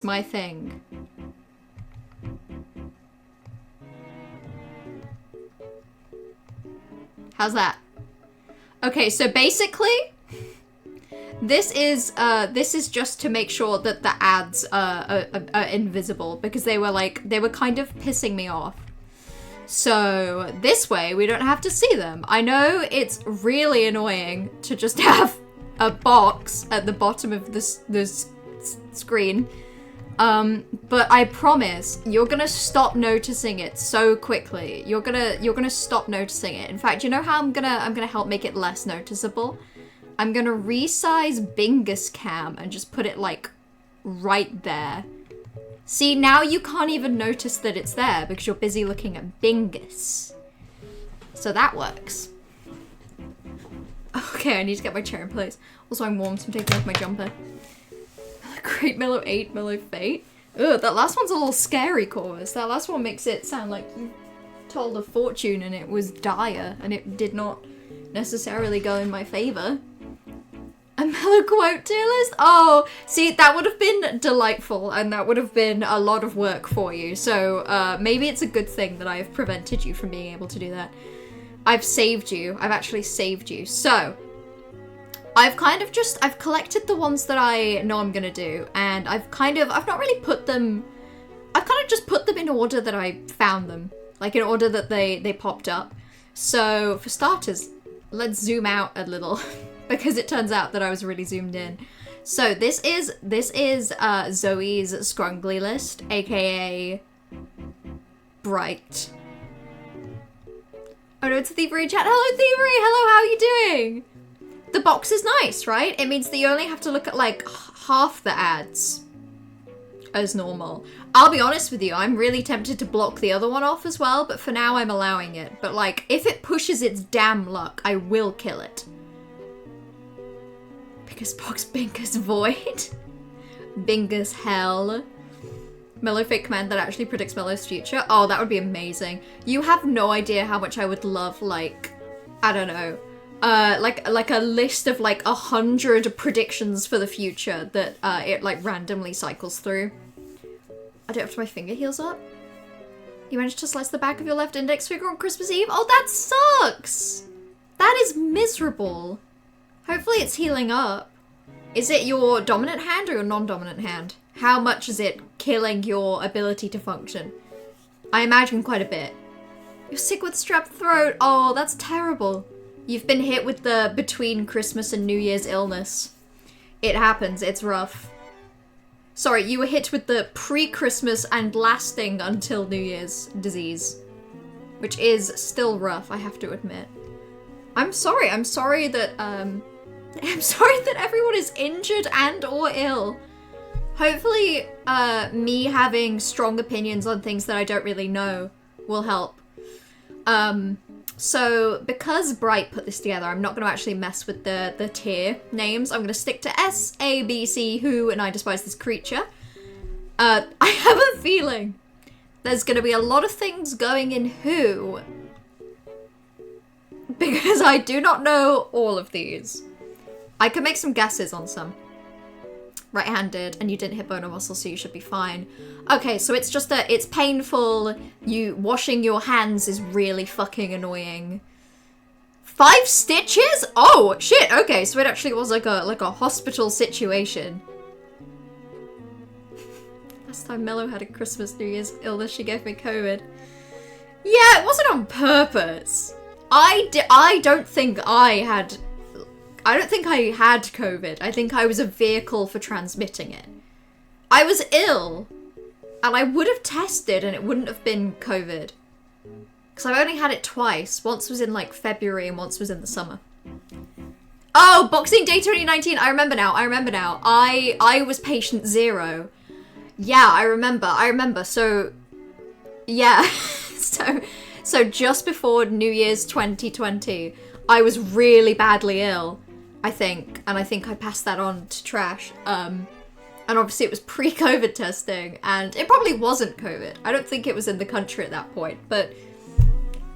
my thing. How's that? Okay, so basically, this is just to make sure that the ads are invisible, because they were kind of pissing me off. So this way we don't have to see them. I know it's really annoying to just have a box at the bottom of this screen. But I promise you're gonna stop noticing it so quickly. You're gonna stop noticing it. In fact, you know how I'm gonna help make it less noticeable? I'm gonna resize Bingus Cam and just put it like right there. See, now you can't even notice that it's there because you're busy looking at Bingus. So that works. Okay, I need to get my chair in place. Also, I'm warm, so I'm taking off my jumper. Great Mellow 8, Mellow Fate. Ugh, that last one's a little scary, Corvus. That last one makes it sound like you told a fortune and it was dire and it did not necessarily go in my favor. A Mellow quote tier list? Oh, see, that would have been delightful and that would have been a lot of work for you. So maybe it's a good thing that I have prevented you from being able to do that. I've saved you. I've actually saved you. So I've collected the ones that I know I'm gonna do, and I've not really put them, I've kind of just put them in order that I found them, like in order that they popped up. So for starters, let's zoom out a little, because it turns out that I was really zoomed in. So this is Zoe's Scrungly list, aka Bright. Oh no, it's Thievery chat. Hello Thievery, hello, how are you doing? The box is nice, right? It means that you only have to look at like half the ads as normal. I'll be honest with you, I'm really tempted to block the other one off as well, but for now I'm allowing it. But like, if it pushes its damn luck, I will kill it. Biggest box, Bingus Void. Bingus Hell. Mellow Fate command that actually predicts Mellow's future. Oh, that would be amazing. You have no idea how much I would love, like, I don't know, like a list of like 100 predictions for the future that it like randomly cycles through. I do it after my finger heals up. You managed to slice the back of your left index finger on Christmas Eve? Oh, that sucks! That is miserable. Hopefully it's healing up. Is it your dominant hand or your non-dominant hand? How much is it killing your ability to function? I imagine quite a bit. You're sick with strep throat. Oh, that's terrible. You've been hit with the between Christmas and New Year's illness. It happens, it's rough. Sorry, you were hit with the pre-Christmas and lasting until New Year's disease. Which is still rough, I have to admit. I'm sorry that, I'm sorry that everyone is injured and or ill. Hopefully, me having strong opinions on things that I don't really know will help. So, because Bright put this together, I'm not going to actually mess with the tier names. I'm going to stick to S, A, B, C, Who, and I Despise This Creature. I have a feeling there's going to be a lot of things going in Who, because I do not know all of these. I can make some guesses on some. Right-handed, and you didn't hit bone or muscle, so you should be fine. Okay, so it's just that it's painful. You washing your hands is really fucking annoying. 5 stitches? Oh shit! Okay, so it actually was like a hospital situation. Last time Mellow had a Christmas New Year's illness, she gave me COVID. Yeah, it wasn't on purpose. I don't think I had COVID. I think I was a vehicle for transmitting it. I was ill, and I would have tested and it wouldn't have been COVID. Because I've only had it twice. Once was in like February and once was in the summer. Oh, Boxing Day 2019. I remember now. I was patient 0. Yeah, I remember. So, yeah. so just before New Year's 2020, I was really badly ill. I think I passed that on to Trash. And obviously it was pre-COVID testing, and it probably wasn't COVID. I don't think it was in the country at that point, but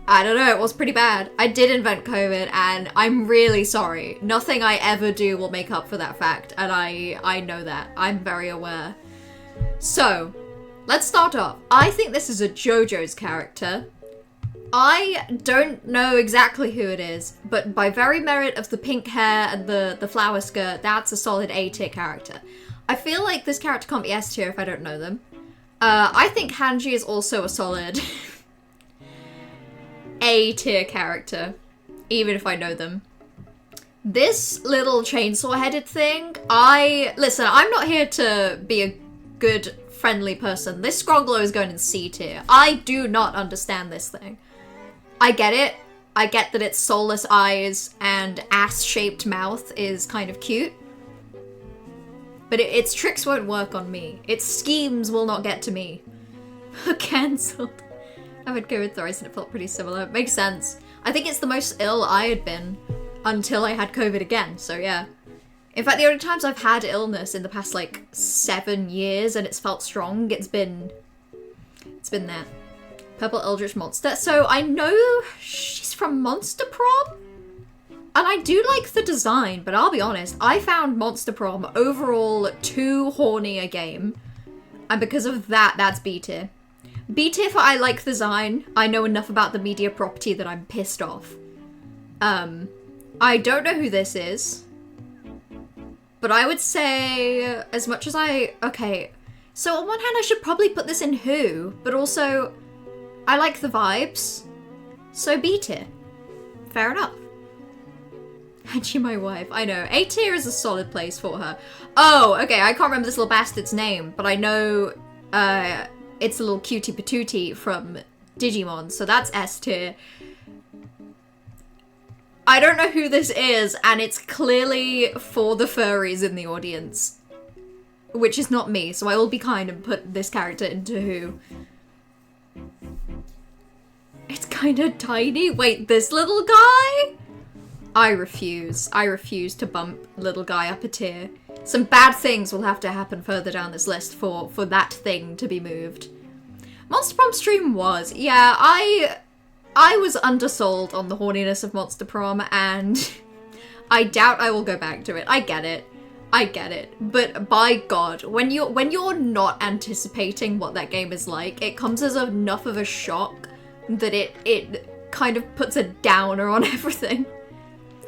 I don't know, it was pretty bad. I did invent COVID, and I'm really sorry. Nothing I ever do will make up for that fact, and I know that. I'm very aware. So, let's start off. I think this is a JoJo's character. I don't know exactly who it is, but by very merit of the pink hair and the flower skirt, that's a solid A tier character. I feel like this character can't be S tier if I don't know them. I think Hanji is also a solid A tier character, even if I know them. This little chainsaw-headed thing, listen, I'm not here to be a good, friendly person. This Scronglow is going in C tier. I do not understand this thing. I get it. I get that its soulless eyes and ass-shaped mouth is kind of cute. But its tricks won't work on me. Its schemes will not get to me. Cancelled. I would go with Thrice and it felt pretty similar. Makes sense. I think it's the most ill I had been until I had COVID again, so yeah. In fact, the only times I've had illness in the past, like, 7 years and it's felt strong, it's been that. Purple Eldritch Monster. So I know she's from Monster Prom? And I do like the design, but I'll be honest, I found Monster Prom overall too horny a game. And because of that, that's B tier. B tier for I like the design. I know enough about the media property that I'm pissed off. I don't know who this is. But I would say, as much as okay. So on one hand, I should probably put this in who, but also, I like the vibes. So B tier. Fair enough. And she my wife. I know. A tier is a solid place for her. Oh, okay, I can't remember this little bastard's name, but I know it's a little cutie patootie from Digimon, so that's S tier. I don't know who this is, and it's clearly for the furries in the audience. Which is not me, so I will be kind and put this character into who. It's kind of tiny. Wait, this little guy? I refuse. I refuse to bump little guy up a tier. Some bad things will have to happen further down this list for that thing to be moved. Monster Prom stream was. Yeah, I was undersold on the horniness of Monster Prom, and I doubt I will go back to it. I get it. I get it. But by God, when you're not anticipating what that game is like, it comes as enough of a shock that it kind of puts a downer on everything.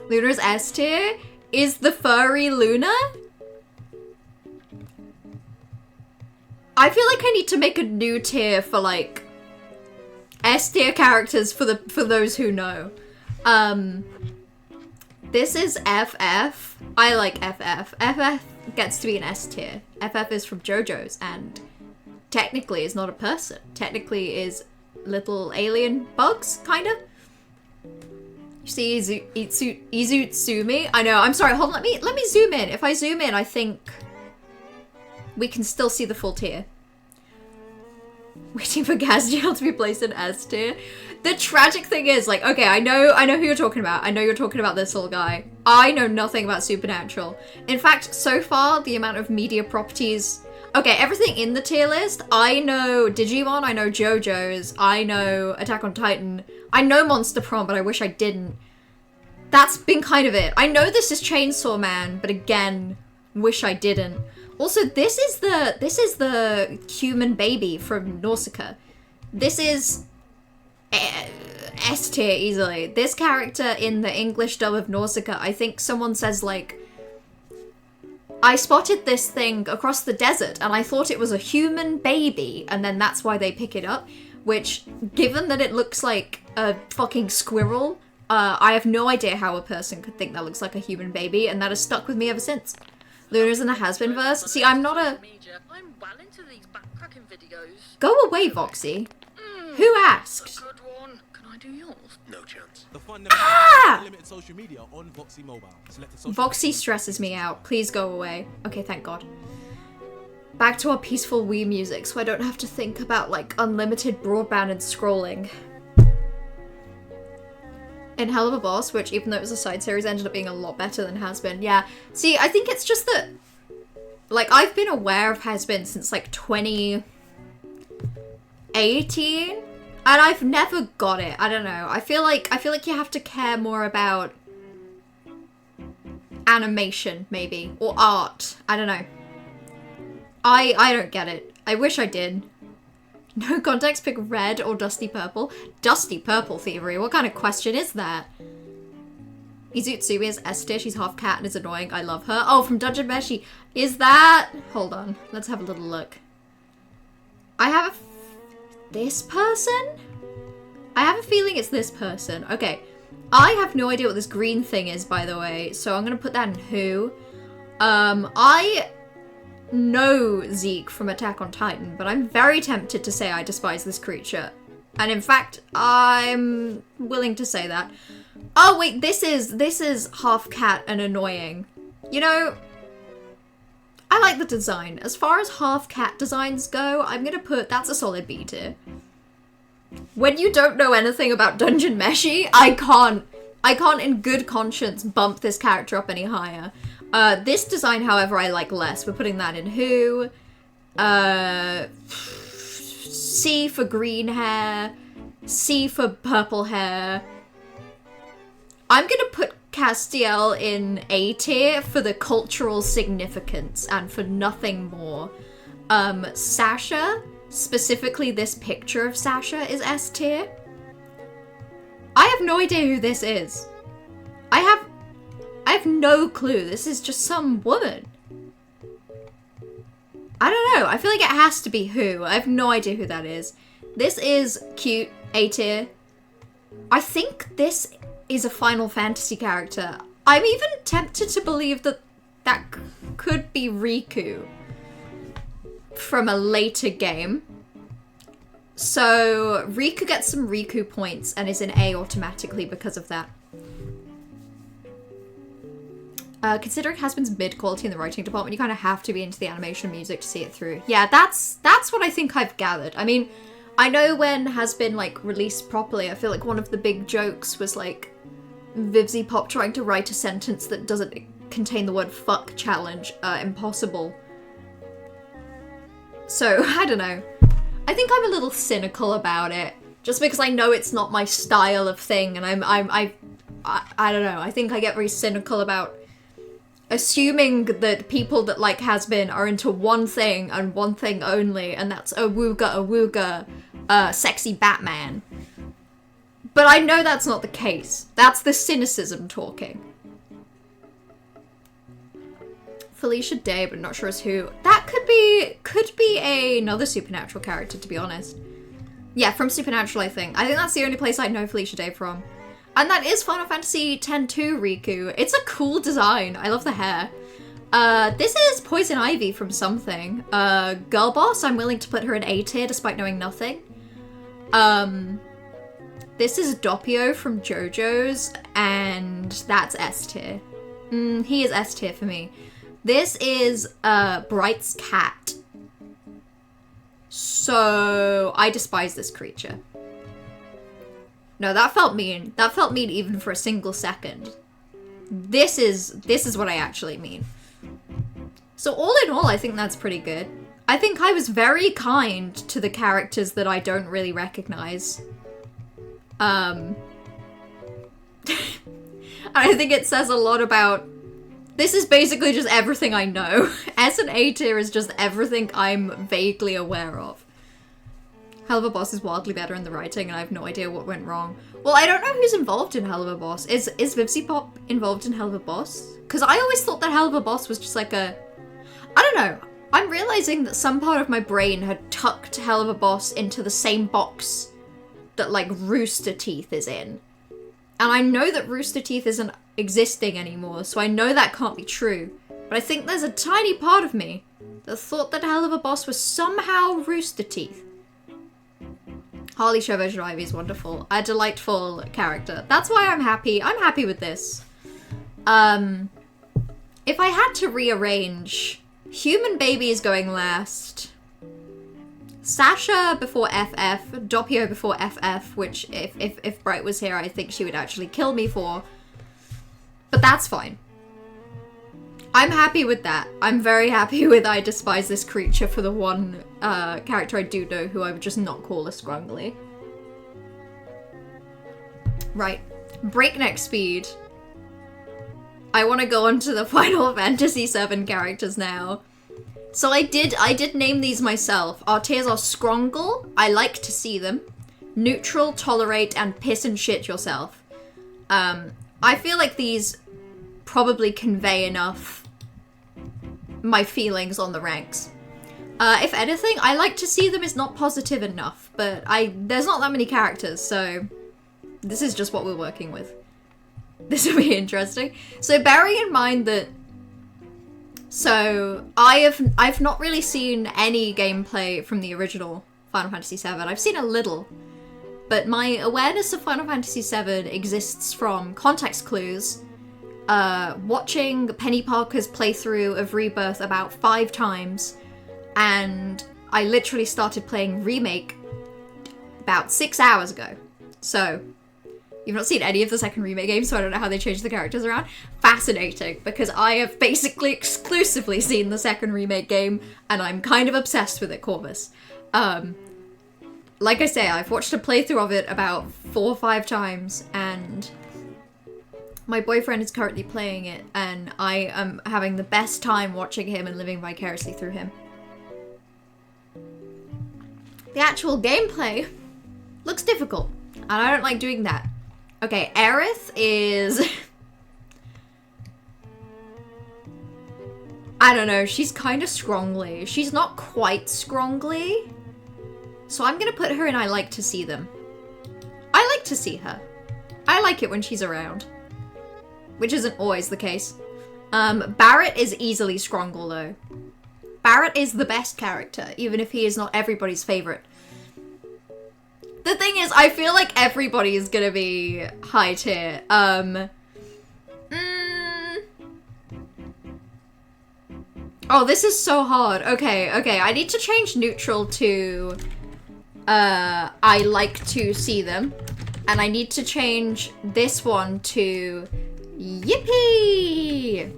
Luna's S tier? Is the furry Luna? I feel like I need to make a new tier for like S tier characters for those who know. This is FF. I like FF. FF gets to be an S tier. FF is from JoJo's and technically is not a person. Technically is little alien bugs, kind of. You see Izutsumi? I know, I'm sorry, hold on, let me zoom in. If I zoom in, I think we can still see the full tier. Waiting for Gazdiel to be placed in S tier. The tragic thing is, like, okay, I know who you're talking about. I know you're talking about this little guy. I know nothing about Supernatural. In fact, so far, the amount of media properties... Okay, everything in the tier list, I know Digimon, I know JoJo's, I know Attack on Titan, I know Monster Prom, but I wish I didn't. That's been kind of it. I know this is Chainsaw Man, but again, wish I didn't. Also, this is the human baby from Nausicaa. This is S tier easily. This character in the English dub of Nausicaa, I think someone says like, I spotted this thing across the desert and I thought it was a human baby, and then that's why they pick it up, which, given that it looks like a fucking squirrel, I have no idea how a person could think that looks like a human baby, and that has stuck with me ever since. Luna's in the has-been verse. See, I'm not a... I'm well into these backpacking videos. Go away, Voxy. Who asked? Good one. Can I do yours? No chance. The fun limited social media on Voxy Mobile. Select the social Voxy stresses me out. Please go away. Okay, thank God. Back to our peaceful Wii music, so I don't have to think about, like, unlimited broadband and scrolling. In Hell of a Boss, which, even though it was a side series, ended up being a lot better than Has Been. Yeah. See, I think it's just that, like, I've been aware of Has Been since, like, 2018, and I've never got it. I don't know. I feel like you have to care more about animation, maybe, or art. I don't know. I don't get it. I wish I did. No context, pick red or dusty purple. Dusty purple thievery, what kind of question is that? Izutsumi is S tier, she's half cat and is annoying, I love her. Oh, from Dungeon Meshi. Is that... Hold on, let's have a little look. I have this person? I have a feeling it's this person. Okay, I have no idea what this green thing is, by the way, so I'm gonna put that in who. I know Zeke from Attack on Titan, but I'm very tempted to say I despise this creature. And in fact, I'm willing to say that. Oh wait, this is half cat and annoying. You know, I like the design. As far as half cat designs go, I'm gonna put, that's a solid B tier. When you don't know anything about Dungeon Meshi, I can't in good conscience bump this character up any higher. This design, however, I like less. We're putting that in who. C for green hair. C for purple hair. I'm gonna put Castiel in A tier for the cultural significance and for nothing more. Sasha, specifically this picture of Sasha, is S tier. I have no idea who this is. I have no clue. This is just some woman. I don't know. I feel like it has to be who. I have no idea who that is. This is cute, A tier. I think this is a Final Fantasy character. I'm even tempted to believe that that could be Riku from a later game. So Riku gets some Riku points and is in A automatically because of that. Considering Husband's mid-quality in the writing department, you kind of have to be into the animation music to see it through. Yeah, that's what I think I've gathered. I mean, I know when Has-Been, like, released properly, I feel like one of the big jokes was, like, Vivzy Pop trying to write a sentence that doesn't contain the word fuck challenge. Impossible. So, I don't know. I think I'm a little cynical about it, just because I know it's not my style of thing, and I don't know. I think I get very cynical about assuming that people that like Has-Been are into one thing and one thing only, and that's awooga, sexy Batman. But I know that's not the case. That's the cynicism talking. Felicia Day, but not sure as who. That could be another Supernatural character, to be honest. Yeah, from Supernatural, I think. I think that's the only place I know Felicia Day from. And that is Final Fantasy X-2 Riku. It's a cool design. I love the hair. This is Poison Ivy from something. Girl Boss, I'm willing to put her in A tier despite knowing nothing. This is Doppio from JoJo's, and that's S tier. He is S tier for me. This is Bright's cat. So I despise this creature. No, that felt mean. That felt mean even for a single second. This is what I actually mean. So all in all, I think that's pretty good. I think I was very kind to the characters that I don't really recognize. I think it says a lot about... This is basically just everything I know. S and A tier is just everything I'm vaguely aware of. Helluva Boss is wildly better in the writing, and I have no idea what went wrong. Well, I don't know who's involved in Helluva Boss. Is Vivzy Pop involved in Helluva Boss? Because I always thought that Helluva Boss was just like a... I don't know. I'm realizing that some part of my brain had tucked Helluva Boss into the same box that, like, Rooster Teeth is in. And I know that Rooster Teeth isn't existing anymore, so I know that can't be true. But I think there's a tiny part of me that thought that Helluva Boss was somehow Rooster Teeth. Harley Show version of Ivy is wonderful. A delightful character. That's why I'm happy. I'm happy with this. If I had to rearrange, Human Baby is going last. Sasha before FF, Doppio before FF, which if Bright was here, I think she would actually kill me for. But that's fine. I'm happy with that. I'm very happy with I despise this creature for the one character I do know who I would just not call a scrungly. Right. Breakneck speed. I want to go on to the Final Fantasy VII characters now. So I did name these myself. Our tiers are Skrongle, I like to see them, Neutral, Tolerate, and Piss and Shit Yourself. I feel like these probably convey enough my feelings on the ranks. If anything, I like to see them is not positive enough, but there's not that many characters, so this is just what we're working with. This will be interesting. So bearing in mind that, so I've not really seen any gameplay from the original Final Fantasy VII. I've seen a little, but my awareness of Final Fantasy VII exists from context clues, watching Penny Parker's playthrough of Rebirth about 5 times, and I literally started playing Remake about 6 hours ago. So, you've not seen any of the second Remake games, so I don't know how they changed the characters around. Fascinating, because I have basically exclusively seen the second Remake game, and I'm kind of obsessed with it, Corvus. Like I say, I've watched a playthrough of it about 4 or 5 times, and my boyfriend is currently playing it, and I am having the best time watching him and living vicariously through him. The actual gameplay looks difficult, and I don't like doing that. Okay, Aerith is... I don't know, she's kind of scrongly. She's not quite scrongly, so I'm gonna put her in I like to see them. I like to see her. I like it when she's around, which isn't always the case. Barrett is easily Skrongle though. Barrett is the best character, even if he is not everybody's favorite. The thing is, I feel like everybody is gonna be high tier. Oh, this is so hard. Okay, I need to change neutral to, I like to see them. And I need to change this one to yippee!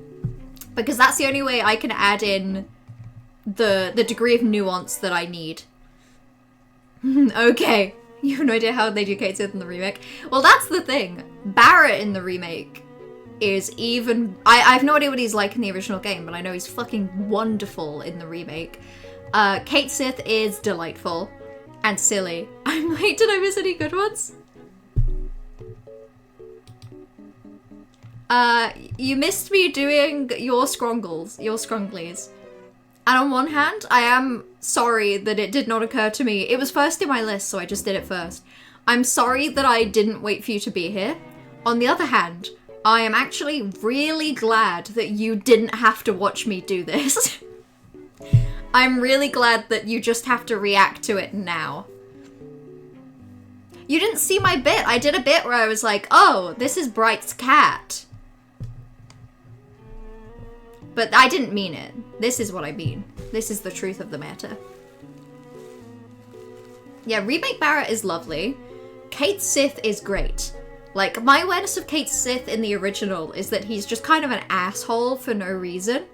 Because that's the only way I can add in the degree of nuance that I need. Okay, you have no idea how they do Kate Sith in the remake. Well, that's the thing. Barrett in the remake is even... I have no idea what he's like in the original game, but I know he's fucking wonderful in the remake. Kate Sith is delightful and silly. I'm like, did I miss any good ones? You missed me doing your Skronglies. And on one hand, I am sorry that it did not occur to me. It was first in my list, so I just did it first. I'm sorry that I didn't wait for you to be here. On the other hand, I am actually really glad that you didn't have to watch me do this. I'm really glad that you just have to react to it now. You didn't see my bit. I did a bit where I was like, oh, this is Bright's cat. But I didn't mean it. This is what I mean. This is the truth of the matter. Yeah, Remake Barrett is lovely. Kate Sith is great. Like, my awareness of Kate Sith in the original is that he's just kind of an asshole for no reason.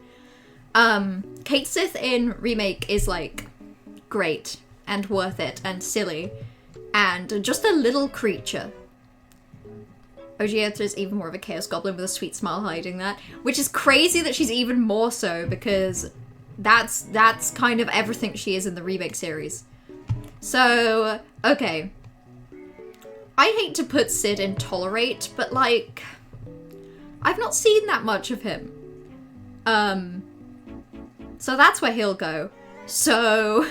Kate Sith in Remake is, like, great and worth it and silly and just a little creature. OG Earth is even more of a Chaos Goblin with a sweet smile hiding that, which is crazy that she's even more so because that's kind of everything she is in the Remake series. So, okay. I hate to put Sid in Tolerate, but like, I've not seen that much of him. So that's where he'll go. So,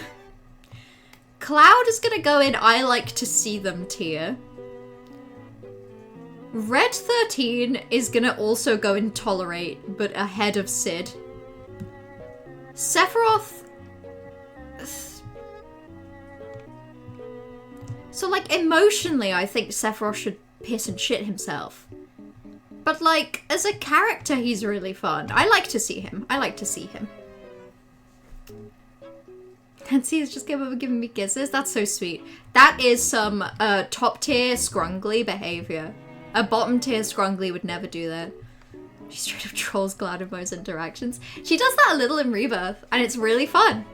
Cloud is gonna go in I like to see them tier. Red 13 is gonna also go in Tolerate, but ahead of Sid. Sephiroth... So, like, emotionally, I think Sephiroth should piss and shit himself. But, like, as a character, he's really fun. I like to see him. Nancy is just giving me kisses. That's so sweet. That is some top-tier Scrungly behavior. A bottom-tier Scrungly would never do that. She straight up trolls Cloud in most interactions. She does that a little in Rebirth, and it's really fun.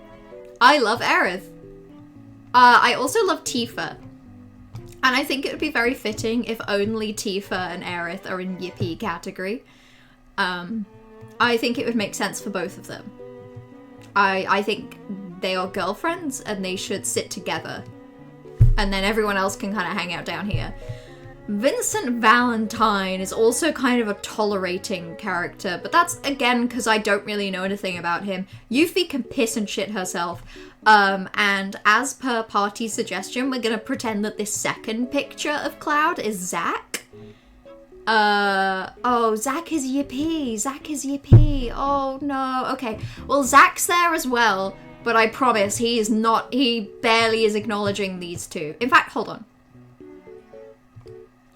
I love Aerith. I also love Tifa. And I think it would be very fitting if only Tifa and Aerith are in Yippee category. I think it would make sense for both of them. I think they are girlfriends and they should sit together. And then everyone else can kind of hang out down here. Vincent Valentine is also kind of a tolerating character, but that's, again, because I don't really know anything about him. Yuffie can piss and shit herself. And as per party suggestion, we're gonna pretend that this second picture of Cloud is Zack. Oh, Zack is Yippee. Zack is Yippee. Oh, no. Okay. Well, Zack's there as well, but I promise he is not, he barely is acknowledging these two. In fact, hold on.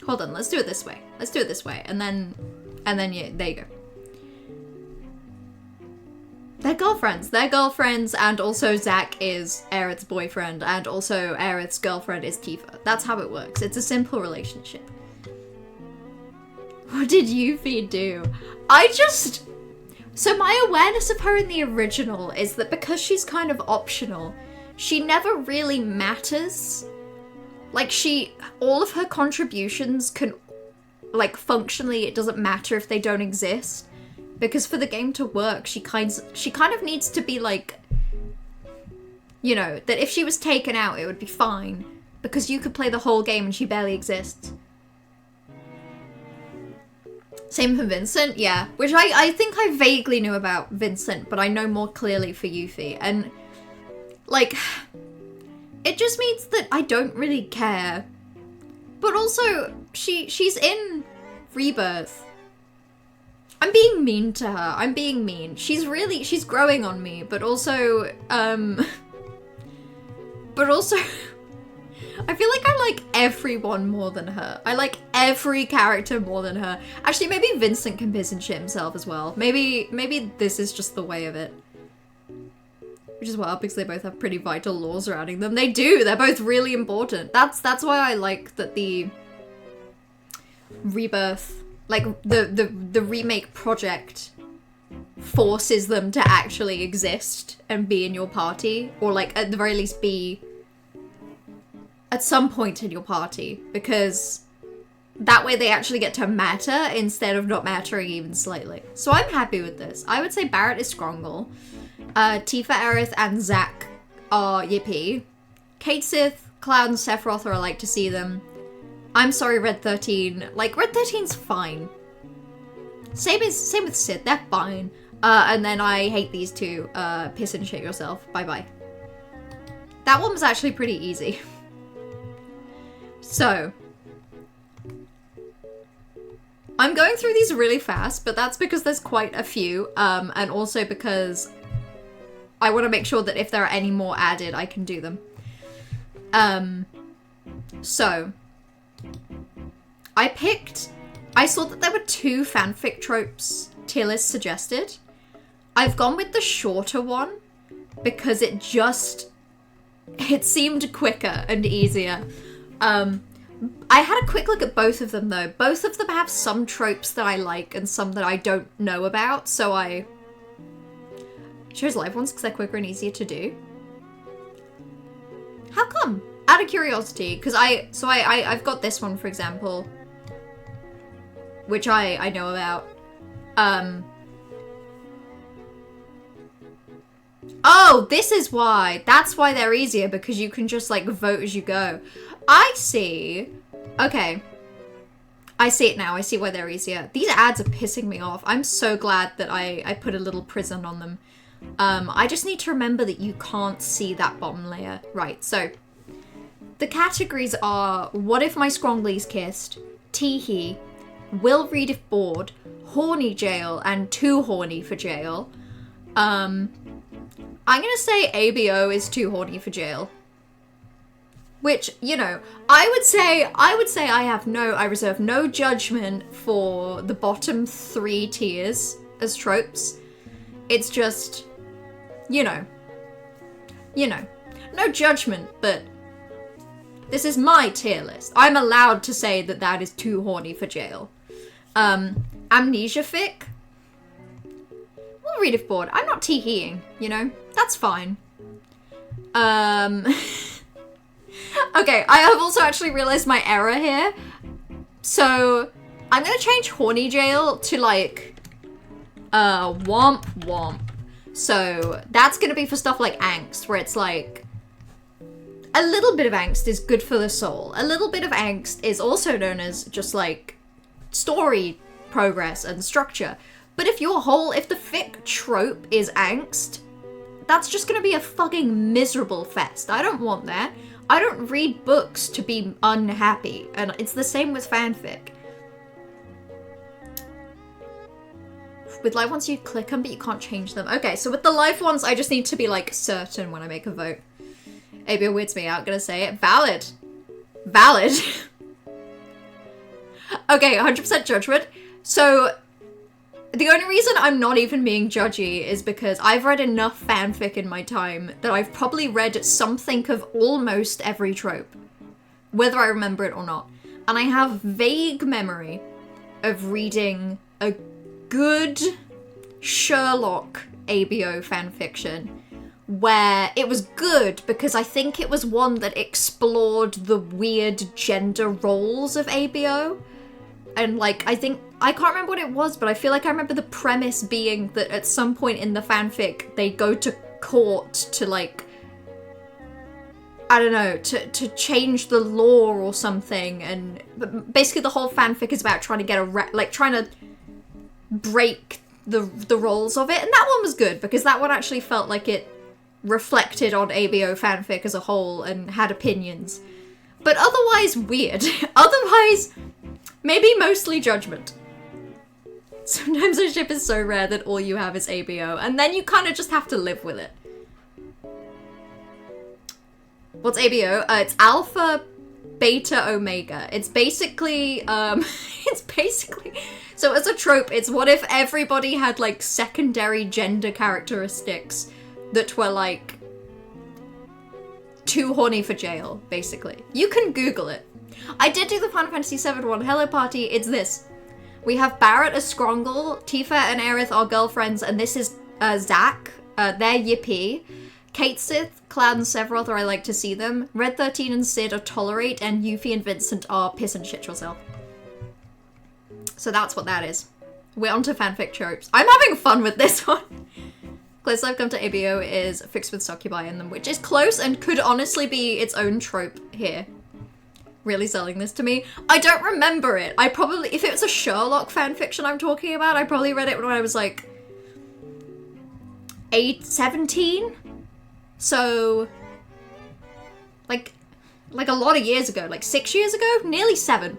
Hold on, let's do it this way. Let's do it this way. And then, yeah, there you go. They're girlfriends, and also Zack is Aerith's boyfriend, and also Aerith's girlfriend is Tifa. That's how it works. It's a simple relationship. What did Yuffie do? So my awareness of her in the original is that because she's kind of optional, she never really matters. Like, all of her contributions can, like, functionally, it doesn't matter if they don't exist. Because for the game to work, she kind of needs to be, like, you know, that if she was taken out, it would be fine. Because you could play the whole game and she barely exists. Same for Vincent, yeah. Which I think I vaguely knew about Vincent, but I know more clearly for Yuffie. And, like, it just means that I don't really care. But also, she's in Rebirth. I'm being mean to her. I'm being mean. She's growing on me, but also, I feel like I like everyone more than her. I like every character more than her. Actually, maybe Vincent can piss and shit himself as well. Maybe this is just the way of it. Which is wild because they both have pretty vital law surrounding them. They do. They're both really important. That's why I like that the Rebirth, like the remake project, forces them to actually exist and be in your party, or like at the very least be at some point in your party, because that way they actually get to matter instead of not mattering even slightly. So I'm happy with this. I would say Barrett is Skrongle. Tifa, Aerith, and Zack are Yippee. Kate Sith, Cloud, and Sephiroth are I like to see them. I'm sorry, Red 13. Like, Red 13's fine. Same with Sid, they're fine. And then I hate these two. Piss and shit yourself. Bye-bye. That one was actually pretty easy. So, I'm going through these really fast, but that's because there's quite a few, and also because I want to make sure that if there are any more added, I can do them. So, I saw that there were 2 fanfic tropes tier list suggested. I've gone with the shorter one because it seemed quicker and easier. I had a quick look at both of them though. Both of them have some tropes that I like and some that I don't know about, so I chose live ones because they're quicker and easier to do. How come? Out of curiosity, because I've got this one, for example, which I know about. Oh, this is why. That's why they're easier, because you can just, like, vote as you go. I see. Okay. I see it now. I see why they're easier. These ads are pissing me off. I'm so glad that I put a little prison on them. I just need to remember that you can't see that bottom layer. Right, so the categories are What If My Skronglies Kissed, Teehee, Will Read If Bored, Horny Jail, and Too Horny for Jail. I'm gonna say ABO is too horny for jail. Which, you know, I would say I reserve no judgment for the bottom 3 tiers as tropes. It's just, you know, no judgment, but this is my tier list. I'm allowed to say that that is too horny for jail. Amnesia fic. We'll read if bored. I'm not tee-heeing, you know? That's fine. Okay, I have also actually realized my error here. So, I'm gonna change horny jail to, like, womp womp. So that's gonna be for stuff like angst, where it's like, a little bit of angst is good for the soul. A little bit of angst is also known as just like story progress and structure. But if the fic trope is angst, that's just gonna be a fucking miserable fest. I don't want that. I don't read books to be unhappy, and it's the same with fanfic. With live ones, you click them, but you can't change them. Okay, so with the live ones, I just need to be, like, certain when I make a vote. ABO weirds me out, gonna say it. Valid. Valid. Okay, 100% judgment. So, the only reason I'm not even being judgy is because I've read enough fanfic in my time that I've probably read something of almost every trope, whether I remember it or not. And I have vague memory of reading a good Sherlock ABO fanfiction where it was good because I think it was one that explored the weird gender roles of ABO. And, like, I can't remember what it was, but I feel like I remember the premise being that at some point in the fanfic, they go to court to, like, I don't know, to change the law or something. And basically the whole fanfic is about trying to get trying to break the roles of it. And that one was good, because that one actually felt like it reflected on ABO fanfic as a whole and had opinions. But otherwise, weird. Otherwise, maybe mostly judgment. Sometimes a ship is so rare that all you have is ABO, and then you kind of just have to live with it. What's ABO? It's Alpha, Beta, Omega. It's basically, so as a trope, it's what if everybody had, like, secondary gender characteristics that were, like, too horny for jail, basically. You can Google it. I did do the Final Fantasy VII one. Hello party, it's this. We have Barrett as Skrongle, Tifa and Aerith are girlfriends, and this is Zack. They're Yippee. Kate Sith, Cloud and Sephiroth are I like to see them. Red 13 and Sid are Tolerate, and Yuffie and Vincent are Piss and Shit Yourself. So that's what that is. We're onto fanfic tropes. I'm having fun with this one. Close I've come to ABO is Fixed with Succubi in them, which is close and could honestly be its own trope here. Really selling this to me. I don't remember it. I probably, if it was a Sherlock fanfiction I'm talking about, I probably read it when I was like 17. So, like a lot of years ago, like 6 years ago, nearly 7.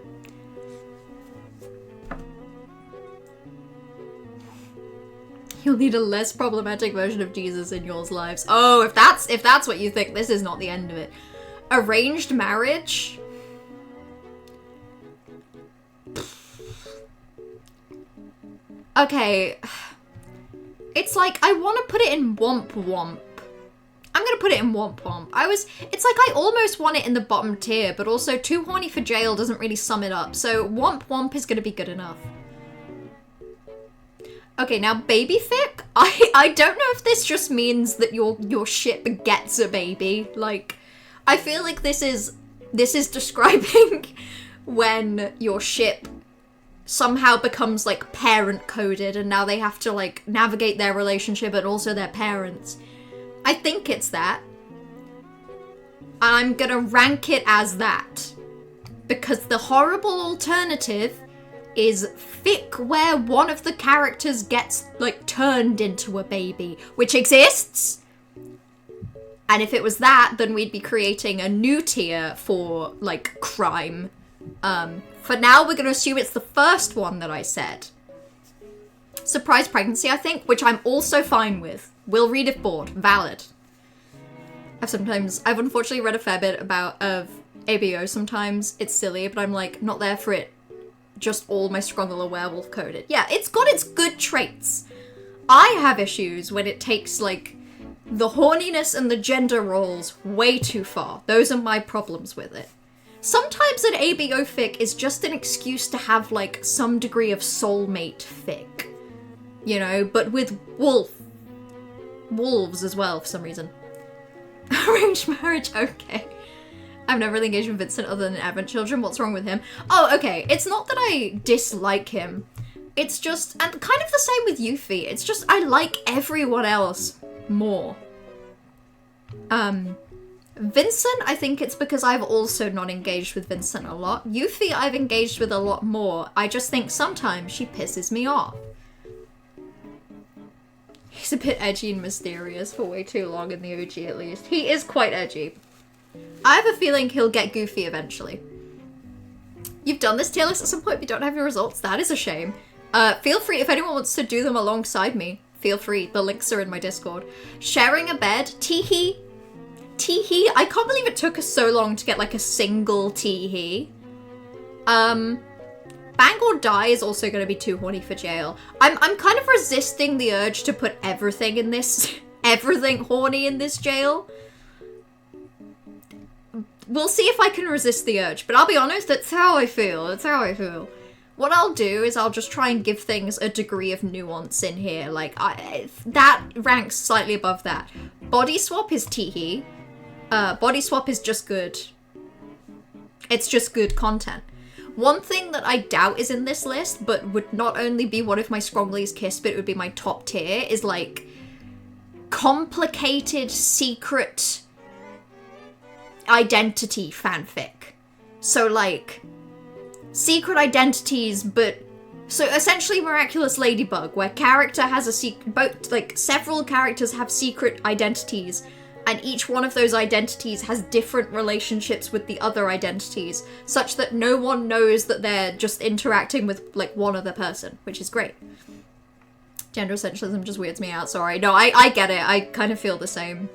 You'll need a less problematic version of Jesus in yours lives. Oh, if that's what you think, this is not the end of it. Arranged marriage? Okay. It's like, I want to put it in Womp Womp. I'm gonna put it in Womp Womp. It's like I almost want it in the bottom tier, but also Too Horny for Jail doesn't really sum it up, so Womp Womp is gonna be good enough. Okay, now baby fic? I don't know if this just means that your ship gets a baby. Like, I feel like this is describing when your ship somehow becomes like parent coded and now they have to like navigate their relationship and also their parents. I think it's that. I'm gonna rank it as that. Because the horrible alternative is fic where one of the characters gets, like, turned into a baby, which exists. And if it was that, then we'd be creating a new tier for, like, crime. For now, we're gonna assume it's the first one that I said. Surprise pregnancy, I think, which I'm also fine with. Will read if bored. Valid. I've unfortunately read a fair bit of ABO sometimes. It's silly, but I'm, like, not there for it. Just all my Skrongle are werewolf coded. Yeah, it's got its good traits. I have issues when it takes, like, the horniness and the gender roles way too far. Those are my problems with it. Sometimes an ABO fic is just an excuse to have, like, some degree of soulmate fic. You know, but with wolves as well, for some reason. Arranged marriage, okay. I've never really engaged with Vincent other than Advent Children. What's wrong with him? Oh, okay. It's not that I dislike him. It's just, and kind of the same with Yuffie. It's just, I like everyone else more. Vincent, I think it's because I've also not engaged with Vincent a lot. Yuffie I've engaged with a lot more. I just think sometimes she pisses me off. He's a bit edgy and mysterious for way too long in the OG at least. He is quite edgy. I have a feeling he'll get goofy eventually. You've done this tier list at some point but don't have your results? That is a shame. Feel free, if anyone wants to do them alongside me, feel free. The links are in my Discord. Sharing a bed, teehee. Teehee, I can't believe it took us so long to get like a single teehee. Bang or Die is also going to be too horny for jail. I'm kind of resisting the urge to put everything in this, everything horny in this jail. We'll see if I can resist the urge, but I'll be honest, that's how I feel. That's how I feel. What I'll do is I'll just try and give things a degree of nuance in here. Like, that ranks slightly above that. Body swap is teehee. Body swap is just good. It's just good content. One thing that I doubt is in this list, but would not only be one of my Scrongley's Kiss, but it would be my top tier, is like complicated secret identity fanfic. So like secret identities, but so essentially Miraculous Ladybug, where character has a secret, both like several characters have secret identities, and each one of those identities has different relationships with the other identities, such that no one knows that they're just interacting with like one other person, which is great. Gender essentialism just weirds me out, sorry. No, I get it. I kind of feel the same.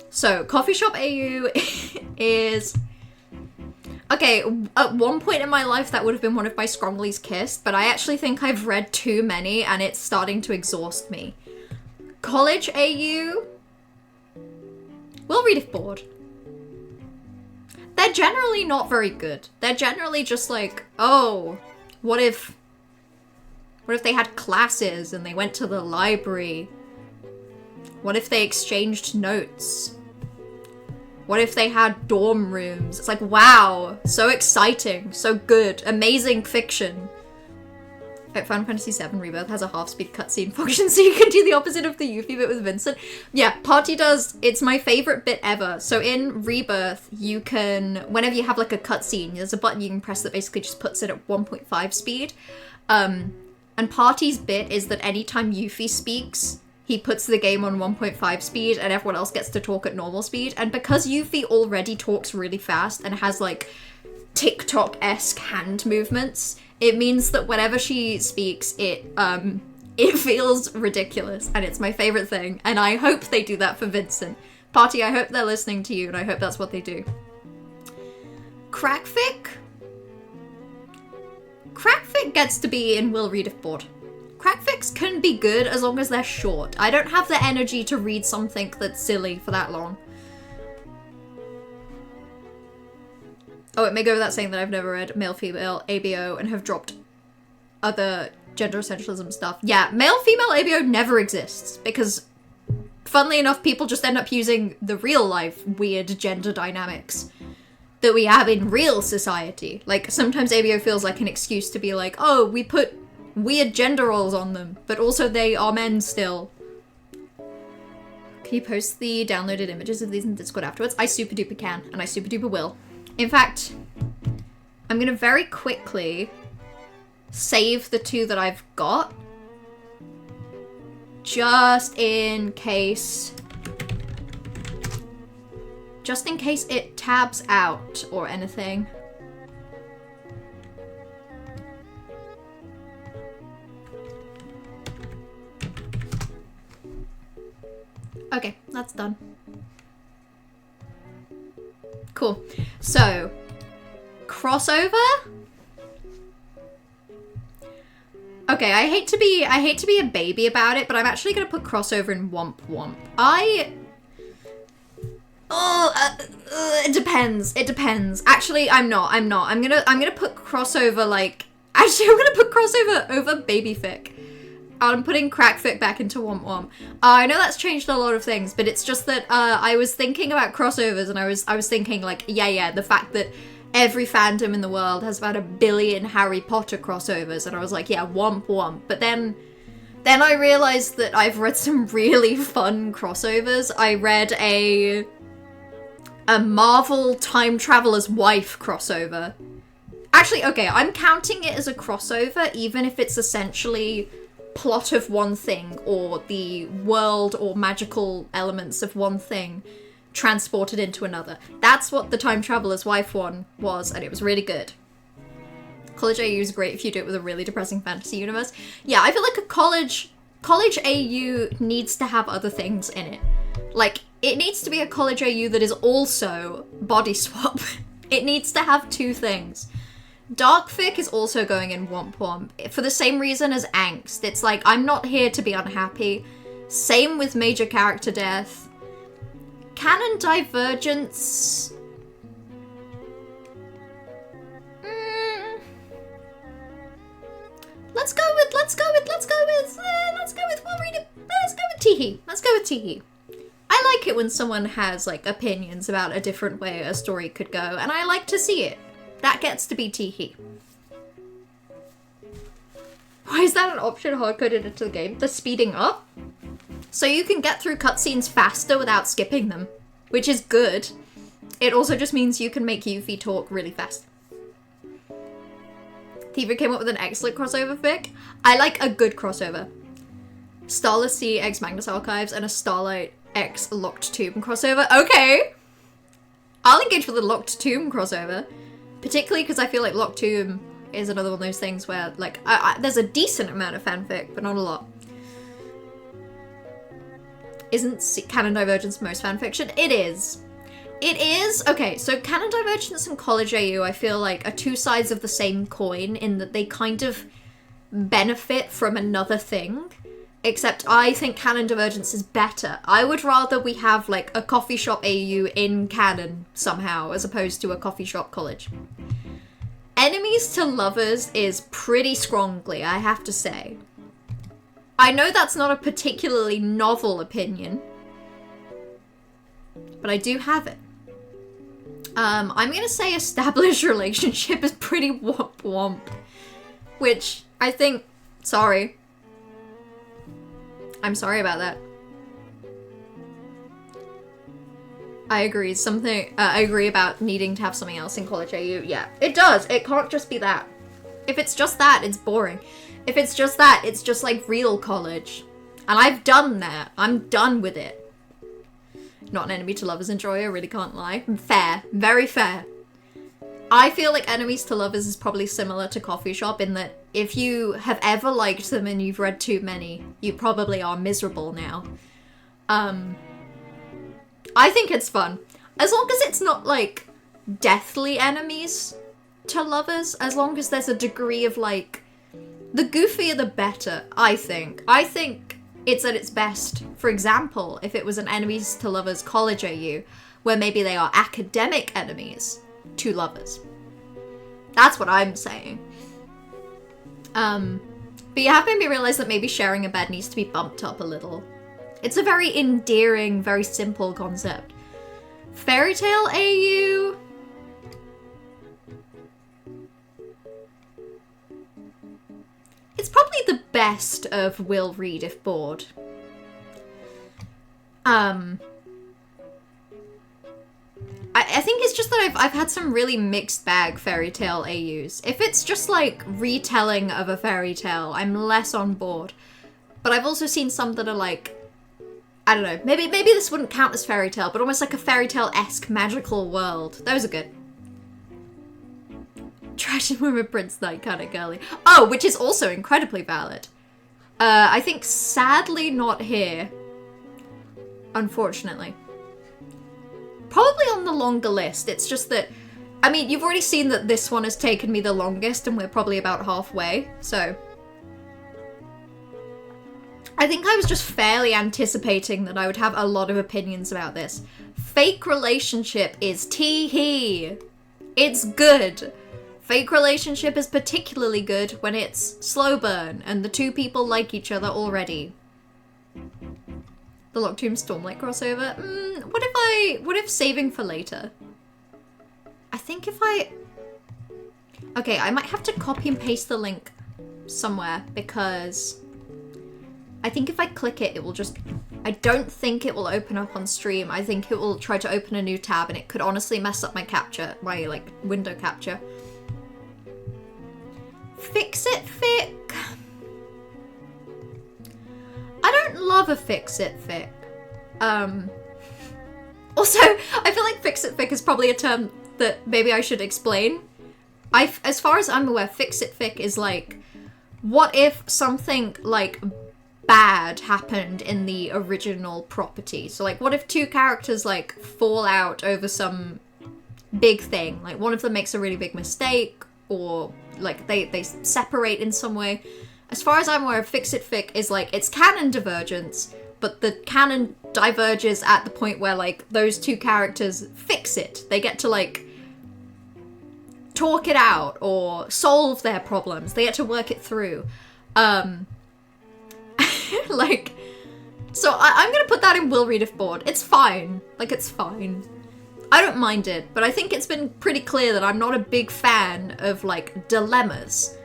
So, Coffee Shop AU is... Okay, at one point in my life that would have been one of my Scrongley's Kiss, but I actually think I've read too many and it's starting to exhaust me. College AU? We'll read if bored. They're generally not very good. They're generally just like, oh, what if they had classes and they went to the library? What if they exchanged notes? What if they had dorm rooms? It's like, wow, so exciting, so good, amazing fiction. Final Fantasy VII Rebirth has a half-speed cutscene function, so you can do the opposite of the Yuffie bit with Vincent. Yeah, Party does, it's my favorite bit ever. So in Rebirth, you can, whenever you have like a cutscene, there's a button you can press that basically just puts it at 1.5 speed. And Party's bit is that anytime Yuffie speaks, he puts the game on 1.5 speed and everyone else gets to talk at normal speed. And because Yuffie already talks really fast and has like TikTok-esque hand movements, it means that whenever she speaks, it feels ridiculous, and it's my favorite thing, and I hope they do that for Vincent. Party, I hope they're listening to you, and I hope that's what they do. Crackfic? Crackfic gets to be in Will Read If Bored. Crackfics can be good as long as they're short. I don't have the energy to read something that's silly for that long. Oh, it may go without saying that I've never read male-female ABO and have dropped other gender essentialism stuff. Yeah, male-female ABO never exists because, funnily enough, people just end up using the real-life weird gender dynamics that we have in real society. Like, sometimes ABO feels like an excuse to be like, oh, we put weird gender roles on them, but also they are men still. Can you post the downloaded images of these in Discord afterwards? I super duper can, and I super duper will. In fact, I'm gonna very quickly save the two that I've got, just in case it tabs out or anything. Okay, that's done. Cool. So, crossover? Okay, I hate to be a baby about it, but I'm actually gonna put crossover in Womp Womp. It depends. It depends. Actually, I'm not. I'm gonna put crossover like... Actually, I'm gonna put crossover over babyfic. I'm putting Crackfic back into Womp Womp. I know that's changed a lot of things, but it's just that I was thinking about crossovers and I was thinking like, yeah, the fact that every fandom in the world has about 1 billion Harry Potter crossovers, and I was like, yeah, womp womp. But then I realized that I've read some really fun crossovers. I read a Marvel Time Traveler's Wife crossover. Actually, okay, I'm counting it as a crossover, even if it's essentially plot of one thing, or the world or magical elements of one thing transported into another. That's what the Time Traveler's Wife one was, and it was really good. College AU is great if you do it with a really depressing fantasy universe. Yeah, I feel like a college AU needs to have other things in it. Like, it needs to be a college AU that is also body swap. It needs to have two things. Darkfic is also going in Womp Womp for the same reason as Angst. It's like, I'm not here to be unhappy. Same with major character death. Canon divergence. Let's go with Teehee. Let's go with Teehee. I like it when someone has like opinions about a different way a story could go, and I like to see it. That gets to be Teehee. Why is that an option hard-coded into the game? The speeding up? So you can get through cutscenes faster without skipping them, which is good. It also just means you can make Yuffie talk really fast. Thievery came up with an excellent crossover fic. I like a good crossover. Starless Sea x Magnus Archives and a Starlight x Locked Tomb crossover. Okay! I'll engage with a Locked Tomb crossover. Particularly because I feel like Locked Tomb is another one of those things where, like, there's a decent amount of fanfic, but not a lot. Isn't Canon Divergence most fanfiction? It is. It is. Okay, so Canon Divergence and College AU, I feel like, are two sides of the same coin in that they kind of benefit from another thing. Except I think Canon Divergence is better. I would rather we have, like, a coffee shop AU in canon somehow, as opposed to a coffee shop college. Enemies to Lovers is pretty scrongly, I have to say. I know that's not a particularly novel opinion, but I do have it. I'm gonna say established relationship is pretty womp womp, which I think, sorry. I'm sorry about that. I agree. I agree about needing to have something else in College AU. Yeah, it does. It can't just be that. If it's just that, it's boring. If it's just that, it's just like real college. And I've done that. I'm done with it. Not an enemy to lovers enjoyer, really can't lie. Fair. Very fair. I feel like enemies to lovers is probably similar to coffee shop in that if you have ever liked them and you've read too many, you probably are miserable now. I think it's fun. As long as it's not like deathly enemies to lovers, as long as there's a degree of like, the goofier the better, I think. I think it's at its best, for example, if it was an enemies to lovers college AU, where maybe they are academic enemies to lovers. That's what I'm saying. But you have made me realize that maybe sharing a bed needs to be bumped up a little. It's a very endearing, very simple concept. Fairy Tail AU? It's probably the best of Will Read if bored. I think it's just that I've had some really mixed bag fairy tale AUs. If it's just like retelling of a fairy tale, I'm less on board. But I've also seen some that are like, I don't know, maybe this wouldn't count as fairy tale, but almost like a fairy tale-esque magical world. Those are good. Trash and Women Prince Night kind of girly. Oh, which is also incredibly valid. I think sadly not here. Unfortunately. Probably on the longer list. It's just that, I mean, you've already seen that this one has taken me the longest and we're probably about halfway, so. I think I was just fairly anticipating that I would have a lot of opinions about this. Fake relationship is tee-hee. It's good. Fake relationship is particularly good when it's slow burn and the two people like each other already. The Locked Tomb Stormlight crossover? What if saving for later? I think if I... Okay, I might have to copy and paste the link somewhere because I think if I click it, it will just... I don't think it will open up on stream. I think it will try to open a new tab and it could honestly mess up my capture, my like window capture. Fix It Fic. I don't love a Fix It Fic. Also, I feel like Fix It Fic is probably a term that maybe I should explain. As far as I'm aware, Fix It Fic is like, what if something like bad happened in the original property? So like, what if two characters like fall out over some big thing? Like one of them makes a really big mistake, or like they separate in some way. As far as I'm aware, Fix It Fic is like, it's canon divergence, but the canon diverges at the point where like those two characters fix it. They get to like talk it out or solve their problems. They get to work it through. Like, so I'm gonna put that in Will Read If Bored. It's fine. Like, it's fine. I don't mind it, but I think it's been pretty clear that I'm not a big fan of like dilemmas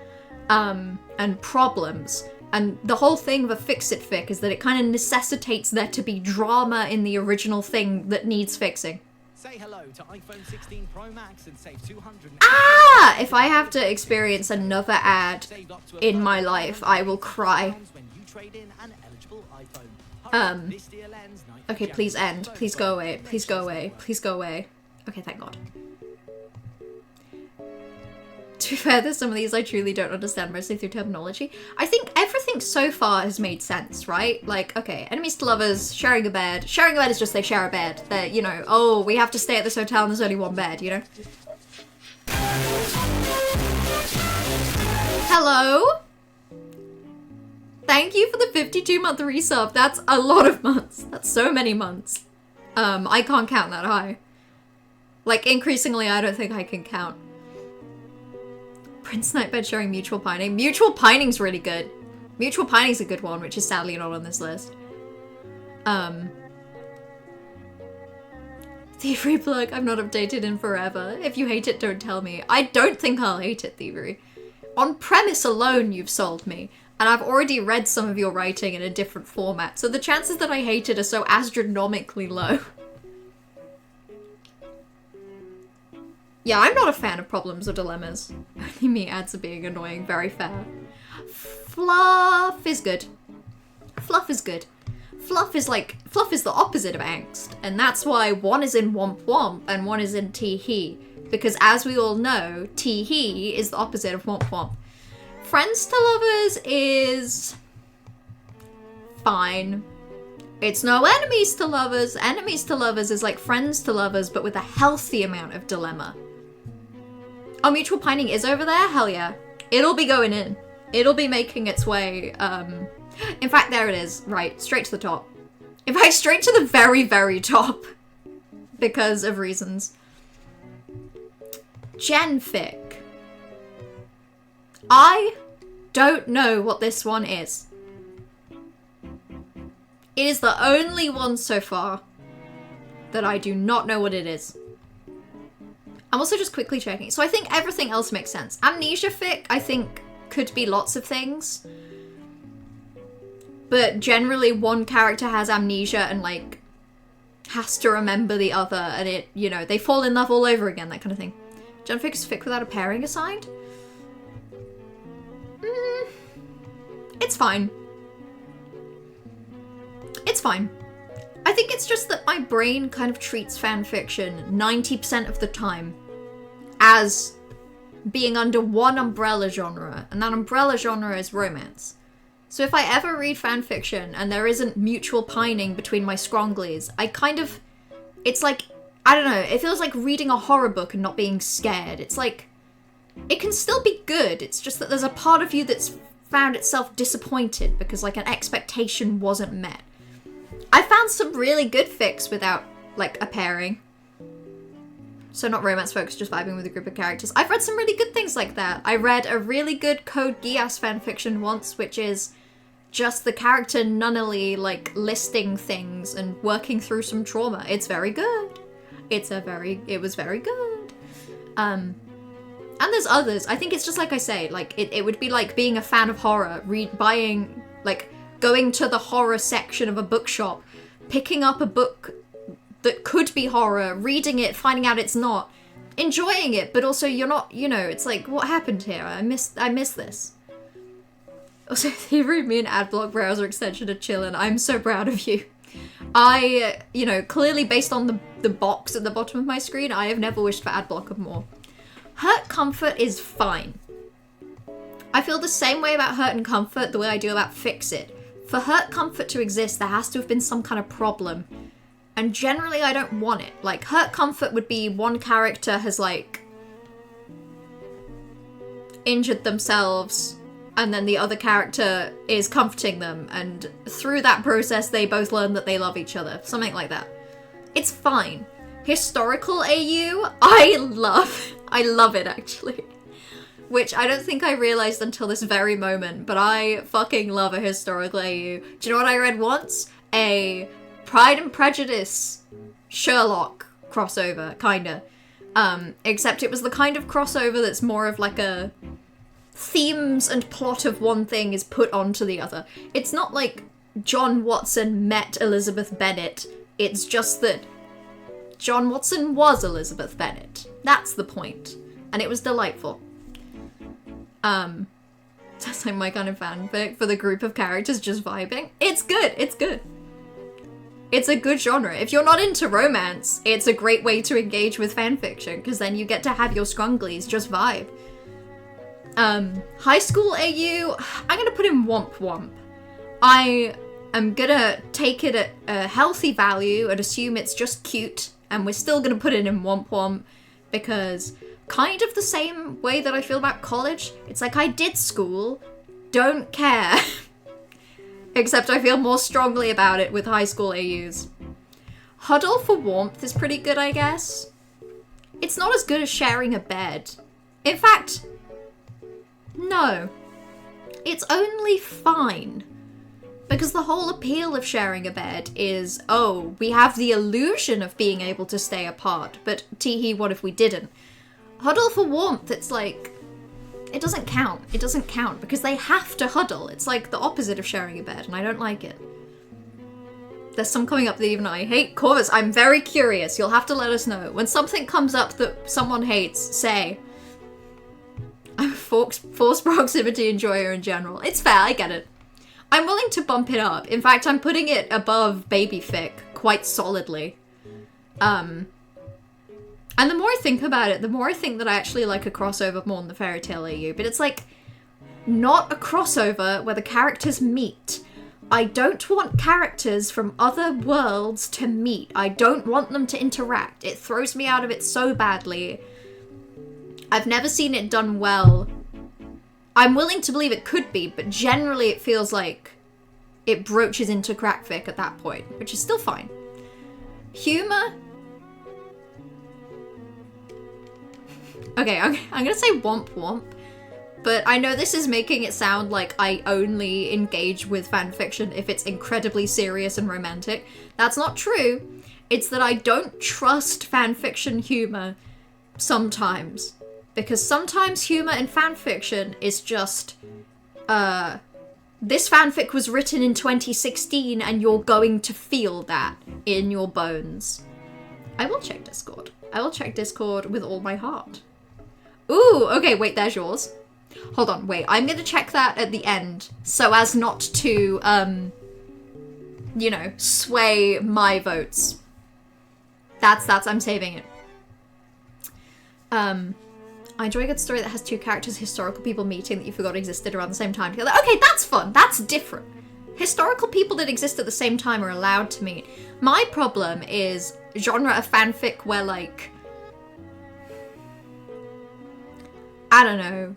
and problems. And the whole thing of a Fix It Fic is that it kind of necessitates there to be drama in the original thing that needs fixing. Say hello to iPhone 16 Pro Max and save 200. Ah! If I have to experience another ad in my life, I will cry. Okay, please end. Please go away. Please go away. Please go away. Okay, thank God. To be fair, there's some of these I truly don't understand, mostly through terminology. I think everything so far has made sense, right? Like, okay, enemies to lovers, sharing a bed. Sharing a bed is just they share a bed. They're, you know, oh, we have to stay at this hotel and there's only one bed, you know? Hello? Thank you for the 52-month resub. That's a lot of months. That's so many months. I can't count that high. Like, increasingly, I don't think I can count. Prince Nightbed sharing Mutual Pining. Mutual Pining's really good. Mutual Pining's a good one, which is sadly not on this list. Thievery plug, I'm not updated in forever. If you hate it, don't tell me. I don't think I'll hate it, Thievery. On premise alone, you've sold me. And I've already read some of your writing in a different format, so the chances that I hate it are so astronomically low. Yeah, I'm not a fan of problems or dilemmas. Only me adds are being annoying, very fair. Fluff is good. Fluff is good. Fluff is the opposite of angst, and that's why one is in Womp Womp and one is in Tee Hee. Because as we all know, Tee Hee is the opposite of Womp Womp. Friends to Lovers is fine. It's no enemies to lovers. Enemies to lovers is like friends to lovers, but with a healthy amount of dilemma. Oh, Mutual Pining is over there? Hell yeah. It'll be going in. It'll be making its way, in fact, there it is. Right, straight to the top. In fact, straight to the very, very top. Because of reasons. Genfic. I don't know what this one is. It is the only one so far that I do not know what it is. I'm also just quickly checking. So I think everything else makes sense. Amnesia fic, I think, could be lots of things. But generally one character has amnesia and, like, has to remember the other. And it, you know, they fall in love all over again, that kind of thing. Genfic is fic without a pairing assigned? It's fine. It's fine. I think it's just that my brain kind of treats fanfiction 90% of the time as being under one umbrella genre, and that umbrella genre is romance. So if I ever read fanfiction and there isn't mutual pining between my scronglies, I kind of... It's like, I don't know, it feels like reading a horror book and not being scared. It's like, it can still be good, it's just that there's a part of you that's found itself disappointed because, like, an expectation wasn't met. I found some really good fics without, like, a pairing. So not romance folks, just vibing with a group of characters. I've read some really good things like that. I read a really good Code Geass fanfiction once, which is just the character nunnally, like, listing things and working through some trauma. It's very good. It was very good. And there's others. I think it's just like I say, like, it would be like being a fan of horror, going to the horror section of a bookshop, picking up a book that could be horror, reading it, finding out it's not, enjoying it, but also you're not, it's like, what happened here? I miss this. Also, the me and Adblock browser extension are chillin'. I'm so proud of you. I, clearly based on the box at the bottom of my screen, I have never wished for Adblocker more. Hurt Comfort is fine. I feel the same way about Hurt and Comfort the way I do about Fix It. For Hurt Comfort to exist, there has to have been some kind of problem. And generally, I don't want it. Like, Hurt Comfort would be one character has, like, injured themselves, and then the other character is comforting them, and through that process, they both learn that they love each other. Something like that. It's fine. Historical AU, I love it, actually. Which I don't think I realized until this very moment, but I fucking love a historical AU. Do you know what I read once? A Pride and Prejudice Sherlock crossover, kinda. Except it was the kind of crossover that's more of like a themes and plot of one thing is put onto the other. It's not like John Watson met Elizabeth Bennet. It's just that John Watson was Elizabeth Bennet. That's the point. And it was delightful. That's like my kind of fanfic for the group of characters just vibing. It's good, it's good. It's a good genre. If you're not into romance, it's a great way to engage with fanfiction, because then you get to have your scrunglies just vibe. High school AU, I'm gonna put in Womp Womp. I am gonna take it at a healthy value and assume it's just cute, and we're still gonna put it in Womp Womp, because kind of the same way that I feel about college, it's like I did school, don't care. Except I feel more strongly about it with high school AUs. Huddle for Warmth is pretty good, I guess. It's not as good as sharing a bed. In fact, no. It's only fine. Because the whole appeal of sharing a bed is, oh, we have the illusion of being able to stay apart, but teehee, what if we didn't? Huddle for Warmth, it's like, it doesn't count. It doesn't count because they have to huddle. It's like the opposite of sharing a bed, and I don't like it. There's some coming up that even I hate. Corvus, I'm very curious. You'll have to let us know. When something comes up that someone hates, say, I'm a forced proximity enjoyer in general. It's fair, I get it. I'm willing to bump it up. In fact, I'm putting it above Baby Fic quite solidly. And the more I think about it, the more I think that I actually like a crossover more than the Fairy Tail AU. But it's like, not a crossover where the characters meet. I don't want characters from other worlds to meet. I don't want them to interact. It throws me out of it so badly. I've never seen it done well. I'm willing to believe it could be, but generally it feels like it broaches into crackfic at that point, which is still fine. Humor? Okay, I'm gonna say Womp Womp, but I know this is making it sound like I only engage with fanfiction if it's incredibly serious and romantic. That's not true. It's that I don't trust fanfiction humor sometimes. Because sometimes humor in fanfiction is just, this fanfic was written in 2016 and you're going to feel that in your bones. I will check Discord. I will check Discord with all my heart. Ooh, okay, wait, there's yours. Hold on, wait, I'm gonna check that at the end so as not to, sway my votes. That's, I'm saving it. I enjoy a good story that has two characters, historical people meeting that you forgot existed around the same time together. Okay, that's fun, that's different. Historical people that exist at the same time are allowed to meet. My problem is genre of fanfic where, like, I don't know,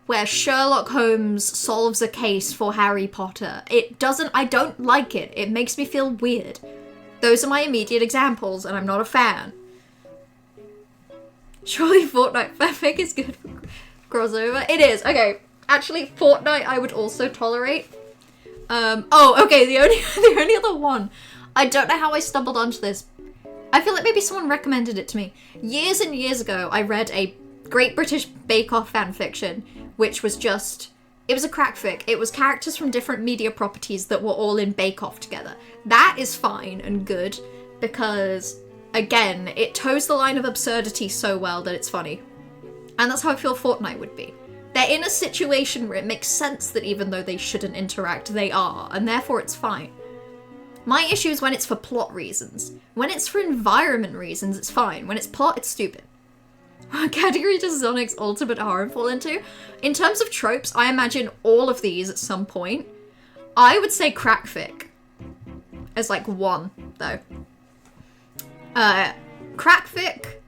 where Sherlock Holmes solves a case for Harry Potter. I don't like it. It makes me feel weird. Those are my immediate examples, and I'm not a fan. Surely Fortnite fanfic is good for crossover. It is. Okay, actually, Fortnite I would also tolerate. Okay, the only other one. I don't know how I stumbled onto this. I feel like maybe someone recommended it to me. Years and years ago, I read a Great British Bake Off fanfiction, which was just... It was a crackfic. It was characters from different media properties that were all in Bake Off together. That is fine and good, because, again, it toes the line of absurdity so well that it's funny. And that's how I feel Fortnite would be. They're in a situation where it makes sense that even though they shouldn't interact, they are, and therefore it's fine. My issue is when it's for plot reasons. When it's for environment reasons, it's fine. When it's plot, it's stupid. What category does Sonic's ultimate horror fall into? In terms of tropes, I imagine all of these at some point. I would say crackfic as like one, though. Crackfic.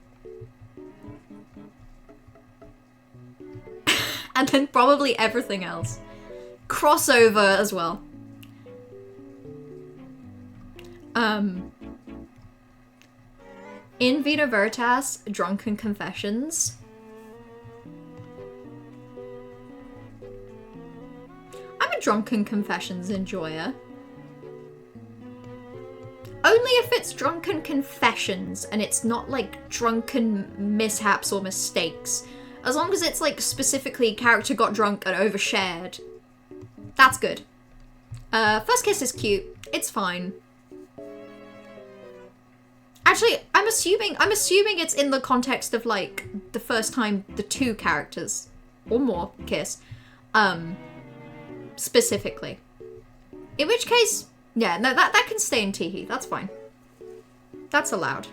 And then probably everything else. Crossover as well. In Vita Veritas, Drunken Confessions. I'm a Drunken Confessions enjoyer. Only if it's Drunken Confessions and it's not like drunken mishaps or mistakes. As long as it's like specifically character got drunk and overshared. That's good. First Kiss is cute. It's fine. Actually, I'm assuming it's in the context of like the first time the two characters or more kiss, specifically. In which case, yeah, no, that can stay in Teehee. That's fine. That's allowed.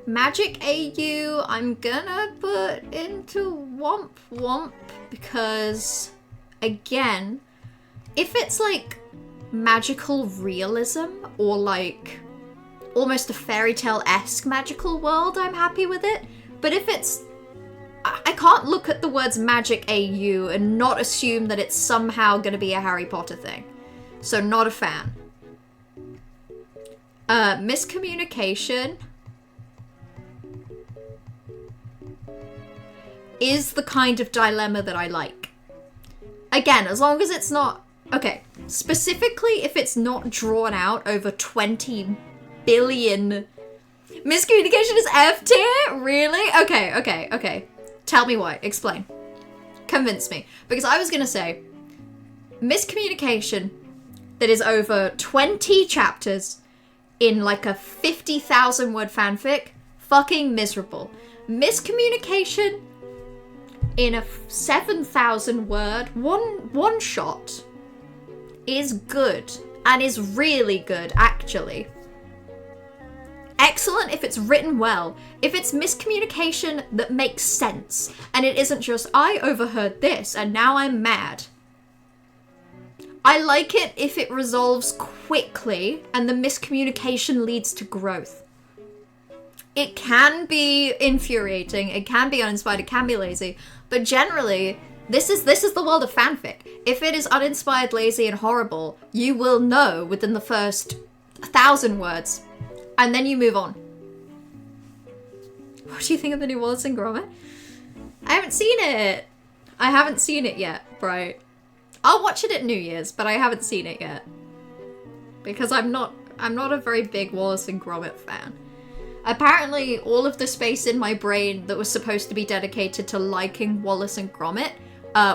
Magic AU, I'm gonna put into Womp Womp because, again, if it's like magical realism or like almost a fairy tale-esque magical world, I'm happy with it. But if it's... I can't look at the words Magic AU and not assume that it's somehow gonna be a Harry Potter thing. So not a fan. Miscommunication is the kind of dilemma that I like. Again, as long as it's not... Okay, specifically if it's not drawn out over 20 billion... Miscommunication is F tier? Really? Okay. Tell me why. Explain. Convince me. Because I was gonna say, miscommunication that is over 20 chapters in like a 50,000 word fanfic, fucking miserable. Miscommunication in a 7,000 word one shot is good, and is really good, actually. Excellent if it's written well, if it's miscommunication that makes sense, and it isn't just, I overheard this and now I'm mad. I like it if it resolves quickly and the miscommunication leads to growth. It can be infuriating, it can be uninspired, it can be lazy, but generally, this is the world of fanfic. If it is uninspired, lazy, and horrible, you will know within the first 1,000 words, and then you move on. What do you think of the new Wallace and Gromit? I haven't seen it. I haven't seen it yet, right? I'll watch it at New Year's, but I haven't seen it yet. Because I'm not a very big Wallace and Gromit fan. Apparently, all of the space in my brain that was supposed to be dedicated to liking Wallace and Gromit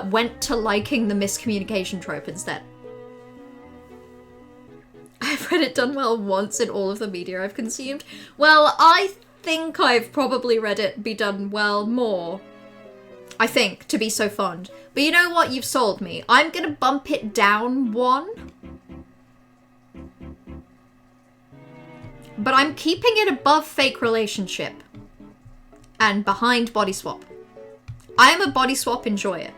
went to liking the miscommunication trope instead. I've read it done well once in all of the media I've consumed. Well, I think I've probably read it be done well more. I think, to be so fond. But you know what? You've sold me. I'm gonna bump it down one. But I'm keeping it above Fake Relationship. And behind Body Swap. I am a Body Swap enjoyer.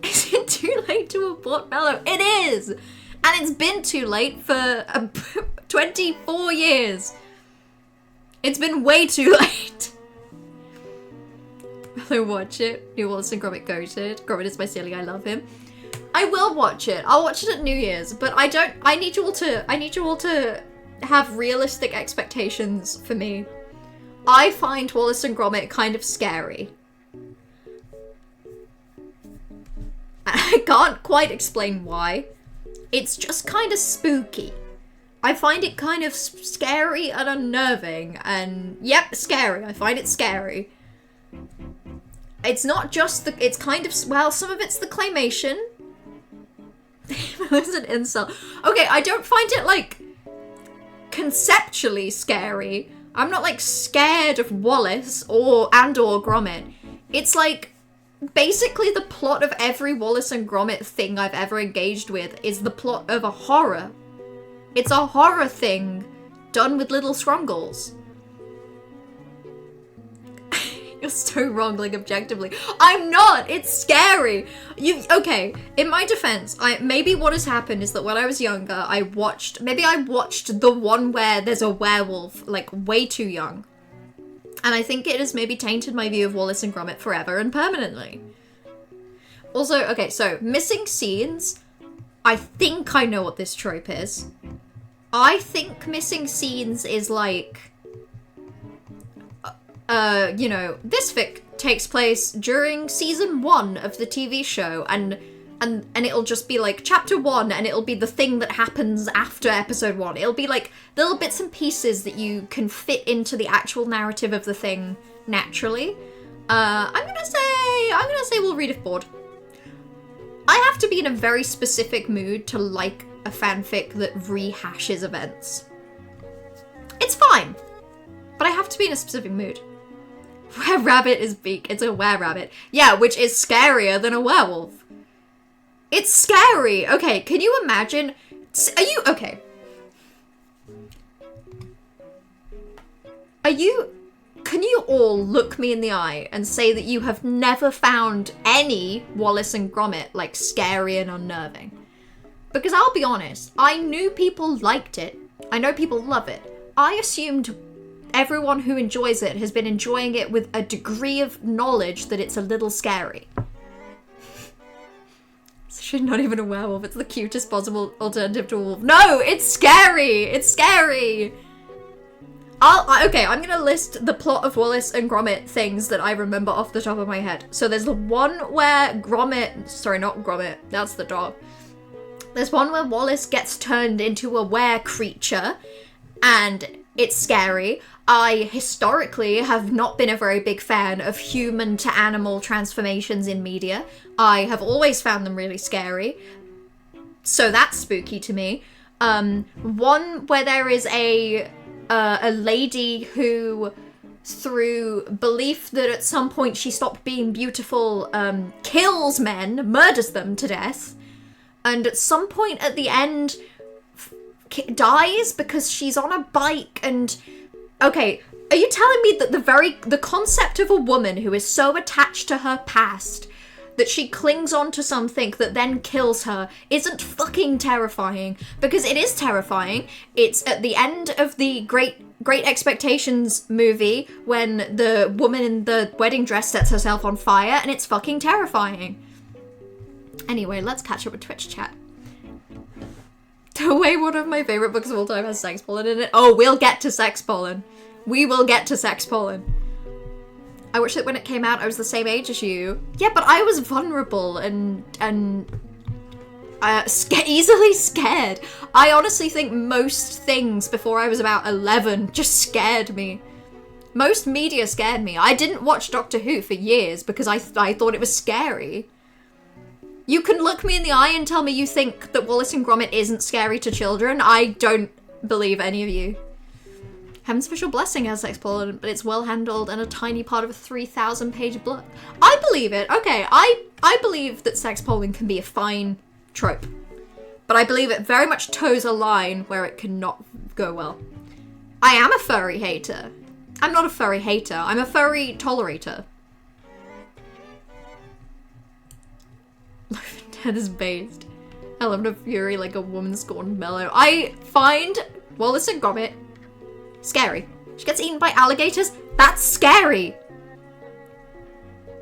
Is it too late to abort Mellow? It is! And it's been too late for 24 years. It's been way too late. Will I watch it? New Wallace and Gromit goated. Gromit is my silly, I love him. I will watch it. I'll watch it at New Year's, but I need you all to have realistic expectations for me. I find Wallace and Gromit kind of scary. I can't quite explain why. It's just kind of spooky. I find it kind of scary and unnerving, and yep, scary. I find it scary. It's not just it's kind of, well, some of it's the claymation. There's an incel. Okay, I don't find it, like, conceptually scary. I'm not, like, scared of Wallace or Gromit. It's, like, basically the plot of every Wallace and Gromit thing I've ever engaged with is the plot of a horror. It's a horror thing done with little scrungles. You're so wrong, like, objectively. I'm not! It's scary! Okay, in my defense, maybe what has happened is that when I was younger, maybe I watched the one where there's a werewolf, like, way too young. And I think it has maybe tainted my view of Wallace and Gromit forever and permanently. Also, okay, so, missing scenes. I think I know what this trope is. I think missing scenes is like, you know, this fic takes place during season 1 of the TV show, and it'll just be like chapter 1, and it'll be the thing that happens after episode 1. It'll be like little bits and pieces that you can fit into the actual narrative of the thing naturally. I'm gonna say we'll read if bored. I have to be in a very specific mood to like a fanfic that rehashes events. It's fine, but I have to be in a specific mood. Were-rabbit is beak. It's a were-rabbit. Yeah, which is scarier than a werewolf. It's scary. Okay, can you imagine? Okay. Can you all look me in the eye and say that you have never found any Wallace and Gromit, like, scary and unnerving? Because I'll be honest, I knew people liked it. I know people love it. I assumed everyone who enjoys it has been enjoying it with a degree of knowledge that it's a little scary. She's not even a werewolf. It's the cutest possible alternative to a wolf. No, it's scary. It's scary. Okay, I'm gonna list the plot of Wallace and Gromit things that I remember off the top of my head. So there's the one where sorry, not Gromit, that's the dog. There's one where Wallace gets turned into a were-creature, and it's scary. I, historically, have not been a very big fan of human-to-animal transformations in media. I have always found them really scary. So that's spooky to me. One where there is a lady who, through belief that at some point she stopped being beautiful, kills men, murders them to death, and at some point at the end dies because she's on a bike. And okay, are you telling me that the concept of a woman who is so attached to her past that she clings on to something that then kills her isn't fucking terrifying? Because it is terrifying. It's at the end of the Great Expectations movie when the woman in the wedding dress sets herself on fire, and it's fucking terrifying. Anyway, let's catch up with Twitch chat. The way one of my favorite books of all time has sex pollen in it. Oh, we'll get to sex pollen. We will get to sex pollen. I wish that when it came out, I was the same age as you. Yeah, but I was vulnerable and easily scared. I honestly think most things before I was about 11 just scared me. Most media scared me. I didn't watch Doctor Who for years because I thought it was scary. You can look me in the eye and tell me you think that Wallace and Gromit isn't scary to children. I don't believe any of you. Heaven's Official Blessing has sex pollen, but it's well handled and a tiny part of a 3,000-page book. I believe it. Okay, I believe that sex pollen can be a fine trope. But I believe it very much toes a line where it cannot go well. I am a furry hater. I'm not a furry hater. I'm a furry tolerator. Dead is based. Element of Fury like a woman scorned mellow. I find Wallace and Gromit scary. She gets eaten by alligators. That's scary.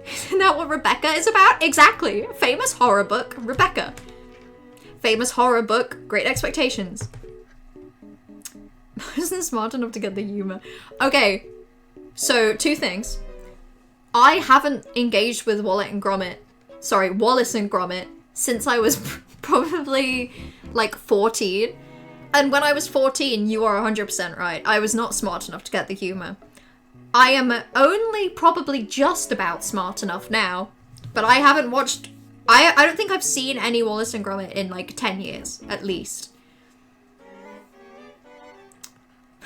Isn't that what Rebecca is about? Exactly. Famous horror book, Rebecca. Famous horror book, Great Expectations. I wasn't smart enough to get the humor. Okay, so 2 things. I haven't engaged with Wallace and Gromit since I was probably like 14. And when I was 14, you are 100% right. I was not smart enough to get the humor. I am only probably just about smart enough now, but I haven't watched... I don't think I've seen any Wallace and Gromit in like 10 years, at least.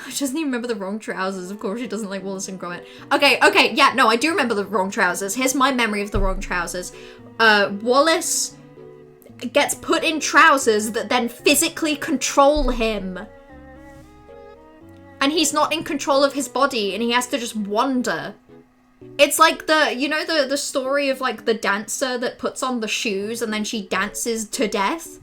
She doesn't even remember the wrong trousers. Of course she doesn't like Wallace and Gromit. Okay, yeah, no, I do remember the wrong trousers. Here's my memory of the wrong trousers. Wallace gets put in trousers that then physically control him. And he's not in control of his body, and he has to just wander. It's like the story of like the dancer that puts on the shoes and then she dances to death?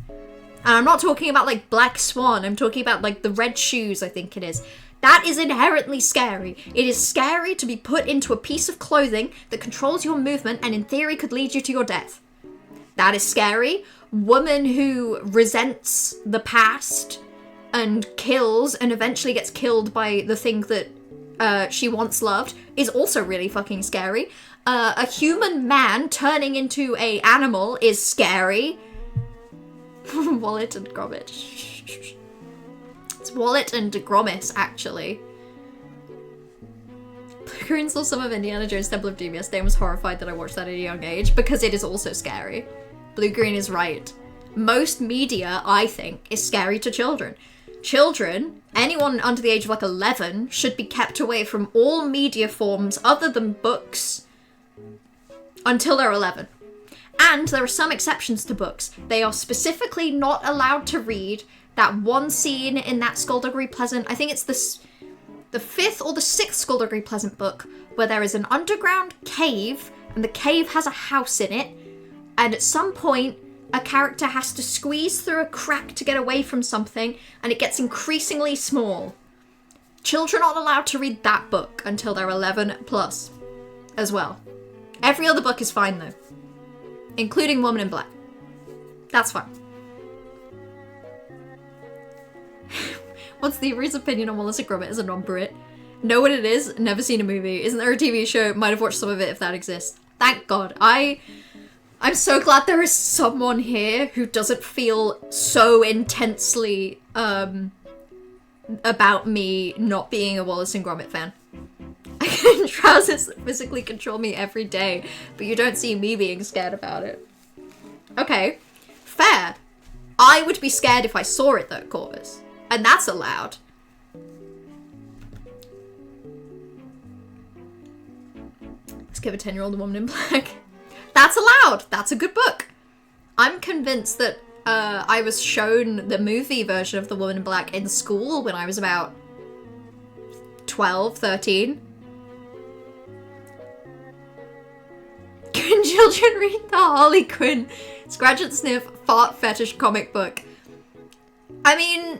And I'm not talking about like Black Swan, I'm talking about like the red shoes, I think it is. That is inherently scary. It is scary to be put into a piece of clothing that controls your movement and in theory could lead you to your death. That is scary. Woman who resents the past and kills and eventually gets killed by the thing that she once loved is also really fucking scary. A human man turning into a animal is scary. Wallet and Gromit. It's Wallet and Gromit, actually. Blue Green saw some of Indiana Jones' Temple of Doom yesterday and was horrified that I watched that at a young age, because it is also scary. Blue Green is right. Most media, I think, is scary to children. Children, anyone under the age of like 11, should be kept away from all media forms other than books until they're 11. And there are some exceptions to books. They are specifically not allowed to read that one scene in that Skullduggery Pleasant, I think it's the 5th or the 6th Skullduggery Pleasant book, where there is an underground cave, and the cave has a house in it, and at some point, a character has to squeeze through a crack to get away from something, and it gets increasingly small. Children aren't allowed to read that book until they're 11 plus, as well. Every other book is fine, though. Including Woman in Black. That's fine. What's the Avery's opinion on Wallace and Gromit as a non-Brit? Know what it is, never seen a movie. Isn't there a TV show? Might have watched some of it if that exists. Thank God. I'm so glad there is someone here who doesn't feel so intensely about me not being a Wallace and Gromit fan. I get in trousers that physically control me every day, but you don't see me being scared about it. Okay, fair. I would be scared if I saw it though, Corvus. And that's allowed. Let's give a 10-year-old a Woman in Black. That's allowed. That's a good book. I'm convinced that I was shown the movie version of The Woman in Black in school when I was about 12, 13. Can children read the Harley Quinn Scratch and Sniff fart fetish comic book? I mean,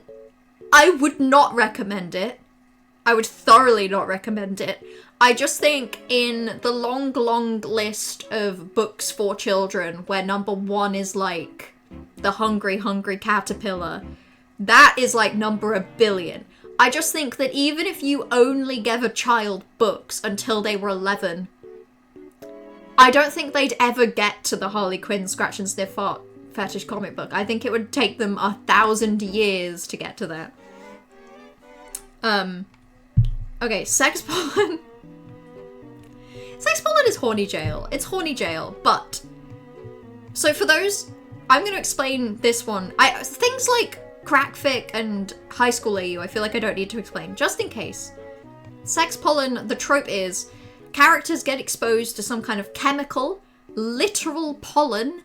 I would not recommend it. I would thoroughly not recommend it. I just think in the long list of books for children where number 1 is like The Hungry Caterpillar, that is like number 1 billion. I just think that even if you only gave a child books until they were 11, I don't think they'd ever get to the Harley Quinn Scratch and Sniff fart fetish comic book. I think it would take them 1,000 years to get to that. Okay, Sex Pollen. Sex Pollen is horny jail. It's horny jail, but... So for those... I'm going to explain this one. Things like Crackfic and High School AU, I feel like I don't need to explain. Just in case. Sex Pollen, the trope is... Characters get exposed to some kind of chemical, literal pollen,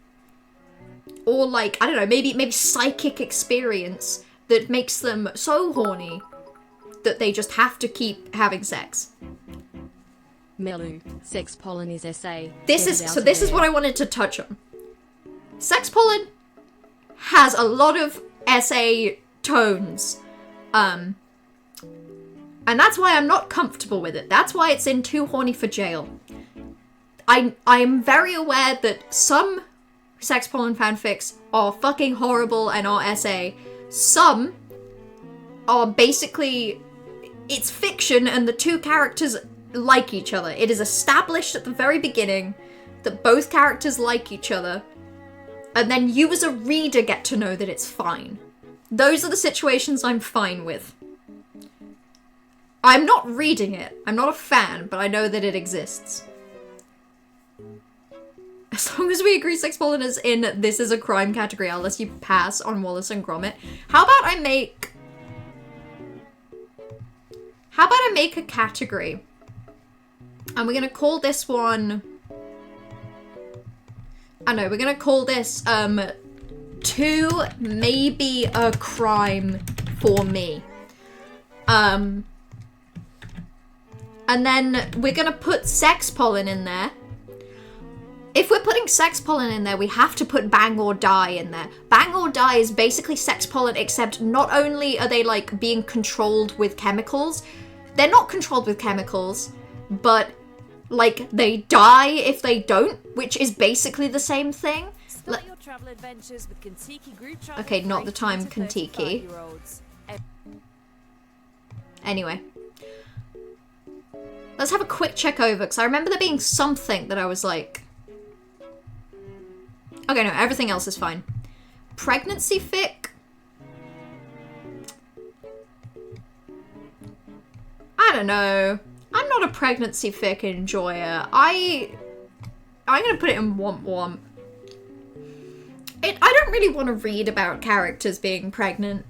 or like, I don't know, maybe psychic experience that makes them so horny that they just have to keep having sex. Melu, Sex Pollen is SA. This is what I wanted to touch on. Sex Pollen has a lot of SA tones. And that's why I'm not comfortable with it. That's why it's in Too Horny for Jail. I am very aware that some Sex Pollen fanfics are fucking horrible and are SA. Some are basically... It's fiction and the two characters like each other. It is established at the very beginning that both characters like each other. And then you as a reader get to know that it's fine. Those are the situations I'm fine with. I'm not reading it. I'm not a fan, but I know that it exists. As long as we agree sex pollen is in this is a crime category, I'll let you pass on Wallace and Gromit. How about I make a category? And we're gonna call this one... I know, we're gonna call this, to maybe a crime for me. And then we're gonna put sex pollen in there. If we're putting sex pollen in there, we have to put bang or die in there. Bang or die is basically sex pollen, except not only are they like being controlled with chemicals, they're not controlled with chemicals, but like they die if they don't, which is basically the same thing. Start your travel adventures with Kentucky Group Travel. Okay, not the time, 18 to Kentucky. 35-year-olds. Anyway. Let's have a quick check over, because I remember there being something that I was like... Okay, no, everything else is fine. Pregnancy fic? I don't know. I'm not a pregnancy fic enjoyer. I'm gonna put it in Womp Womp. I don't really want to read about characters being pregnant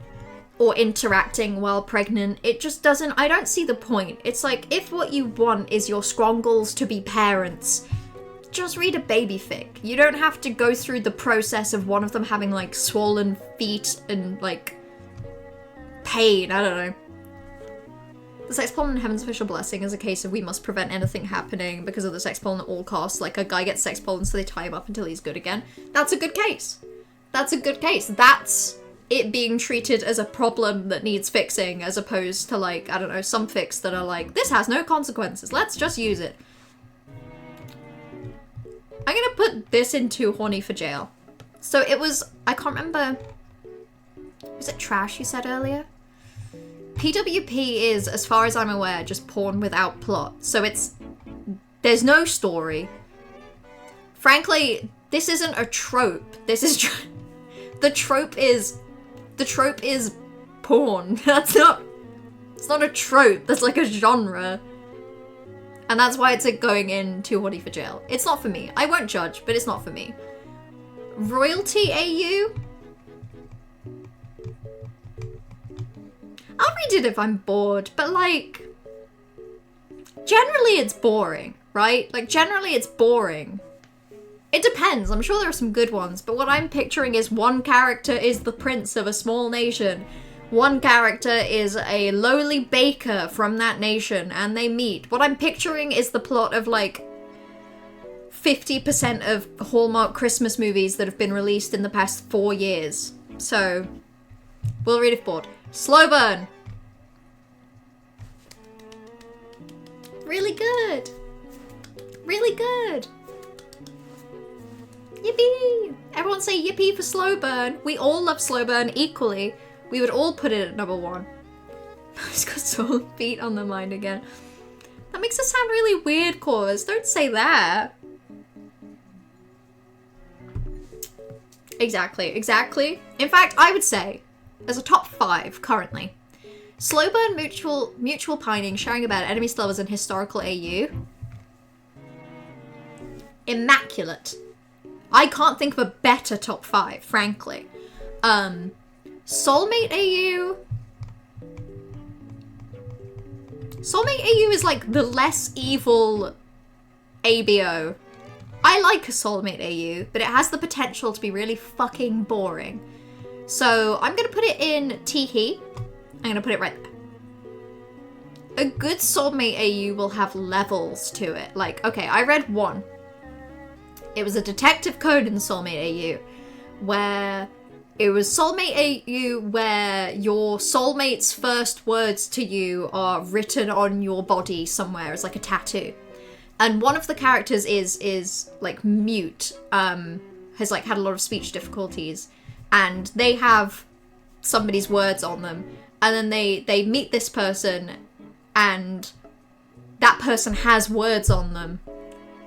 or interacting while pregnant. It just doesn't... I don't see the point. It's like, if what you want is your Scrongles to be parents, just read a baby fic. You don't have to go through the process of one of them having, like, swollen feet and, like, pain. I don't know. The sex pollen and Heaven's official blessing is a case of we must prevent anything happening because of the sex pollen at all costs. Like, a guy gets sex pollen, so they tie him up until he's good again. That's a good case. That's a good case. That's it being treated as a problem that needs fixing, as opposed to, like, I don't know, some fics that are like, this has no consequences, let's just use it. I'm gonna put this into horny for jail. So it was, I can't remember, was it trash you said earlier? PWP is, as far as I'm aware, just porn without plot. So there's no story. Frankly, this isn't a trope. This is, the trope is porn. It's not a trope, that's like a genre. And that's why it's like going into horny for jail. It's not for me. I won't judge, but it's not for me. Royalty AU? I'll read it if I'm bored, but like, generally it's boring, right? Like, generally it's boring. It depends, I'm sure there are some good ones, but what I'm picturing is one character is the prince of a small nation, one character is a lowly baker from that nation, and they meet. What I'm picturing is the plot of like 50% of Hallmark Christmas movies that have been released in the past 4 years. So, we'll read if bored. Slow burn. Really good. Really good. Yippee! Everyone say yippee for slow burn. We all love slow burn equally. We would all put it at number 1. It's got so feet on the mind again. That makes it sound really weird, Cause. Don't say that. Exactly. In fact, I would say, as a top 5 currently, slow burn, mutual pining, sharing about enemies, lovers, and historical AU. Immaculate. I can't think of a better top 5, frankly. Soulmate AU. Soulmate AU is like the less evil ABO. I like a Soulmate AU, but it has the potential to be really fucking boring. So I'm gonna put it in Teehee. I'm gonna put it right there. A good Soulmate AU will have levels to it. Like, okay, I read one. It was a Detective Conan Soulmate AU, where it was Soulmate AU where your soulmate's first words to you are written on your body somewhere as like a tattoo. And one of the characters is like mute, has like had a lot of speech difficulties, and they have somebody's words on them, and then they meet this person, and that person has words on them,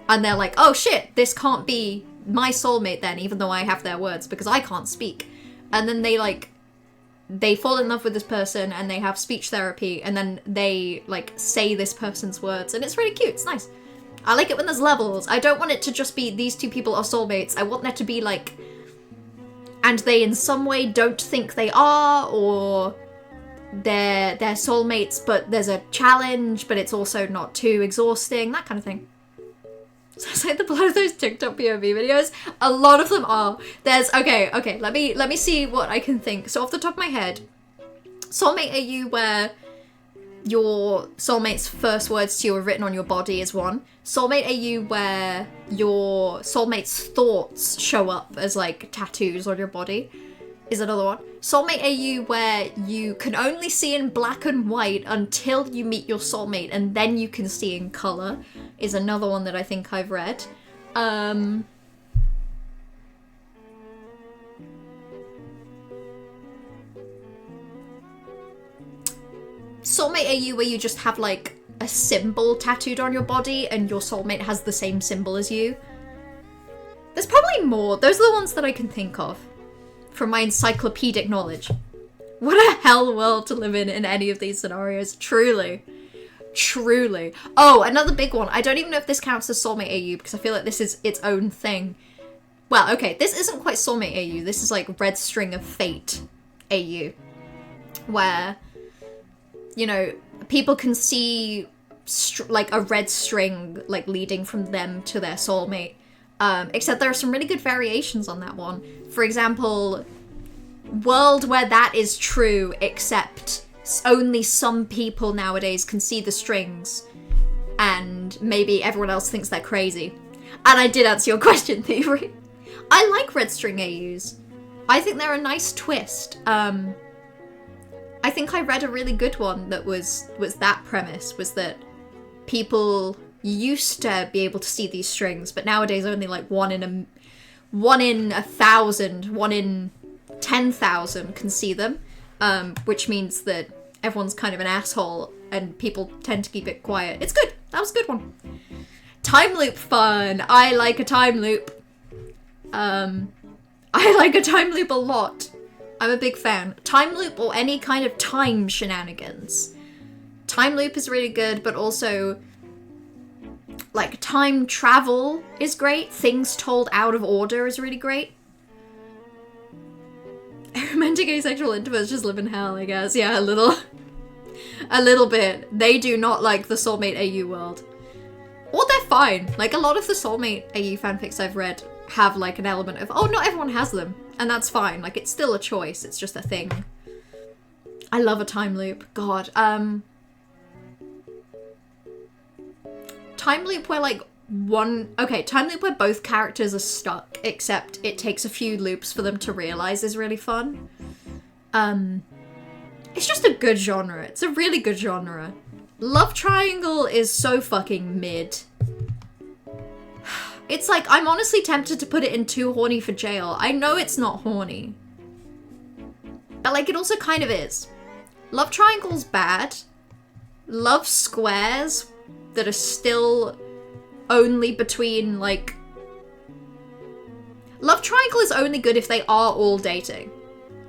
and they're like, oh shit, this can't be my soulmate then, even though I have their words, because I can't speak. And then they like they fall in love with this person and they have speech therapy and then they like say this person's words and it's really cute. It's nice. I like it when there's levels. I don't want it to just be these two people are soulmates. I want there to be like, and they in some way don't think they are, or they're soulmates but there's a challenge but it's also not too exhausting, that kind of thing. So it's like the plot of those TikTok POV videos. A lot of them are. There's okay. Let me see what I can think. So off the top of my head, soulmate AU where your soulmate's first words to you are written on your body is one. Soulmate AU where your soulmate's thoughts show up as like tattoos on your body is another one. Soulmate AU where you can only see in black and white until you meet your soulmate and then you can see in color is another one that I think I've read. Soulmate AU where you just have like a symbol tattooed on your body and your soulmate has the same symbol as you. There's probably more. Those are the ones that I can think of from my encyclopedic knowledge. What a hell world to live in any of these scenarios. Truly. Truly. Oh, another big one. I don't even know if this counts as soulmate AU because I feel like this is its own thing. Well, okay, this isn't quite soulmate AU. This is like Red String of Fate AU. Where, you know, people can see like a red string like leading from them to their soulmate. Except there are some really good variations on that one. For example, world where that is true, except only some people nowadays can see the strings, and maybe everyone else thinks they're crazy. And I did answer your question, Thievery. I like red string AUs. I think they're a nice twist. I think I read a really good one that was that premise, was that people used to be able to see these strings, but nowadays only like one in 1,000, 1 in 10,000 can see them, which means that everyone's kind of an asshole and people tend to keep it quiet. It's good. That was a good one. Time loop fun. I like a time loop. I like a time loop a lot. I'm a big fan. Time loop or any kind of time shenanigans. Time loop is really good, but also like time travel is great. Things told out of order is really great. Romantic asexual introverts just live in hell, I guess. Yeah, a little. A little bit. They do not like the soulmate AU world. Or they're fine. Like a lot of the soulmate AU fanfics I've read have like an element of, oh, not everyone has them. And that's fine. Like it's still a choice. It's just a thing. I love a time loop. God. Time loop where like time loop where both characters are stuck, except it takes a few loops for them to realize is really fun. It's just a good genre. It's a really good genre. Love triangle is so fucking mid. It's like, I'm honestly tempted to put it in Too Horny for Jail. I know it's not horny. But like, it also kind of is. Love triangle's bad. Love squares that are still only between, like... Love triangle is only good if they are all dating.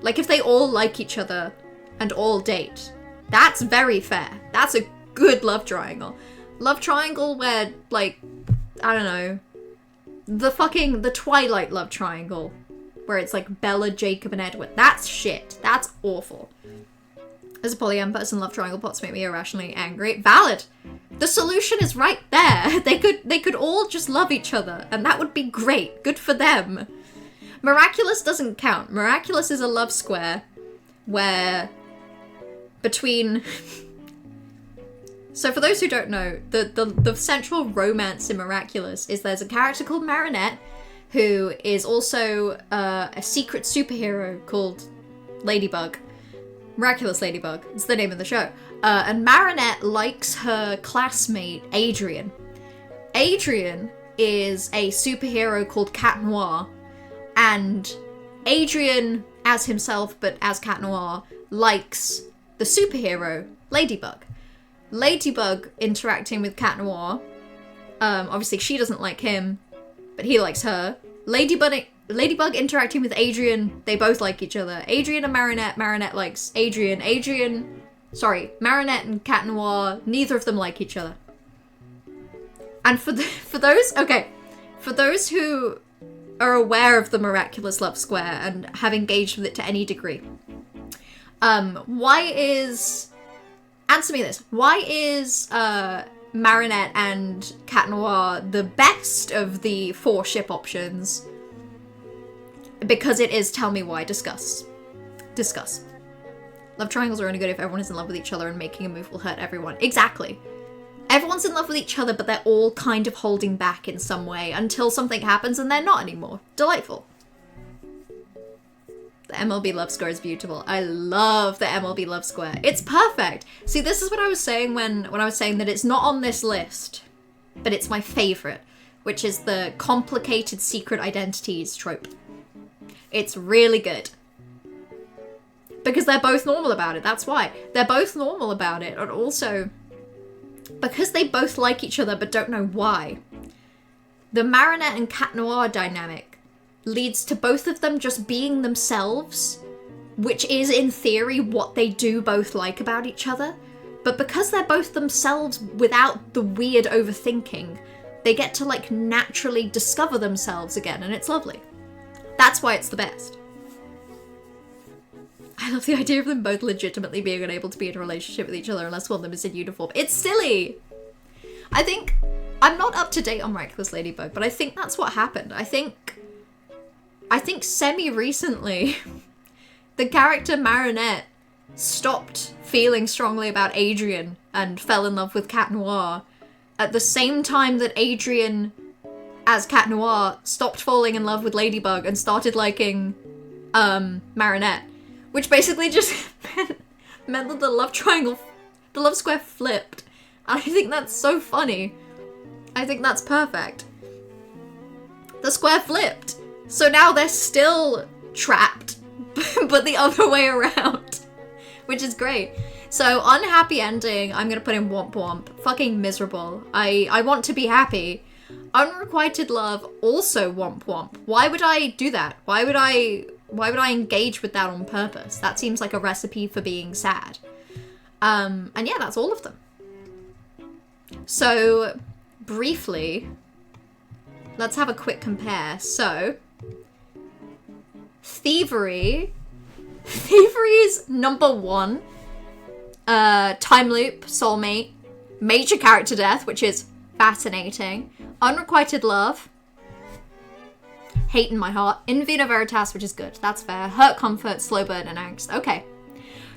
Like, if they all like each other and all date. That's very fair. That's a good love triangle. Love triangle where, like, I don't know, the Twilight love triangle, where it's like Bella, Jacob, and Edward. That's shit. That's awful. As a polyam person, love triangle plots make me irrationally angry. Valid. The solution is right there. They could all just love each other, and that would be great. Good for them. Miraculous doesn't count. Miraculous is a love square where between... So for those who don't know, the central romance in Miraculous is there's a character called Marinette who is also a secret superhero called Ladybug. Miraculous Ladybug. It's the name of the show. And Marinette likes her classmate, Adrian. Adrian is a superhero called Cat Noir. And Adrian, as himself, but as Cat Noir, likes the superhero, Ladybug. Ladybug interacting with Cat Noir. Obviously, she doesn't like him, but he likes her. Ladybug Ladybug interacting with Adrian, they both like each other. Adrian and Marinette, Marinette likes Adrian. Marinette and Cat Noir, neither of them like each other. And for those who are aware of the Miraculous Love Square and have engaged with it to any degree, answer me this, why is Marinette and Cat Noir the best of the 4 ship options? Because it is. Tell me why. Discuss. Love triangles are only good if everyone is in love with each other and making a move will hurt everyone. Exactly. Everyone's in love with each other, but they're all kind of holding back in some way until something happens and they're not anymore. Delightful. The MLB Love Square is beautiful. I love the MLB Love Square. It's perfect. See, this is what I was saying when I was saying that it's not on this list, but it's my favorite, which is the complicated secret identities trope. It's really good. Because they're both normal about it, that's why. They're both normal about it, and also, because they both like each other but don't know why, the Marinette and Cat Noir dynamic leads to both of them just being themselves, which is, in theory, what they do both like about each other. But because they're both themselves without the weird overthinking, they get to, like, naturally discover themselves again, and it's lovely. That's why it's the best. I love the idea of them both legitimately being unable to be in a relationship with each other unless one of them is in uniform. It's silly! I think... I'm not up to date on Miraculous Ladybug, but I think that's what happened. I think semi-recently, the character Marinette stopped feeling strongly about Adrian and fell in love with Cat Noir at the same time that Adrian, as Cat Noir, stopped falling in love with Ladybug and started liking Marinette, which basically just meant that the love triangle, the love square flipped. And I think that's so funny. I think that's perfect. The square flipped. So now they're still trapped, but the other way around, which is great. So unhappy ending, I'm gonna put in womp womp. Fucking miserable. I want to be happy. Unrequited love, also womp womp. Why would I do that? Why would I engage with that on purpose? That seems like a recipe for being sad. And yeah, that's all of them. So, briefly, let's have a quick compare. So, Thievery is number 1. Time loop, soulmate, major character death, which is fascinating. Unrequited love, hate in my heart. In Vino Veritas, which is good, that's fair. Hurt, comfort, slow burn, and angst. Okay.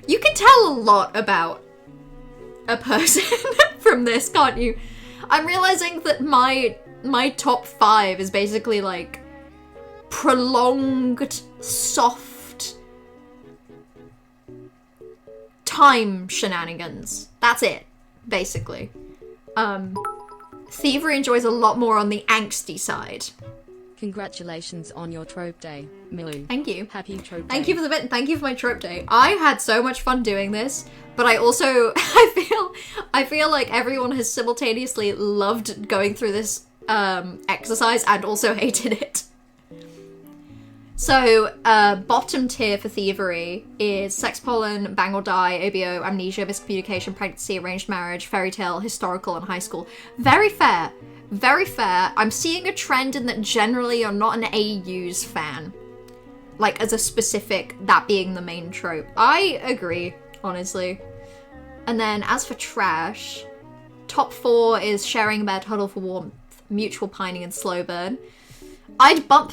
You can tell a lot about a person from this, can't you? I'm realizing that my top 5 is basically like prolonged, soft time shenanigans. That's it, basically. Thievery enjoys a lot more on the angsty side. Congratulations on your trope day, Milu. Thank you. Happy trope day. Thank you for the bit. Thank you for my trope day. I had so much fun doing this, but I also I feel like everyone has simultaneously loved going through this exercise and also hated it. So, bottom tier for Thievery is Sex Pollen, Bang or Die, ABO, Amnesia, Miscommunication, Pregnancy, Arranged Marriage, Fairy Tale, Historical, and High School. Very fair. Very fair. I'm seeing a trend in that generally you're not an AU's fan. Like, as a specific, that being the main trope. I agree, honestly. And then, as for trash, top 4 is Sharing a Bed, Huddle for Warmth, Mutual Pining, and Slow Burn. I'd bump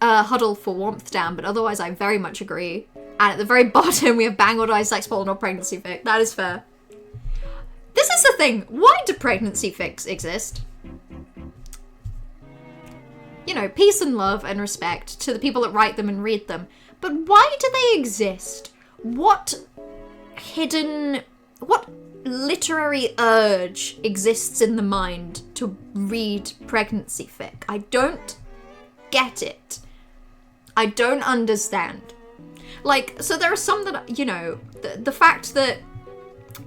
Huddle for Warmth down, but otherwise I very much agree. And at the very bottom, we have Bang or Die, Sex Pollen, or Pregnancy Fic. That is fair. This is the thing. Why do pregnancy fics exist? You know, peace and love and respect to the people that write them and read them. But why do they exist? What literary urge exists in the mind to read pregnancy fic? I don't get it. I don't understand. Like, so there are some that, you know, the fact that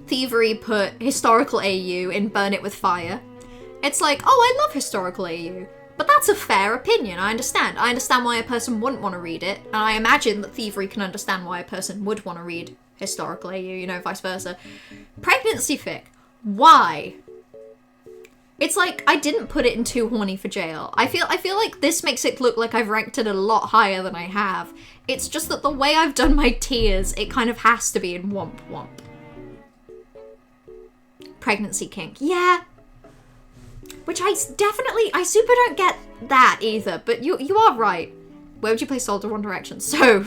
Thievery put historical AU in Burn It With Fire, it's like, oh, I love historical AU. But that's a fair opinion, I understand. I understand why a person wouldn't want to read it, and I imagine that Thievery can understand why a person would want to read historical AU, you know, vice versa. Pregnancy fic. Why? It's like, I didn't put it in Too Horny for Jail. I feel like this makes it look like I've ranked it a lot higher than I have. It's just that the way I've done my tiers, it kind of has to be in Womp Womp. Pregnancy kink. Yeah. Which I super don't get that either, but you are right. Where would you play Sold to One Direction? So,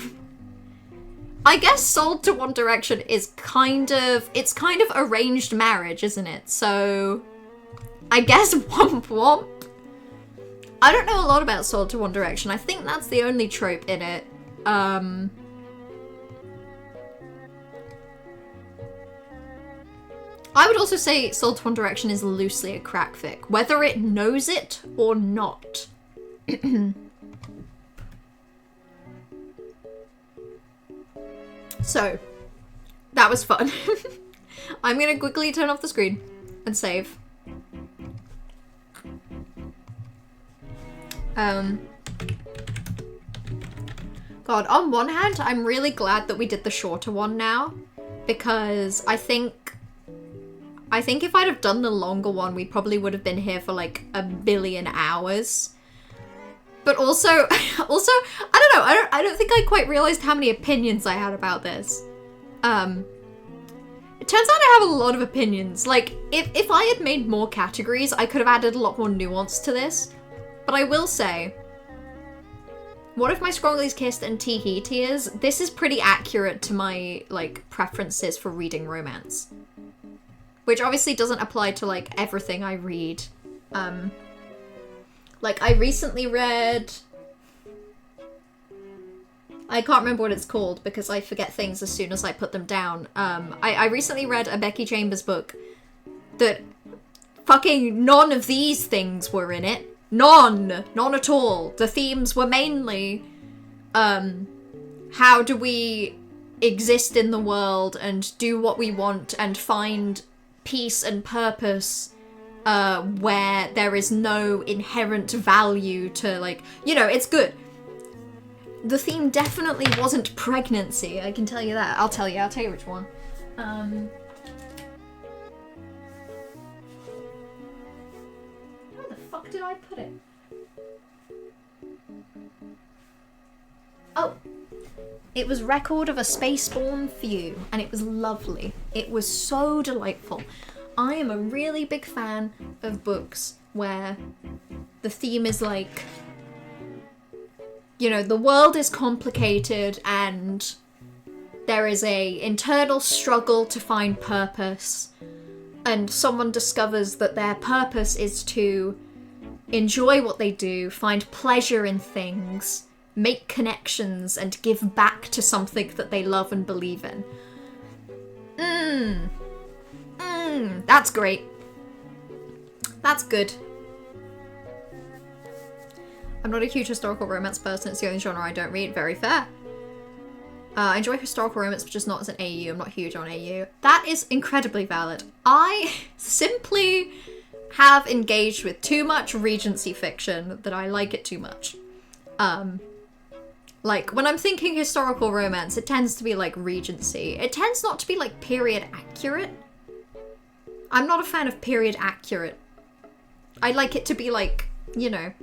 I guess Sold to One Direction is it's kind of arranged marriage, isn't it? So, I guess Womp Womp. I don't know a lot about Sold to One Direction. I think that's the only trope in it. I would also say Sold to One Direction is loosely a crack fic, whether it knows it or not. So, that was fun. I'm gonna quickly turn off the screen and save. God, on one hand, I'm really glad that we did the shorter one now, because I think if I'd have done the longer one, we probably would have been here for like 1 billion hours. But also, I don't know, I don't think I quite realized how many opinions I had about this. It turns out I have a lot of opinions. Like, if I had made more categories, I could have added a lot more nuance to this. But I will say, What If My Scrollies Kissed and Teehee Tears, this is pretty accurate to my, like, preferences for reading romance. Which obviously doesn't apply to, like, everything I read. Like, I recently read... I can't remember what it's called because I forget things as soon as I put them down. I recently read a Becky Chambers book that fucking none of these things were in it. None at all. The themes were mainly, how do we exist in the world and do what we want and find peace and purpose, where there is no inherent value to, like, you know, it's good. The theme definitely wasn't pregnancy, I can tell you that. I'll tell you which one. Where the fuck did I put it? Oh! It was Record of a Spaceborne Few, and it was lovely. It was so delightful. I am a really big fan of books where the theme is like, you know, the world is complicated and there is a internal struggle to find purpose, and someone discovers that their purpose is to enjoy what they do, find pleasure in things, make connections, and give back to something that they love and believe in. That's great. That's good. I'm not a huge historical romance person, it's the only genre I don't read. Very fair. I enjoy historical romance, but just not as an AU. I'm not huge on AU. That is incredibly valid. I simply have engaged with too much Regency fiction that I like it too much. Like, when I'm thinking historical romance, it tends to be like Regency. It tends not to be like period accurate. I'm not a fan of period accurate. I like it to be like, you know,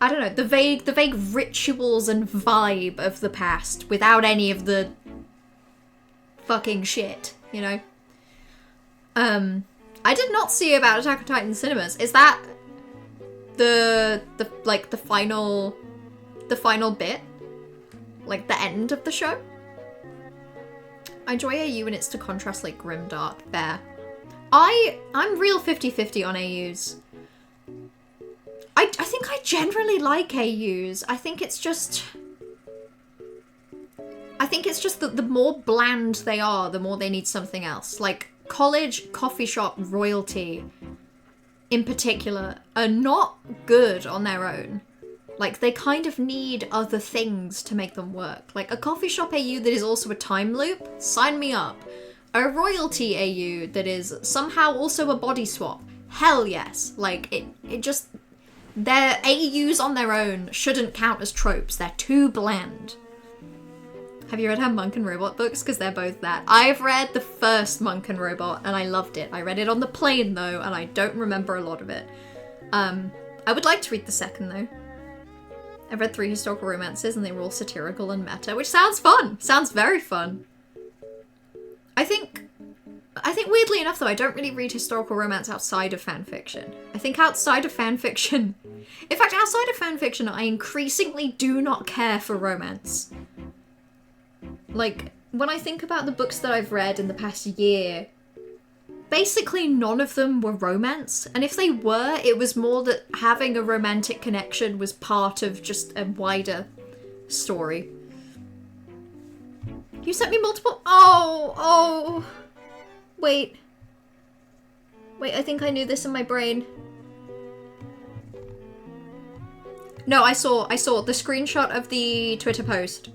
I don't know, the vague rituals and vibe of the past without any of the fucking shit, you know? I did not see about Attack on Titan cinemas. Is that the final bit? Like the end of the show? I enjoy AU and it's to contrast like grimdark. Fair. I'm real 50-50 on AUs. I think I generally like AUs. I think it's just that the more bland they are, the more they need something else. Like, college, coffee shop, royalty, in particular, are not good on their own. Like, they kind of need other things to make them work. Like, a coffee shop AU that is also a time loop? Sign me up. A royalty AU that is somehow also a body swap? hell yes. Like, it just... Their AUs on their own shouldn't count as tropes. They're too bland. Have you read her Monk and Robot books? Because they're both that. I've read the first Monk and Robot, and I loved it. I read it on the plane, though, and I don't remember a lot of it. I would like to read the second, though. I've read 3 historical romances, and they were all satirical and meta, which sounds fun. Sounds very fun. I think weirdly enough, though, I don't really read historical romance outside of fanfiction. I think outside of fanfiction... In fact, outside of fanfiction, I increasingly do not care for romance. Like, when I think about the books that I've read in the past year, basically none of them were romance. And if they were, it was more that having a romantic connection was part of just a wider story. You sent me multiple... Oh. Wait, I think I knew this in my brain. No, I saw the screenshot of the Twitter post.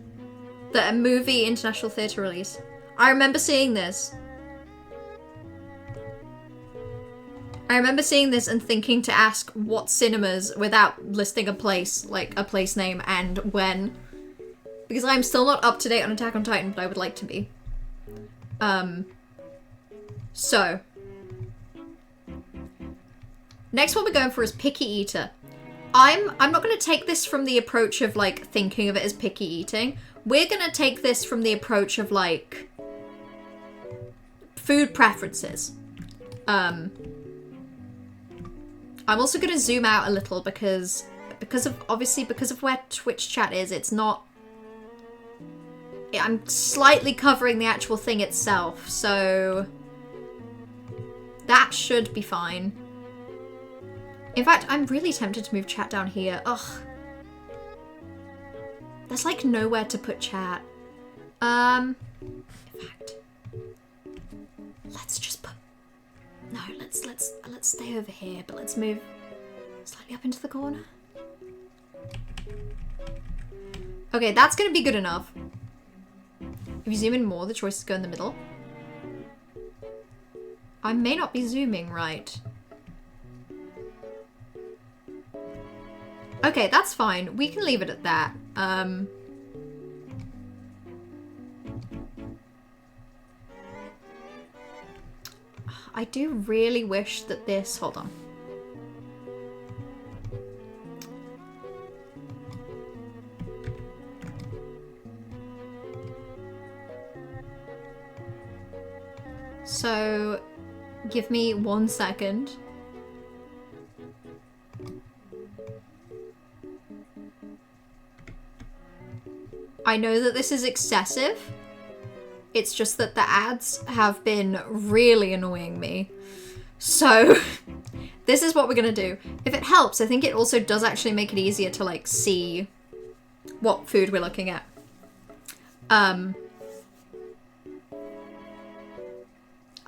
The movie International Theatre release. I remember seeing this. I remember seeing this and thinking to ask what cinemas without listing a place, like a place name and when. Because I'm still not up to date on Attack on Titan, but I would like to be. So. Next one we're going for is Picky Eater. I'm not going to take this from the approach of, like, thinking of it as picky eating. We're going to take this from the approach of, like, food preferences. I'm also going to zoom out a little because of where Twitch chat is, it's not... I'm slightly covering the actual thing itself, so... That should be fine. In fact, I'm really tempted to move chat down here. Ugh. There's like nowhere to put chat. In fact, let's just put... No, let's stay over here, but let's move slightly up into the corner. Okay, that's gonna be good enough. If you zoom in more, the choices go in the middle. I may not be zooming right. Okay, that's fine. We can leave it at that. I do really wish that this... Hold on. So, give me 1 second. I know that this is excessive. It's just that the ads have been really annoying me. So, this is what we're gonna do. If it helps, I think it also does actually make it easier to, like, see what food we're looking at.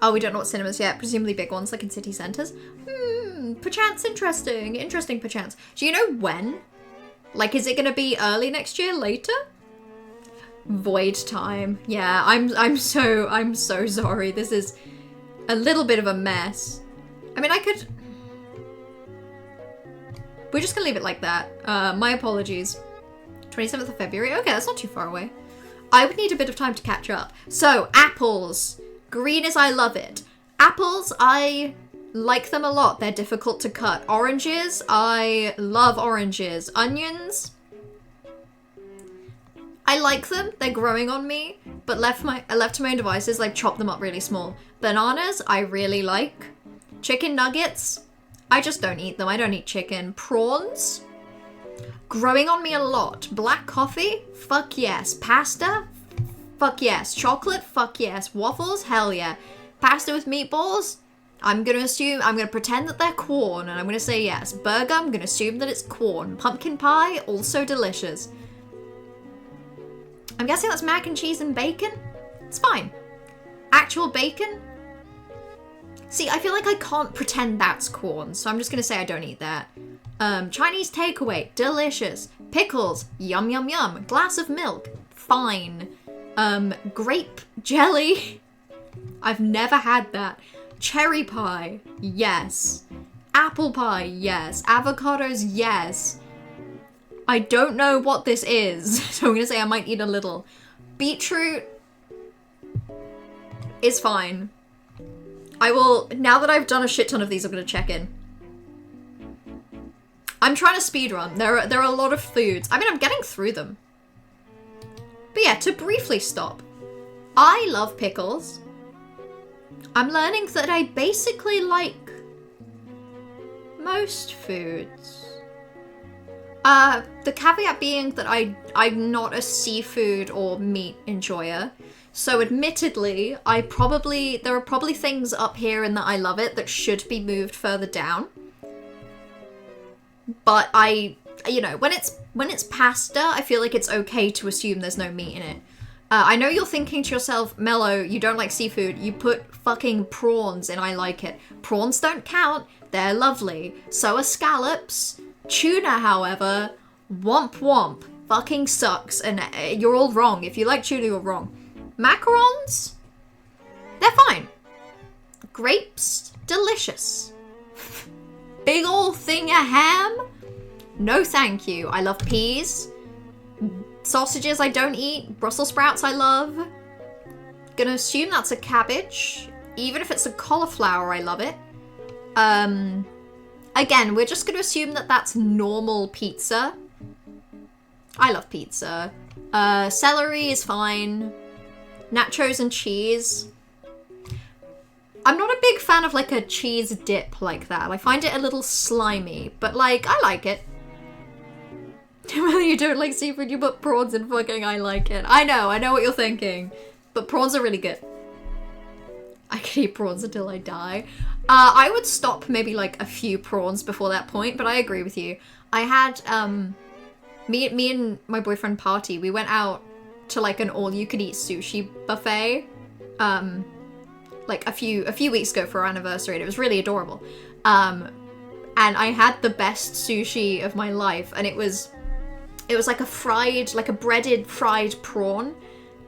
Oh, we don't know what cinemas yet. Presumably big ones, like in city centres. Perchance interesting. Interesting perchance. Do you know when? Like, is it gonna be early next year? Later? Void time. Yeah, I'm so sorry. This is a little bit of a mess. I mean, I could... We're just gonna leave it like that. My apologies. 27th of February. Okay, that's not too far away. I would need a bit of time to catch up. So, apples. Green as I love it. Apples, I like them a lot. They're difficult to cut. Oranges, I love oranges. Onions, I like them. They're growing on me, but left to my own devices, like chop them up really small. Bananas, I really like. Chicken nuggets, I just don't eat them. I don't eat chicken. Prawns, growing on me a lot. Black coffee, fuck yes. Pasta, fuck yes. Chocolate, fuck yes. Waffles, hell yeah. Pasta with meatballs, I'm gonna pretend that they're corn, and I'm gonna say yes. Burger, I'm gonna assume that it's corn. Pumpkin pie, also delicious. I'm guessing that's mac and cheese and bacon? It's fine. Actual bacon? See, I feel like I can't pretend that's corn, so I'm just gonna say I don't eat that. Chinese takeaway, delicious. Pickles, yum yum yum. Glass of milk, fine. Grape jelly, I've never had that. Cherry pie, yes. Apple pie, yes. Avocados, yes. I don't know what this is, so I'm gonna say I might eat a little. Beetroot is fine. I will, now that I've done a shit ton of these, I'm gonna check in. I'm trying to speedrun. There are a lot of foods. I mean, I'm getting through them. But yeah, to briefly stop. I love pickles. I'm learning that I basically like most foods. The caveat being that I'm not a seafood or meat enjoyer. So admittedly, there are probably things up here in that I love it that should be moved further down. But when it's pasta, I feel like it's okay to assume there's no meat in it. I know you're thinking to yourself, Mello, you don't like seafood. You put fucking prawns in I like it. Prawns don't count. They're lovely. So are scallops. Tuna, however, womp womp. Fucking sucks. And you're all wrong. If you like tuna, you're wrong. Macarons? They're fine. Grapes? Delicious. Big ol' thing of ham? No thank you. I love peas. Sausages I don't eat. Brussels sprouts I love. Gonna assume that's a cabbage. Even if it's a cauliflower, I love it. Again, we're just gonna assume that that's normal pizza. I love pizza. Celery is fine. Nachos and cheese. I'm not a big fan of like a cheese dip like that. I find it a little slimy, but like, I like it. Whether you don't like seafood, you put prawns in fucking I like it. I know what you're thinking. But prawns are really good. I could eat prawns until I die. I would stop maybe like a few prawns before that point, but I agree with you. I had, me and my boyfriend Party, we went out to like an all-you-could-eat sushi buffet, like a few weeks ago for our anniversary, and it was really adorable. And I had the best sushi of my life, and it was like a breaded fried prawn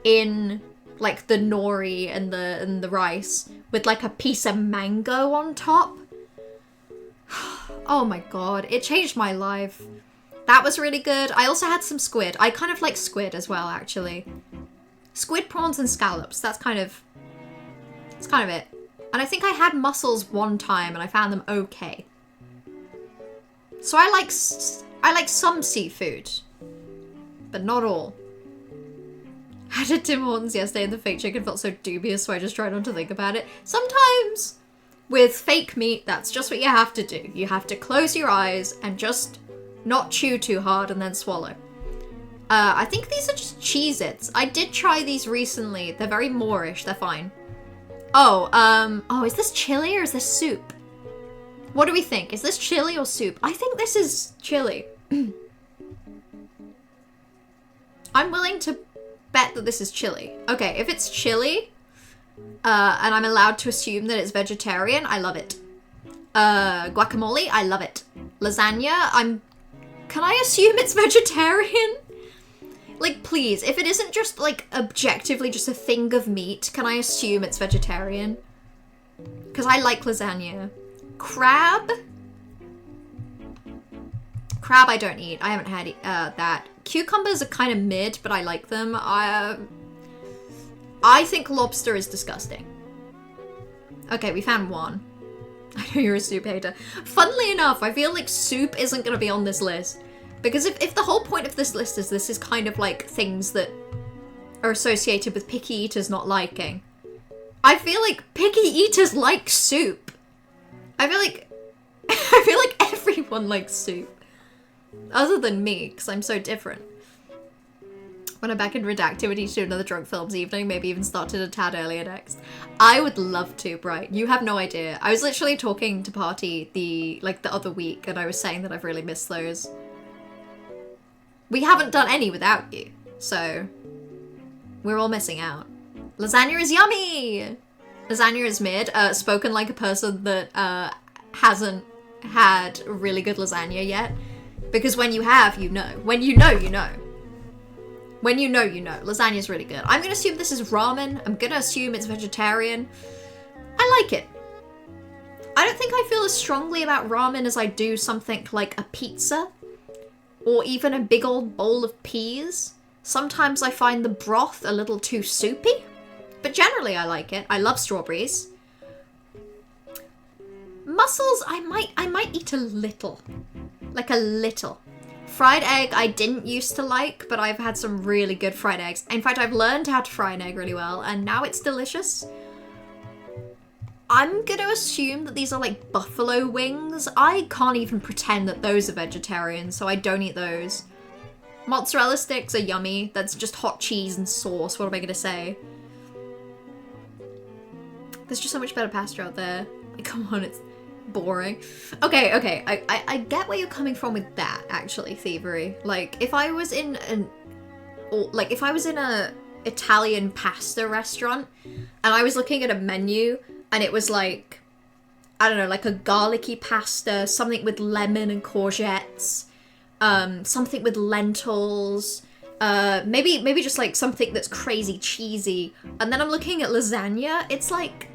in like the nori and the rice with like a piece of mango on top. Oh my god, it changed my life. That was really good. I also had some squid. I kind of like squid as well, actually. Squid, prawns, and scallops. It's kind of it. And I think I had mussels one time and I found them okay. So I like some seafood, but not all. I had a Tim Hortons yesterday and the fake chicken felt so dubious, so I just tried not to think about it. Sometimes with fake meat, that's just what you have to do. You have to close your eyes and just not chew too hard and then swallow. I think these are just Cheez-Its. I did try these recently. They're very Moorish. They're fine. Oh, is this chili or is this soup? What do we think? Is this chili or soup? I think this is chili. I'm willing to bet that this is chili. Okay, if it's chili, and I'm allowed to assume that it's vegetarian, I love it. Guacamole, I love it. Lasagna, can I assume it's vegetarian? Like, please, if it isn't just, like, objectively just a thing of meat, can I assume it's vegetarian? Because I like lasagna. Crab? Crab I don't eat. I haven't had that. Cucumbers are kind of mid, but I like them. I think lobster is disgusting. Okay, we found one. I know you're a soup hater. Funnily enough, I feel like soup isn't going to be on this list. Because if the whole point of this list is this is kind of like things that are associated with picky eaters not liking, I feel like picky eaters like soup. I feel like everyone likes soup. Other than me, because I'm so different. When I'm back in Redactivity to do another Drunk Films evening, maybe even started a tad earlier next. I would love to, Bright. You have no idea. I was literally talking to Party the other week, and I was saying that I've really missed those. We haven't done any without you, so we're all missing out. Lasagna is yummy! Lasagna is mid, spoken like a person that hasn't had really good lasagna yet. Because when you have, you know. When you know, you know. When you know, you know. Lasagna is really good. I'm gonna assume this is ramen. I'm gonna assume it's vegetarian. I like it. I I don't think I feel as strongly about ramen as I do something like a pizza. Or even a big old bowl of peas. Sometimes I find the broth a little too soupy. But generally I like it. I love strawberries. Mussels, I might eat a little. Like a little. Fried egg I didn't used to like, but I've had some really good fried eggs. In fact, I've learned how to fry an egg really well, and now it's delicious. I'm gonna assume that these are like buffalo wings. I can't even pretend that those are vegetarian, so I don't eat those. Mozzarella sticks are yummy. That's just hot cheese and sauce. What am I gonna say? There's just so much better pasta out there. Like, come on, it's boring. Okay, I get where you're coming from with that, actually, Thievery. Like, if I was in a Italian pasta restaurant and I was looking at a menu and it was like, I don't know, like a garlicky pasta, something with lemon and courgettes, something with lentils, maybe just like something that's crazy cheesy, and then I'm looking at lasagna, it's like,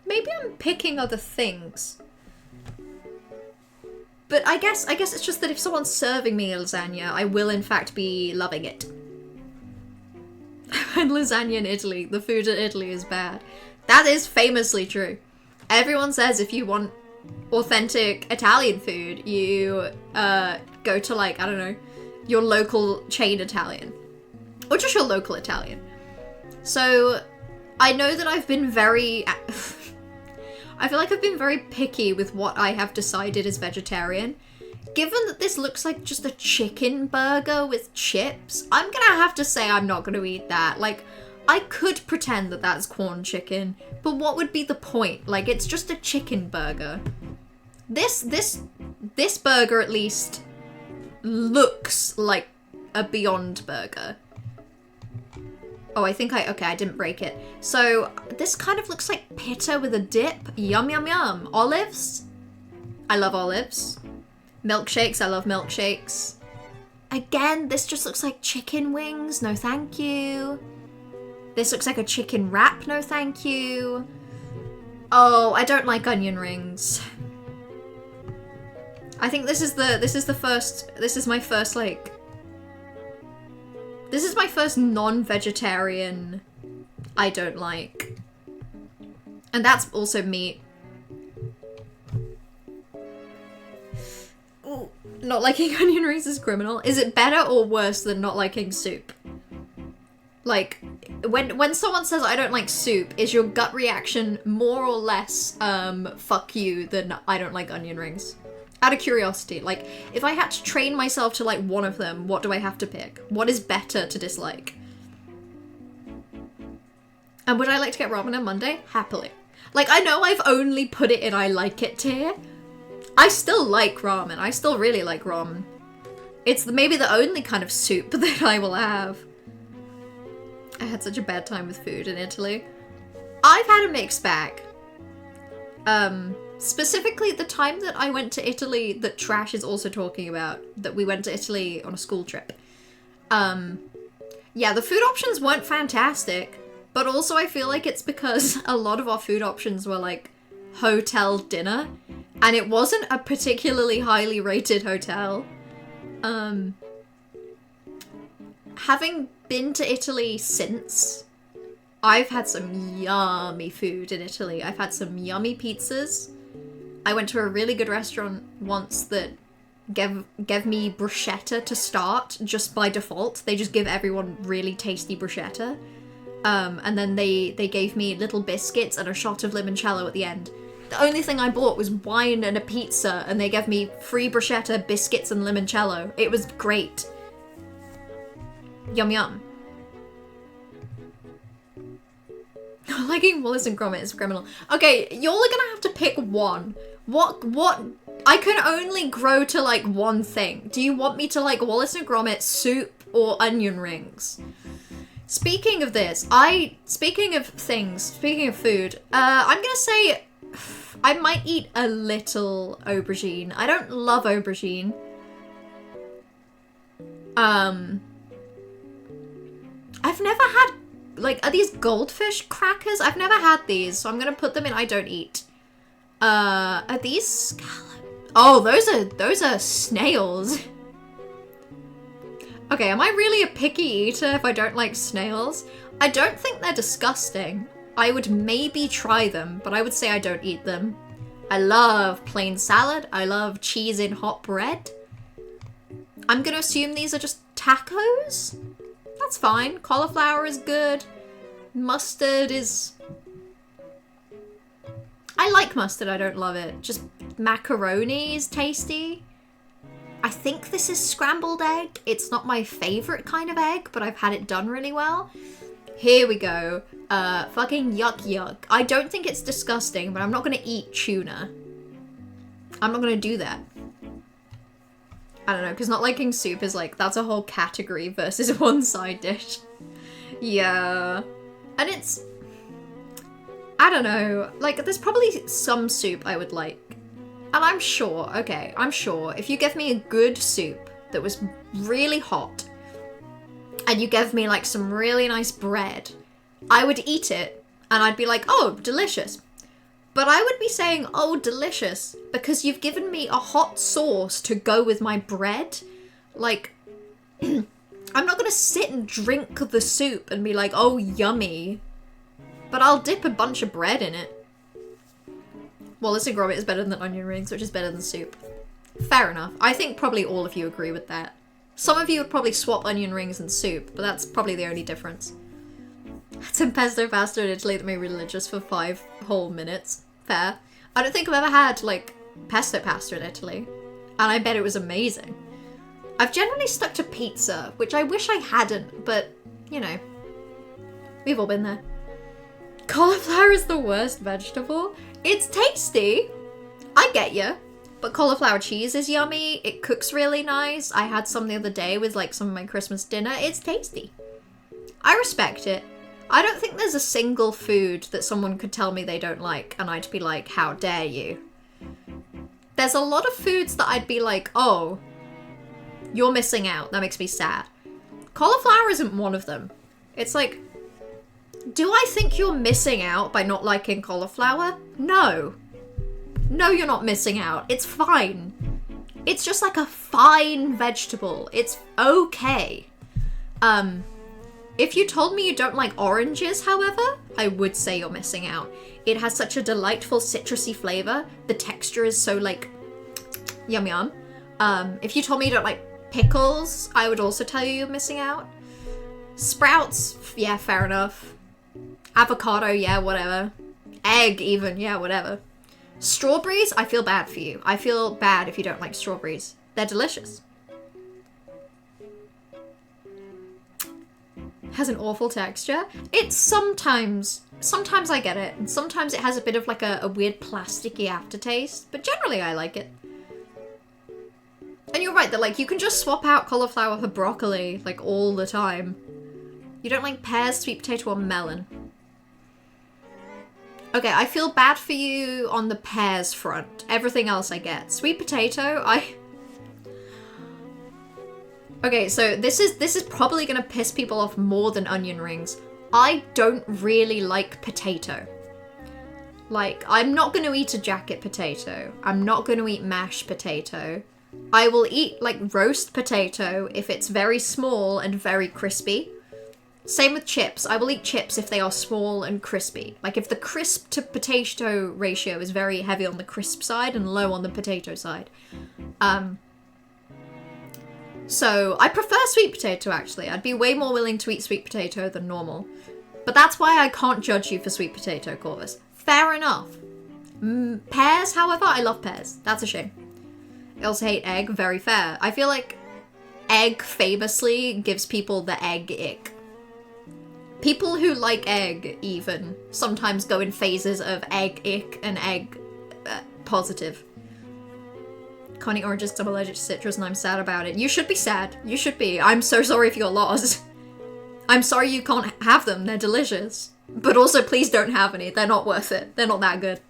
maybe I'm picking other things. But I guess it's just that if someone's serving me a lasagna, I will in fact be loving it. And lasagna in Italy, the food in Italy is bad. That is famously true. Everyone says if you want authentic Italian food, you go to, like, I don't know, your local chain Italian. Or just your local Italian. So, I know that I've been very... I feel like I've been very picky with what I have decided is vegetarian. Given that this looks like just a chicken burger with chips, I'm gonna have to say I'm not gonna eat that. Like, I could pretend that that's corn chicken, but what would be the point? Like, it's just a chicken burger. This burger at least looks like a Beyond Burger. Oh, I think I didn't break it. So, this kind of looks like pita with a dip. Yum, yum, yum. Olives? I love olives. Milkshakes, I love milkshakes. Again, this just looks like chicken wings. No, thank you. This looks like a chicken wrap. No, thank you. Oh, I don't like onion rings. I think this is my first non-vegetarian I don't like. And that's also meat. Ooh, not liking onion rings is criminal. Is it better or worse than not liking soup? Like, when someone says I don't like soup, is your gut reaction more or less, fuck you, than I don't like onion rings? Out of curiosity, like, if I had to train myself to like one of them, what do I have to pick? What is better to dislike? And would I like to get ramen on Monday? Happily. Like, I know I've only put it in I like it tier. I still like ramen. I still really like ramen. It's maybe the only kind of soup that I will have. I had such a bad time with food in Italy. I've had a mixed bag. Specifically the time that I went to Italy that Trash is also talking about, that we went to Italy on a school trip. Yeah, the food options weren't fantastic, but also I feel like it's because a lot of our food options were like hotel dinner, and it wasn't a particularly highly rated hotel. Having been to Italy since, I've had some yummy food in Italy. I've had some yummy pizzas. I went to a really good restaurant once that gave me bruschetta to start just by default. They just give everyone really tasty bruschetta. And then they gave me little biscuits and a shot of limoncello at the end. The only thing I bought was wine and a pizza, and they gave me free bruschetta, biscuits, and limoncello. It was great. Yum yum. Liking Wallace and Gromit is criminal. Okay, you're gonna have to pick one. What? I can only grow to like one thing. Do you want me to like Wallace and Gromit, soup, or onion rings? Speaking of this, speaking of food, I'm gonna say I might eat a little aubergine. I don't love aubergine. I've never had like, are these goldfish crackers? I've never had these, so I'm gonna put them in I don't eat. Are these scallop? Oh, those are snails. Okay, am I really a picky eater if I don't like snails? I don't think they're disgusting. I would maybe try them, but I would say I don't eat them. I love plain salad. I love cheese in hot bread. I'm gonna assume these are just tacos? That's fine. Cauliflower is good. Mustard is... I like mustard, I don't love it. Just macaroni is tasty. I think this is scrambled egg. It's not my favorite kind of egg, but I've had it done really well. Here we go. Fucking yuck yuck. I don't think it's disgusting, but I'm not gonna eat tuna. I'm not gonna do that. I don't know, because not liking soup is like, that's a whole category versus one side dish. Yeah. And it's... I don't know. Like, there's probably some soup I would like. And I'm sure, okay, I'm sure if you give me a good soup that was really hot and you gave me like some really nice bread, I would eat it and I'd be like, oh, delicious. But I would be saying, oh, delicious, because you've given me a hot sauce to go with my bread. Like, I'm not gonna sit and drink the soup and be like, oh, yummy. But I'll dip a bunch of bread in it. Wallace and Gromit is better than onion rings, which is better than soup. Fair enough. I think probably all of you agree with that. Some of you would probably swap onion rings and soup, but that's probably the only difference. Had some pesto pasta in Italy that made me religious for 5 whole minutes. Fair. I don't think I've ever had, like, pesto pasta in Italy. And I bet it was amazing. I've generally stuck to pizza, which I wish I hadn't, but, you know. We've all been there. Cauliflower is the worst vegetable. It's tasty. I get you. But cauliflower cheese is yummy. It cooks really nice. I had some the other day with like some of my Christmas dinner. It's tasty. I respect it. I don't think there's a single food that someone could tell me they don't like and I'd be like, how dare you? There's a lot of foods that I'd be like, oh, you're missing out. That makes me sad. Cauliflower isn't one of them. It's like, do I think you're missing out by not liking cauliflower? No. No, you're not missing out. It's fine. It's just like a fine vegetable. It's okay. If you told me you don't like oranges, however, I would say you're missing out. It has such a delightful citrusy flavor. The texture is so like, yum yum. If you told me you don't like pickles, I would also tell you you're missing out. Sprouts, yeah, fair enough. Avocado, yeah, whatever. Egg, even, yeah, whatever. Strawberries, I feel bad for you. I feel bad if you don't like strawberries. They're delicious. Has an awful texture. It's sometimes I get it, and sometimes it has a bit of like a weird plasticky aftertaste, but generally I like it. And you're right that like you can just swap out cauliflower for broccoli like all the time. You don't like pears, sweet potato, or melon. Okay, I feel bad for you on the pears front. Everything else I get. Sweet potato, Okay, so this is probably gonna piss people off more than onion rings. I don't really like potato. Like, I'm not gonna eat a jacket potato. I'm not gonna eat mashed potato. I will eat, like, roast potato if it's very small and very crispy. Same with chips. I will eat chips if they are small and crispy. Like, if the crisp to potato ratio is very heavy on the crisp side and low on the potato side. So, I prefer sweet potato, actually. I'd be way more willing to eat sweet potato than normal. But that's why I can't judge you for sweet potato, Corvus. Fair enough. Pears, however, I love pears. That's a shame. I also hate egg. Very fair. I feel like egg famously gives people the egg ick. People who like egg, even, sometimes go in phases of egg ick and egg positive. Can't eat oranges because I'm allergic to citrus and I'm sad about it. You should be sad. You should be. I'm so sorry if you're lost. I'm sorry you can't have them. They're delicious. But also, please don't have any. They're not worth it. They're not that good.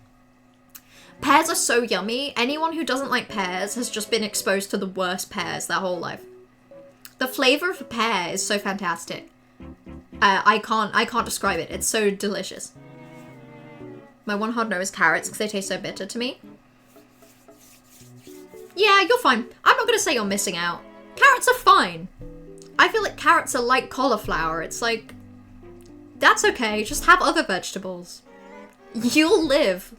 Pears are so yummy. Anyone who doesn't like pears has just been exposed to the worst pears their whole life. The flavor of a pear is so fantastic. I can't describe it. It's so delicious. My one hard no is carrots because they taste so bitter to me. Yeah, you're fine. I'm not gonna say you're missing out. Carrots are fine. I feel like carrots are like cauliflower. It's like, that's okay. Just have other vegetables. You'll live.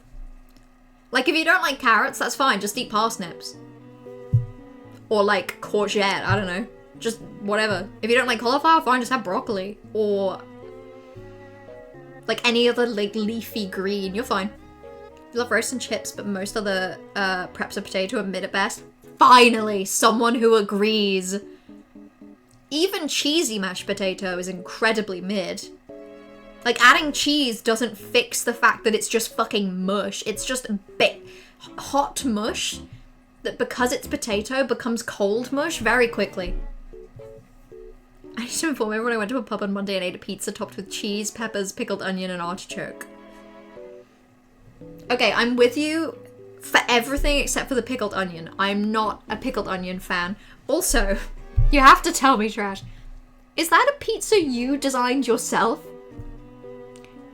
Like, if you don't like carrots, that's fine. Just eat parsnips. Or like courgette, I don't know. Just whatever. If you don't like cauliflower, fine, just have broccoli. Or like any other like leafy green, you're fine. You love roast and chips, but most other preps of potato are mid at best. Finally, someone who agrees. Even cheesy mashed potato is incredibly mid. Like, adding cheese doesn't fix the fact that it's just fucking mush. It's just a bit hot mush that, because it's potato, becomes cold mush very quickly. I need to inform everyone I went to a pub on Monday and ate a pizza topped with cheese, peppers, pickled onion, and artichoke. Okay, I'm with you for everything except for the pickled onion. I'm not a pickled onion fan. Also, you have to tell me, Trash, is that a pizza you designed yourself?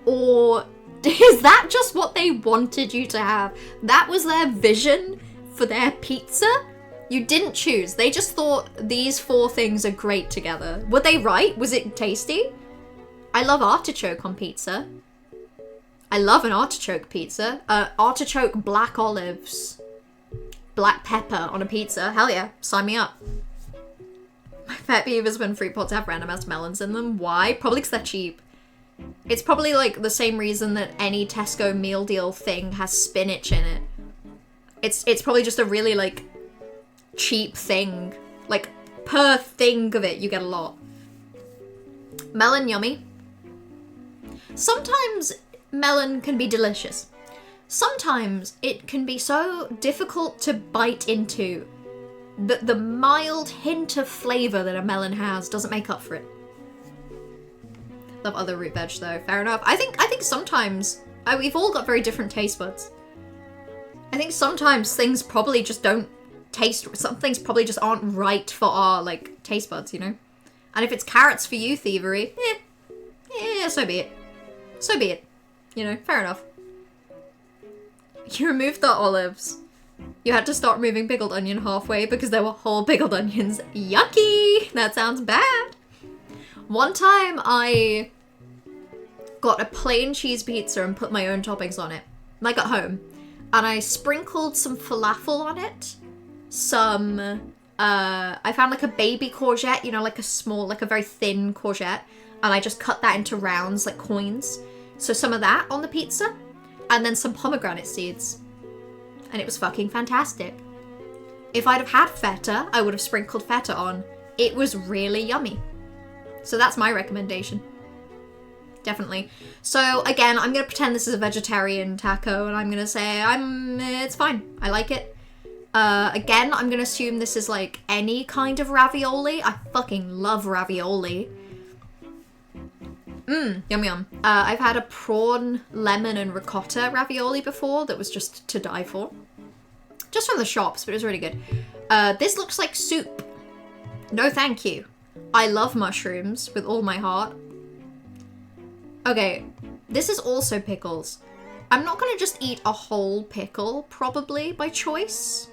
Or is that just what they wanted you to have? That was their vision for their pizza? You didn't choose. They just thought these 4 things are great together. Were they right? Was it tasty? I love artichoke on pizza. I love an artichoke pizza. Artichoke black olives. Black pepper on a pizza. Hell yeah. Sign me up. My pet peeve is when fruit pots have random ass melons in them. Why? Probably because they're cheap. It's probably like the same reason that any Tesco meal deal thing has spinach in it. It's probably just a really like cheap thing. Like per thing of it you get a lot. Melon yummy. Sometimes melon can be delicious. Sometimes it can be so difficult to bite into that the mild hint of flavour that a melon has doesn't make up for it. Love other root veg though, fair enough. I think sometimes, we've all got very different taste buds. I think sometimes things probably just don't taste, some things probably just aren't right for our like taste buds, you know? And if it's carrots for you, Thievery, so be it. So be it. You know, fair enough. You removed the olives. You had to start removing pickled onion halfway because there were whole pickled onions. Yucky! That sounds bad. One time I got a plain cheese pizza and put my own toppings on it, like at home. And I sprinkled some falafel on it. I found like a baby courgette, you know, like a small, like a very thin courgette. And I just cut that into rounds, like coins. So some of that on the pizza. And then some pomegranate seeds. And it was fucking fantastic. If I'd have had feta, I would have sprinkled feta on. It was really yummy. So that's my recommendation. Definitely. So again, I'm going to pretend this is a vegetarian taco and I'm going to say it's fine. I like it. Again, I'm going to assume this is like any kind of ravioli. I fucking love ravioli. Yum yum. I've had a prawn, lemon and ricotta ravioli before that was just to die for. Just from the shops, but it was really good. This looks like soup. No thank you. I love mushrooms with all my heart. Okay, this is also pickles. I'm not gonna just eat a whole pickle, probably, by choice.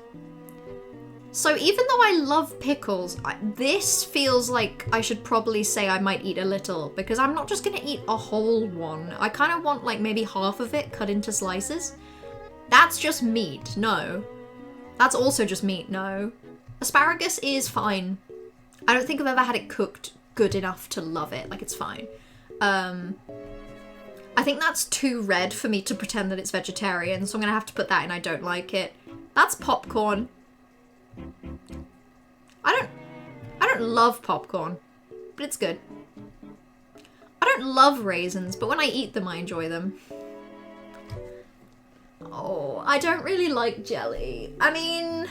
So even though I love pickles, this feels like I should probably say I might eat a little, because I'm not just gonna eat a whole one. I kind of want like maybe half of it cut into slices. That's just meat, no. That's also just meat, no. Asparagus is fine. I don't think I've ever had it cooked good enough to love it. Like, it's fine. I think that's too red for me to pretend that it's vegetarian, so I'm gonna have to put that in I don't like it. That's popcorn. I don't love popcorn, but it's good. I don't love raisins, but when I eat them, I enjoy them. Oh, I don't really like jelly. I mean,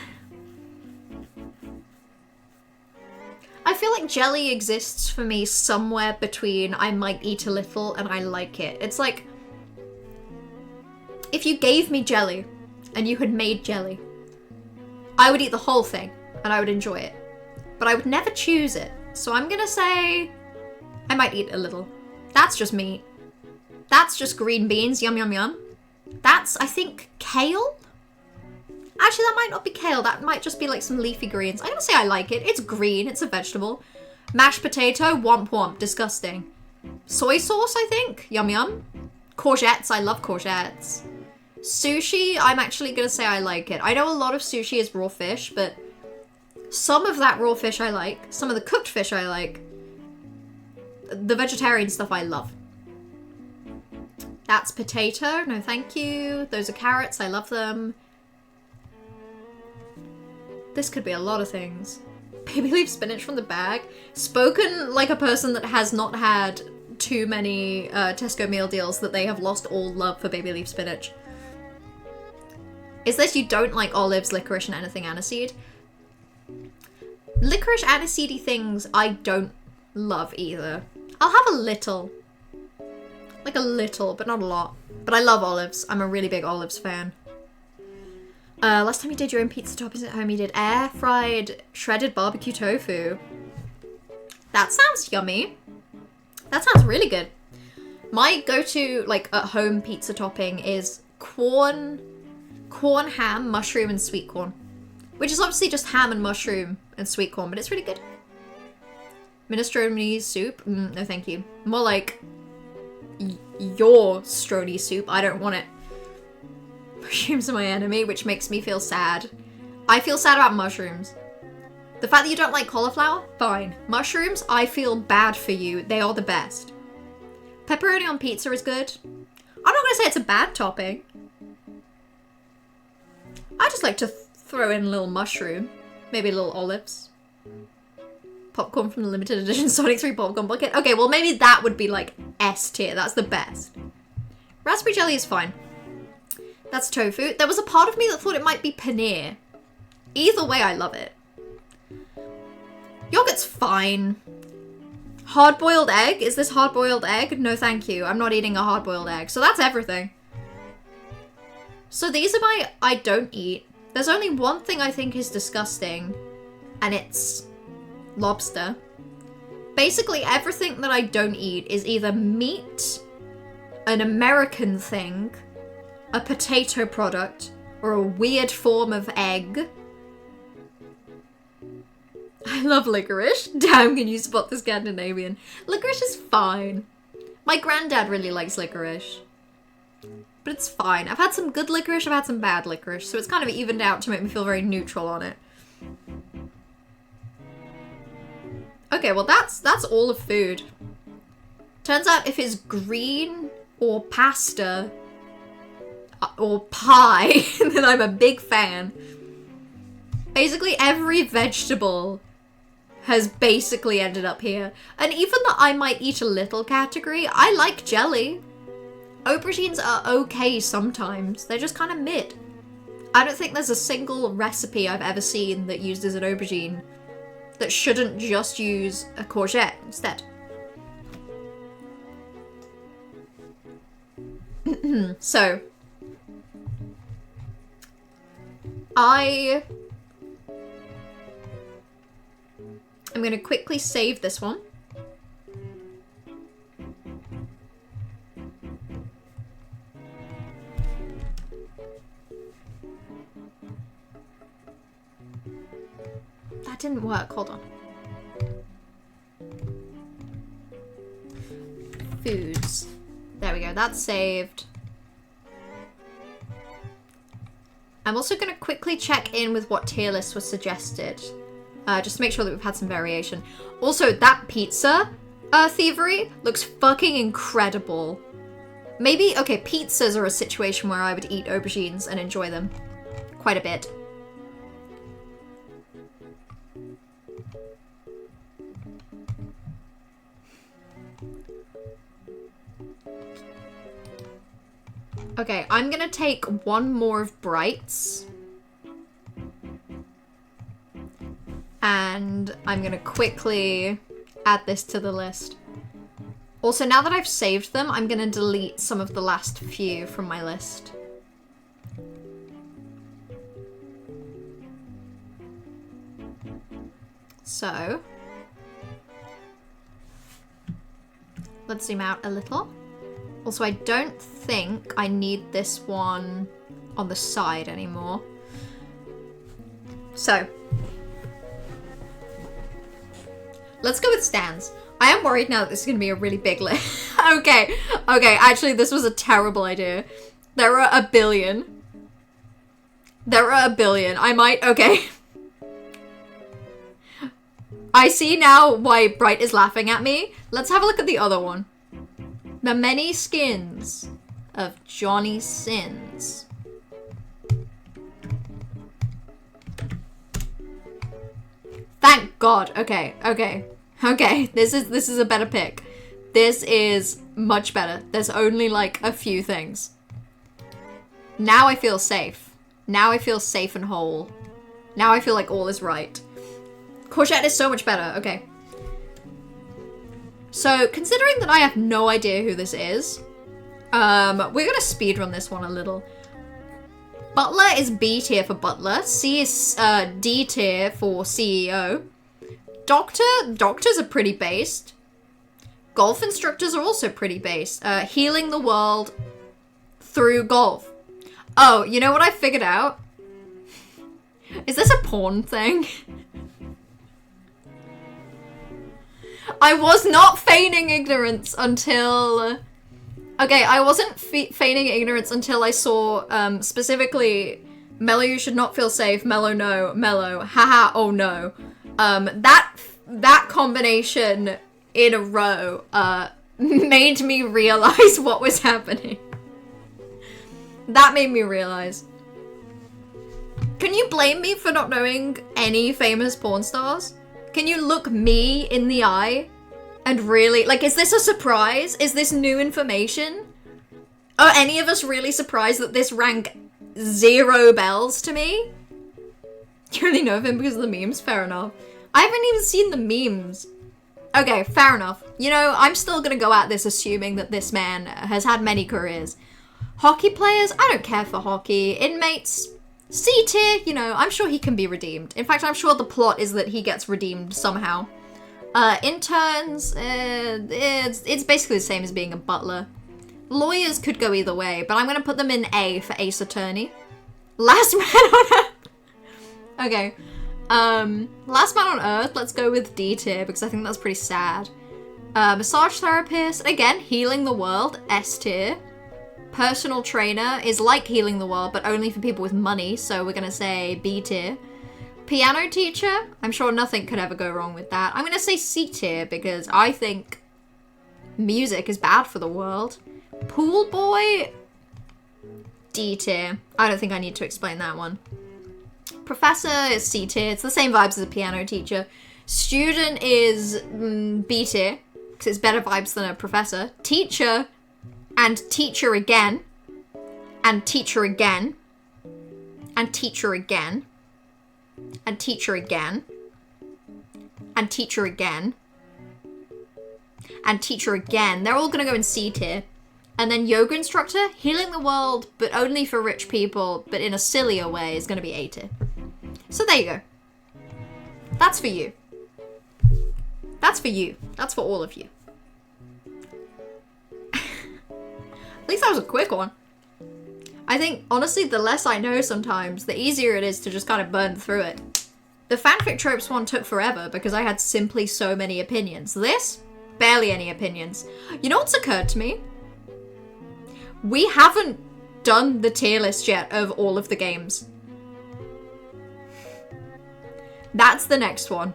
I feel like jelly exists for me somewhere between I might eat a little and I like it. It's like, if you gave me jelly and you had made jelly, I would eat the whole thing and I would enjoy it. But I would never choose it. So I'm gonna say I might eat a little. That's just meat. That's just green beans. Yum, yum, yum. That's, I think, kale? Actually, that might not be kale. That might just be like some leafy greens. I'm gonna say I like it. It's green. It's a vegetable. Mashed potato. Womp womp. Disgusting. Soy sauce, I think. Yum, yum. Courgettes. I love courgettes. Sushi. I'm actually gonna say I like it. I know a lot of sushi is raw fish, but some of that raw fish I like. Some of the cooked fish I like. The vegetarian stuff I love. That's potato. No, thank you. Those are carrots. I love them. This could be a lot of things. Baby leaf spinach from the bag. Spoken like a person that has not had too many Tesco meal deals that they have lost all love for baby leaf spinach. Is this you don't like olives, licorice, and anything aniseed? Licorice aniseedy things I don't love either. I'll have a little. Like a little, but not a lot. But I love olives. I'm a really big olives fan. Last time you did your own pizza toppings at home, you did air-fried shredded barbecue tofu. That sounds yummy. That sounds really good. My go-to, like, at-home pizza topping is corn, ham, mushroom, and sweet corn. Which is obviously just ham and mushroom and sweet corn, but it's really good. Minestrone soup? No, thank you. More like your strony soup. I don't want it. Mushrooms are my enemy, which makes me feel sad. I feel sad about mushrooms. The fact that you don't like cauliflower? Fine. Mushrooms, I feel bad for you. They are the best. Pepperoni on pizza is good. I'm not going to say it's a bad topping. I just like to throw in a little mushroom. Maybe a little olives. Popcorn from the limited edition Sonic 3 popcorn bucket. Okay, well maybe that would be like S tier. That's the best. Raspberry jelly is fine. That's tofu. There was a part of me that thought it might be paneer. Either way, I love it. Yogurt's fine. Hard-boiled egg? Is this hard-boiled egg? No, thank you. I'm not eating a hard-boiled egg. So that's everything. So these are my I don't eat. There's only one thing I think is disgusting, and it's lobster. Basically, everything that I don't eat is either meat, an American thing, a potato product, or a weird form of egg. I love licorice. Damn, can you spot the Scandinavian? Licorice is fine. My granddad really likes licorice. But it's fine. I've had some good licorice, I've had some bad licorice, so it's kind of evened out to make me feel very neutral on it. Okay, well that's all of food. Turns out if it's green or pasta or pie, then I'm a big fan. Basically every vegetable has basically ended up here. And even the I might eat a little category, I like jelly. Aubergines are okay sometimes. They're just kind of mid. I don't think there's a single recipe I've ever seen that uses an aubergine that shouldn't just use a courgette instead. So, I'm going to quickly save this one. That didn't work. Hold on. Foods. There we go. That's saved. I'm also going to quickly check in with what tier list was suggested. Just to make sure that we've had some variation. Also, that pizza thievery looks fucking incredible. Maybe, okay, pizzas are a situation where I would eat aubergines and enjoy them quite a bit. Okay, I'm gonna take one more of Brights. And I'm gonna quickly add this to the list. Also, now that I've saved them, I'm gonna delete some of the last few from my list. So. Let's zoom out a little. Also, I don't think I need this one on the side anymore. So, let's go with stands. I am worried now that this is going to be a really big list. Okay, actually this was a terrible idea. There are a billion. I might, okay. I see now why Bright is laughing at me. Let's have a look at the other one. The Many Skins of Johnny Sins. Thank God. Okay. This is a better pick. This is much better. There's only like a few things. Now I feel safe. Now I feel safe and whole. Now I feel like all is right. Courgette is so much better. Okay. So, considering that I have no idea who this is, we're gonna speedrun this one a little. Butler is B tier for Butler. C is D tier for CEO. Doctors are pretty based. Golf instructors are also pretty based. Healing the world through golf. Oh, you know what I figured out? Is this a porn thing? I was not feigning ignorance until... Okay, I wasn't feigning ignorance until I saw, specifically, Mellow, you should not feel safe, Mellow, no, Mellow, haha, oh no. That combination in a row, made me realize what was happening. That made me realize. Can you blame me for not knowing any famous porn stars? Can you look me in the eye and really, like, is this a surprise? Is this new information? Are any of us really surprised that this rank 0 bells to me? You only know of him because of the memes? Fair enough. I haven't even seen the memes. Okay, fair enough. You know, I'm still gonna go at this assuming that this man has had many careers. Hockey players? I don't care for hockey. Inmates? C tier, you know, I'm sure he can be redeemed. In fact, I'm sure the plot is that he gets redeemed somehow. Interns, it's basically the same as being a butler. Lawyers could go either way, but I'm gonna put them in A for Ace Attorney. Last man on Earth. Okay. Last man on Earth, let's go with D tier because I think that's pretty sad. Massage therapist, again, healing the world, S tier. Personal trainer is like healing the world, but only for people with money, so we're gonna say B tier. Piano teacher, I'm sure nothing could ever go wrong with that. I'm gonna say C tier because I think music is bad for the world. Pool boy, D tier. I don't think I need to explain that one. Professor is C tier. It's the same vibes as a piano teacher. Student is B tier because it's better vibes than a professor. Teacher and teacher again and teacher again and teacher again and teacher again and teacher again and teacher again. They're all gonna go in C tier. And then yoga instructor, healing the world, but only for rich people, but in a sillier way, is gonna be A tier. So there you go. That's for you. That's for you. That's for all of you. At least that was a quick one. I think, honestly, the less I know sometimes, the easier it is to just kind of burn through it. The fanfic tropes one took forever because I had simply so many opinions. This, barely any opinions. You know what's occurred to me? We haven't done the tier list yet of all of the games. That's the next one.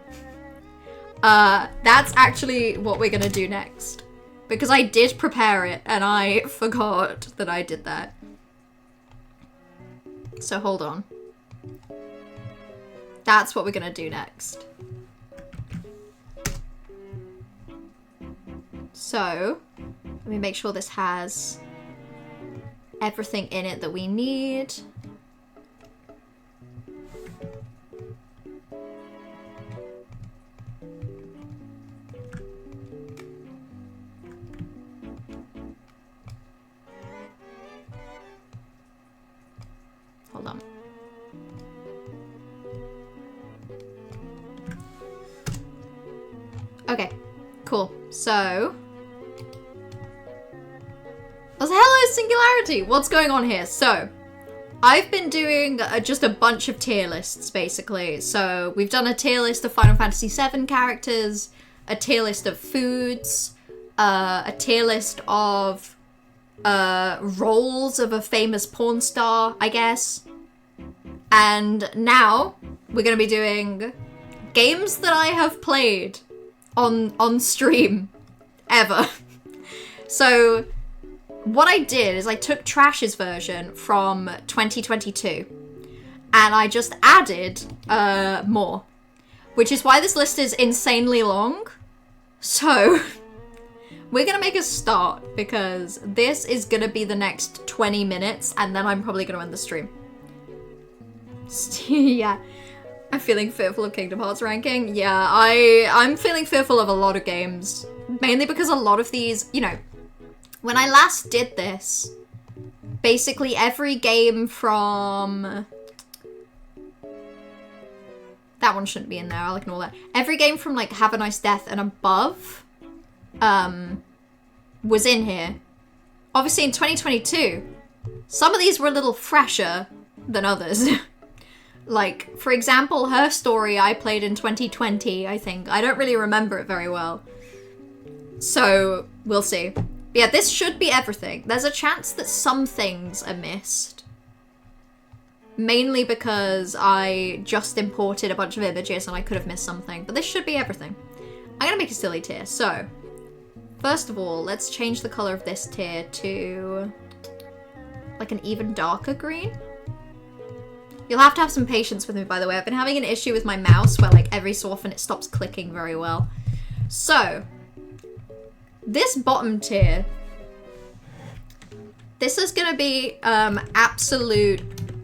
That's actually what we're gonna do next. Because I did prepare it and I forgot that I did that. So hold on. That's what we're gonna do next. So, let me make sure this has everything in it that we need. Hold on. Okay, cool. So, Singularity, what's going on here? So, I've been doing just a bunch of tier lists, basically. So, we've done a tier list of Final Fantasy VII characters, a tier list of foods, a tier list of roles of a famous porn star, I guess. And now, we're gonna be doing games that I have played on stream, ever. So, what I did is I took Trash's version from 2022 and I just added more, which is why this list is insanely long. So we're gonna make a start because this is gonna be the next 20 minutes and then I'm probably gonna end the stream. Yeah, I'm feeling fearful of Kingdom Hearts ranking. Yeah, I'm feeling fearful of a lot of games, mainly because a lot of these, you know, when I last did this, basically every game from... That one shouldn't be in there, I'll ignore that. Every game from, like, Have a Nice Death and above, was in here. Obviously in 2022, some of these were a little fresher than others. Like, for example, Her Story I played in 2020, I think. I don't really remember it very well. So, we'll see. Yeah, this should be everything. There's a chance that some things are missed. Mainly because I just imported a bunch of images and I could have missed something. But this should be everything. I'm gonna make a silly tier. So, first of all, let's change the color of this tier to like an even darker green. You'll have to have some patience with me, by the way. I've been having an issue with my mouse where like every so often it stops clicking very well. So, this bottom tier, this is gonna be absolute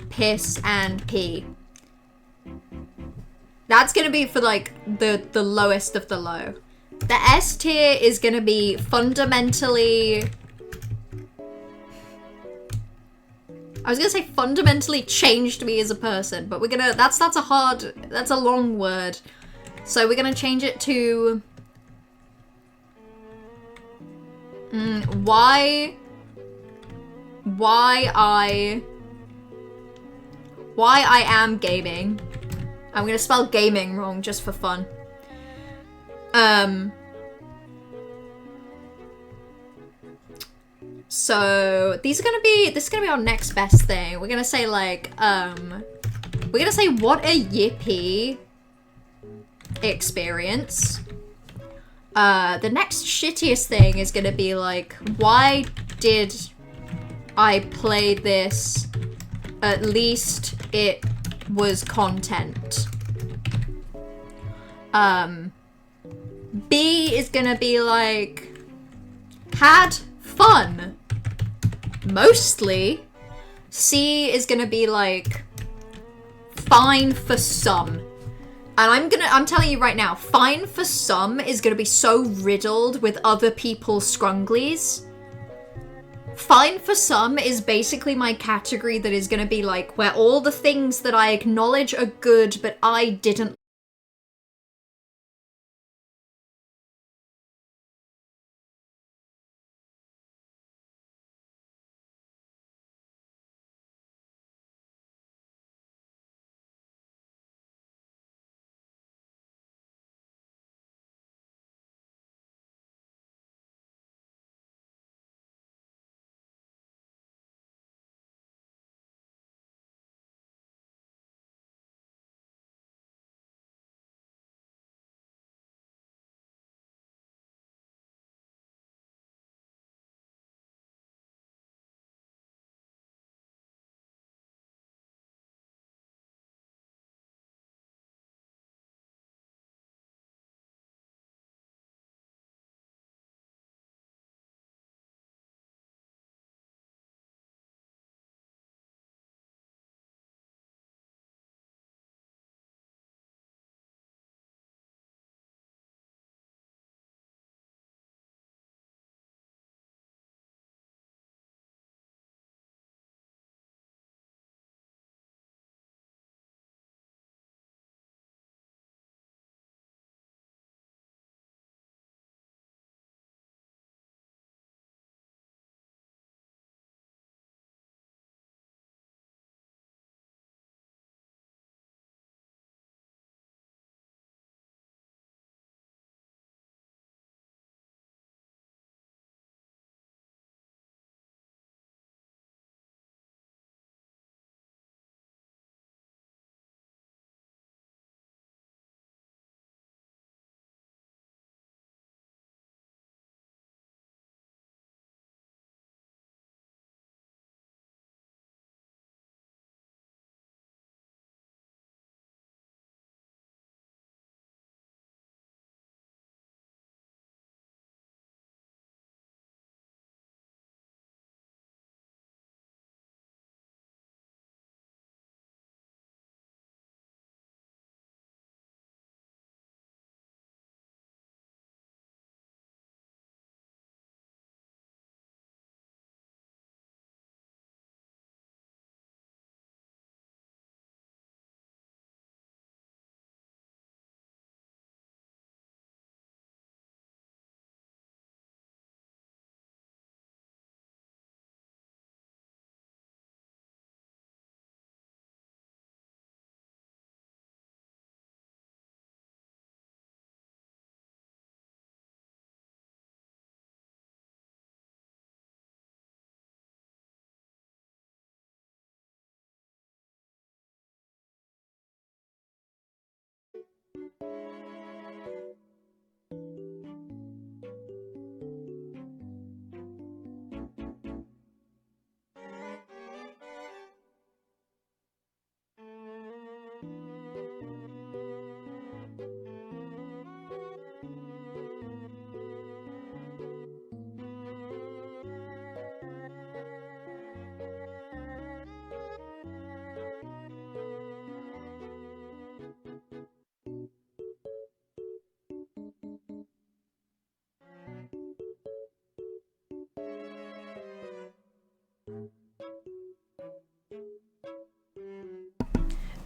piss and pee. That's gonna be for like the lowest of the low. The S tier is gonna be fundamentally, I was gonna say fundamentally changed me as a person, but we're gonna, that's a long word. So we're gonna change it to why I am gaming. I'm gonna spell gaming wrong just for fun. So this is gonna be our next best thing. We're gonna say like, we're gonna say what a yippee experience. The next shittiest thing is gonna be like, why did I play this? At least it was content. B is gonna be like, had fun. Mostly. C is gonna be like, fine for some. And I'm telling you right now, fine for some is gonna be so riddled with other people's scrunglies. Fine for some is basically my category that is gonna be like, where all the things that I acknowledge are good, but I didn't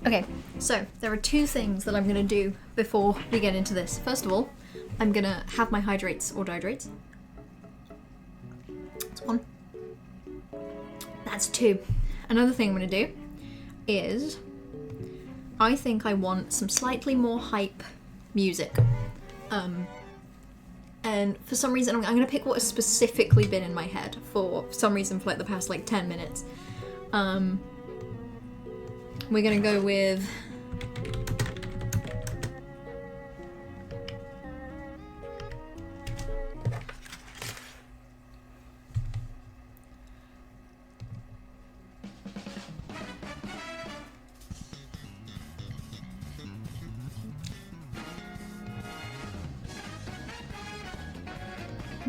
Okay, so there are two things that I'm gonna do before we get into this. First of all, I'm gonna have my hydrates or dihydrates. That's one. That's two. Another thing I'm gonna do is I think I want some slightly more hype music. And for some reason, I'm gonna pick what has specifically been in my head for some reason for like the past like 10 minutes. We're gonna go with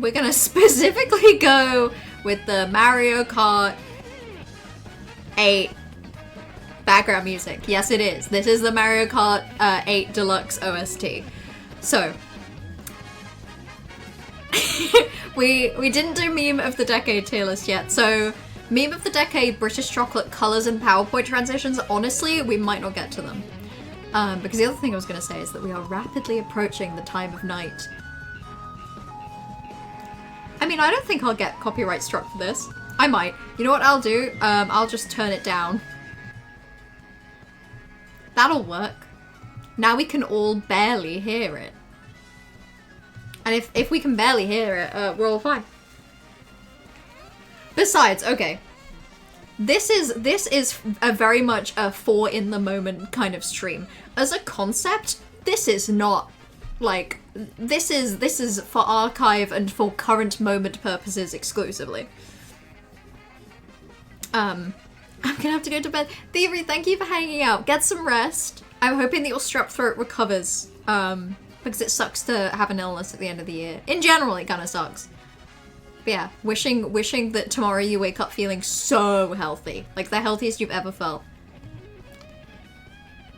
we're gonna specifically go with the Mario Kart 8 background music. Yes, it is. This is the Mario Kart 8 Deluxe OST. So, we didn't do meme of the decade tier list yet. So, meme of the decade, British chocolate colors and PowerPoint transitions. Honestly, we might not get to them because the other thing I was going to say is that we are rapidly approaching the time of night. I mean, I don't think I'll get copyright struck for this. I might. You know what I'll do? I'll just turn it down. That'll work. Now we can all barely hear it. And if we can barely hear it, we're all fine. Besides, okay. This is a very much a for in the moment kind of stream. As a concept, this is not like this is for archive and for current moment purposes exclusively. I'm gonna have to go to bed. Thievery, thank you for hanging out. Get some rest. I'm hoping that your strep throat recovers, because it sucks to have an illness at the end of the year. In general, it kind of sucks. But yeah, wishing that tomorrow you wake up feeling so healthy, like the healthiest you've ever felt.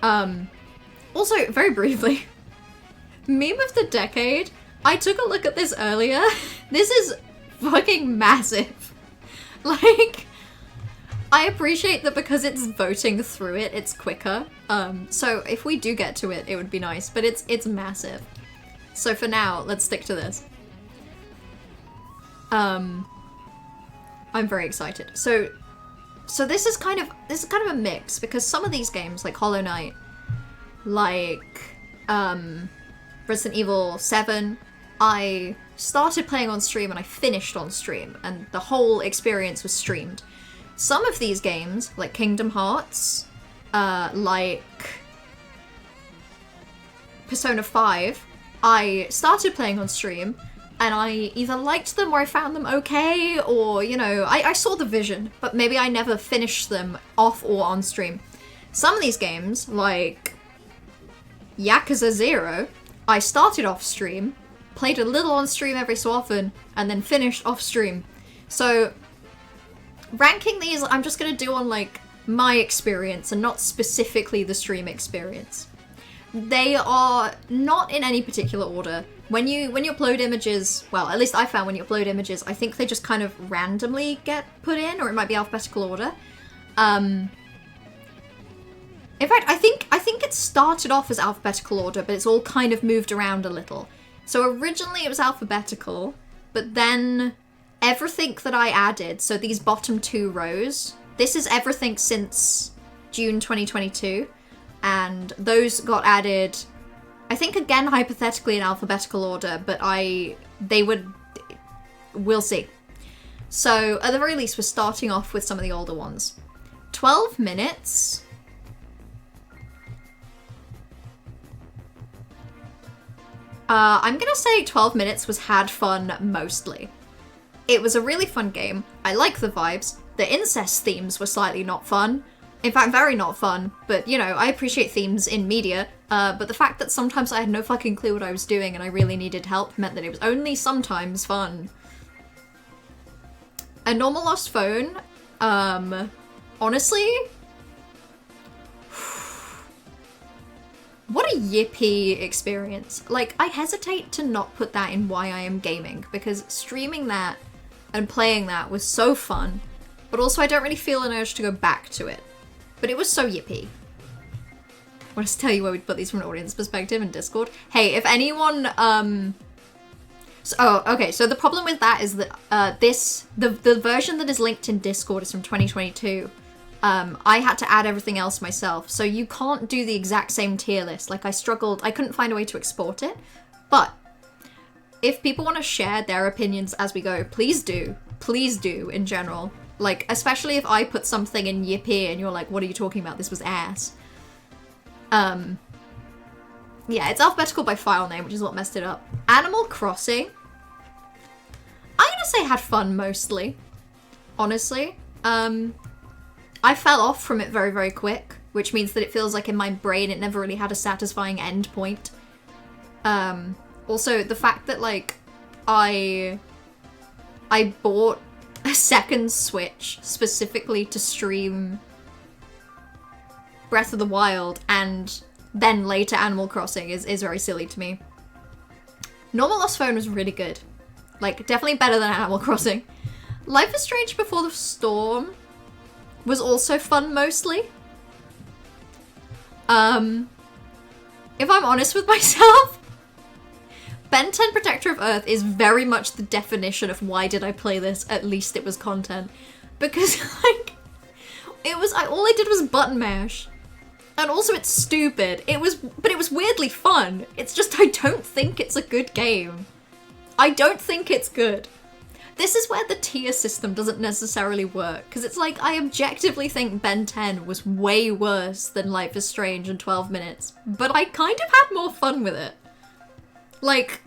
Also, very briefly, meme of the decade. I took a look at this earlier. This is fucking massive. Like, I appreciate that because it's voting through it, it's quicker. So if we do get to it, it would be nice, but it's massive. So for now, let's stick to this. I'm very excited. So this is kind of a mix because some of these games, like Hollow Knight, like Resident Evil 7, I started playing on stream and I finished on stream, and the whole experience was streamed. Some of these games, like Kingdom Hearts, like Persona 5, I started playing on stream, and I either liked them or I found them okay, or, you know, I saw the vision, but maybe I never finished them off or on stream. Some of these games, like Yakuza 0, I started off stream, played a little on stream every so often, and then finished off stream. So ranking these, I'm just gonna do on like my experience and not specifically the stream experience. They are not in any particular order. When you upload images, well, at least I found when you upload images, I think they just kind of randomly get put in, or it might be alphabetical order. In fact, I think it started off as alphabetical order, but it's all kind of moved around a little. So originally it was alphabetical, but then everything that I added, so these bottom two rows, this is everything since June 2022, and those got added, I think again hypothetically in alphabetical order, but we'll see. So at the very least, we're starting off with some of the older ones. 12 minutes. I'm gonna say 12 minutes was had fun mostly. It was a really fun game. I like the vibes. The incest themes were slightly not fun. In fact, very not fun. But, you know, I appreciate themes in media. But the fact that sometimes I had no fucking clue what I was doing and I really needed help meant that it was only sometimes fun. A Normal Lost Phone, honestly, what a yippee experience. Like, I hesitate to not put that in why I am gaming, because streaming that and playing that was so fun, but also I don't really feel an urge to go back to it. But it was so yippee. I want to tell you where we'd put these from an audience perspective in Discord. Hey, if anyone, so the problem with that is that the version that is linked in Discord is from 2022. I had to add everything else myself, so you can't do the exact same tier list. Like, I couldn't find a way to export it, but if people want to share their opinions as we go, please do in general. Like, especially if I put something in Yippee and you're like, what are you talking about? This was ass. Yeah, it's alphabetical by file name, which is what messed it up. Animal Crossing, I'm gonna say had fun mostly, honestly. I fell off from it very, very quick, which means that it feels like in my brain it never really had a satisfying end point. Also, the fact that, like, I bought a second Switch specifically to stream Breath of the Wild and then later Animal Crossing is very silly to me. Normal Lost Phone was really good. Like, definitely better than Animal Crossing. Life is Strange Before the Storm was also fun mostly. If I'm honest with myself, Ben 10 Protector of Earth is very much the definition of why did I play this, at least it was content. Because, like, all I did was button mash. And also it's stupid. But it was weirdly fun. It's just I don't think it's a good game. I don't think it's good. This is where the tier system doesn't necessarily work, because it's like, I objectively think Ben 10 was way worse than Life is Strange in 12 minutes, but I kind of had more fun with it. Like,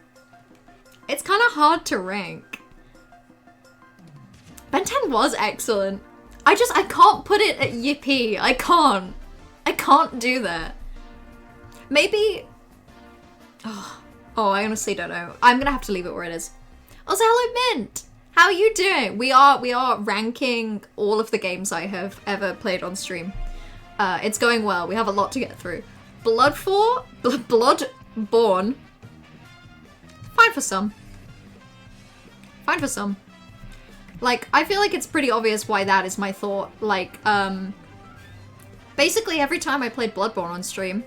it's kind of hard to rank. Ben 10 was excellent. I can't put it at Yippee. I can't do that. Maybe... Oh, I honestly don't know. I'm gonna have to leave it where it is. Also, hello Mint! How are you doing? We are ranking all of the games I have ever played on stream. It's going well. We have a lot to get through. Bloodborne. Fine for some. Fine for some. Like, I feel like it's pretty obvious why that is my thought. Like, basically every time I played Bloodborne on stream,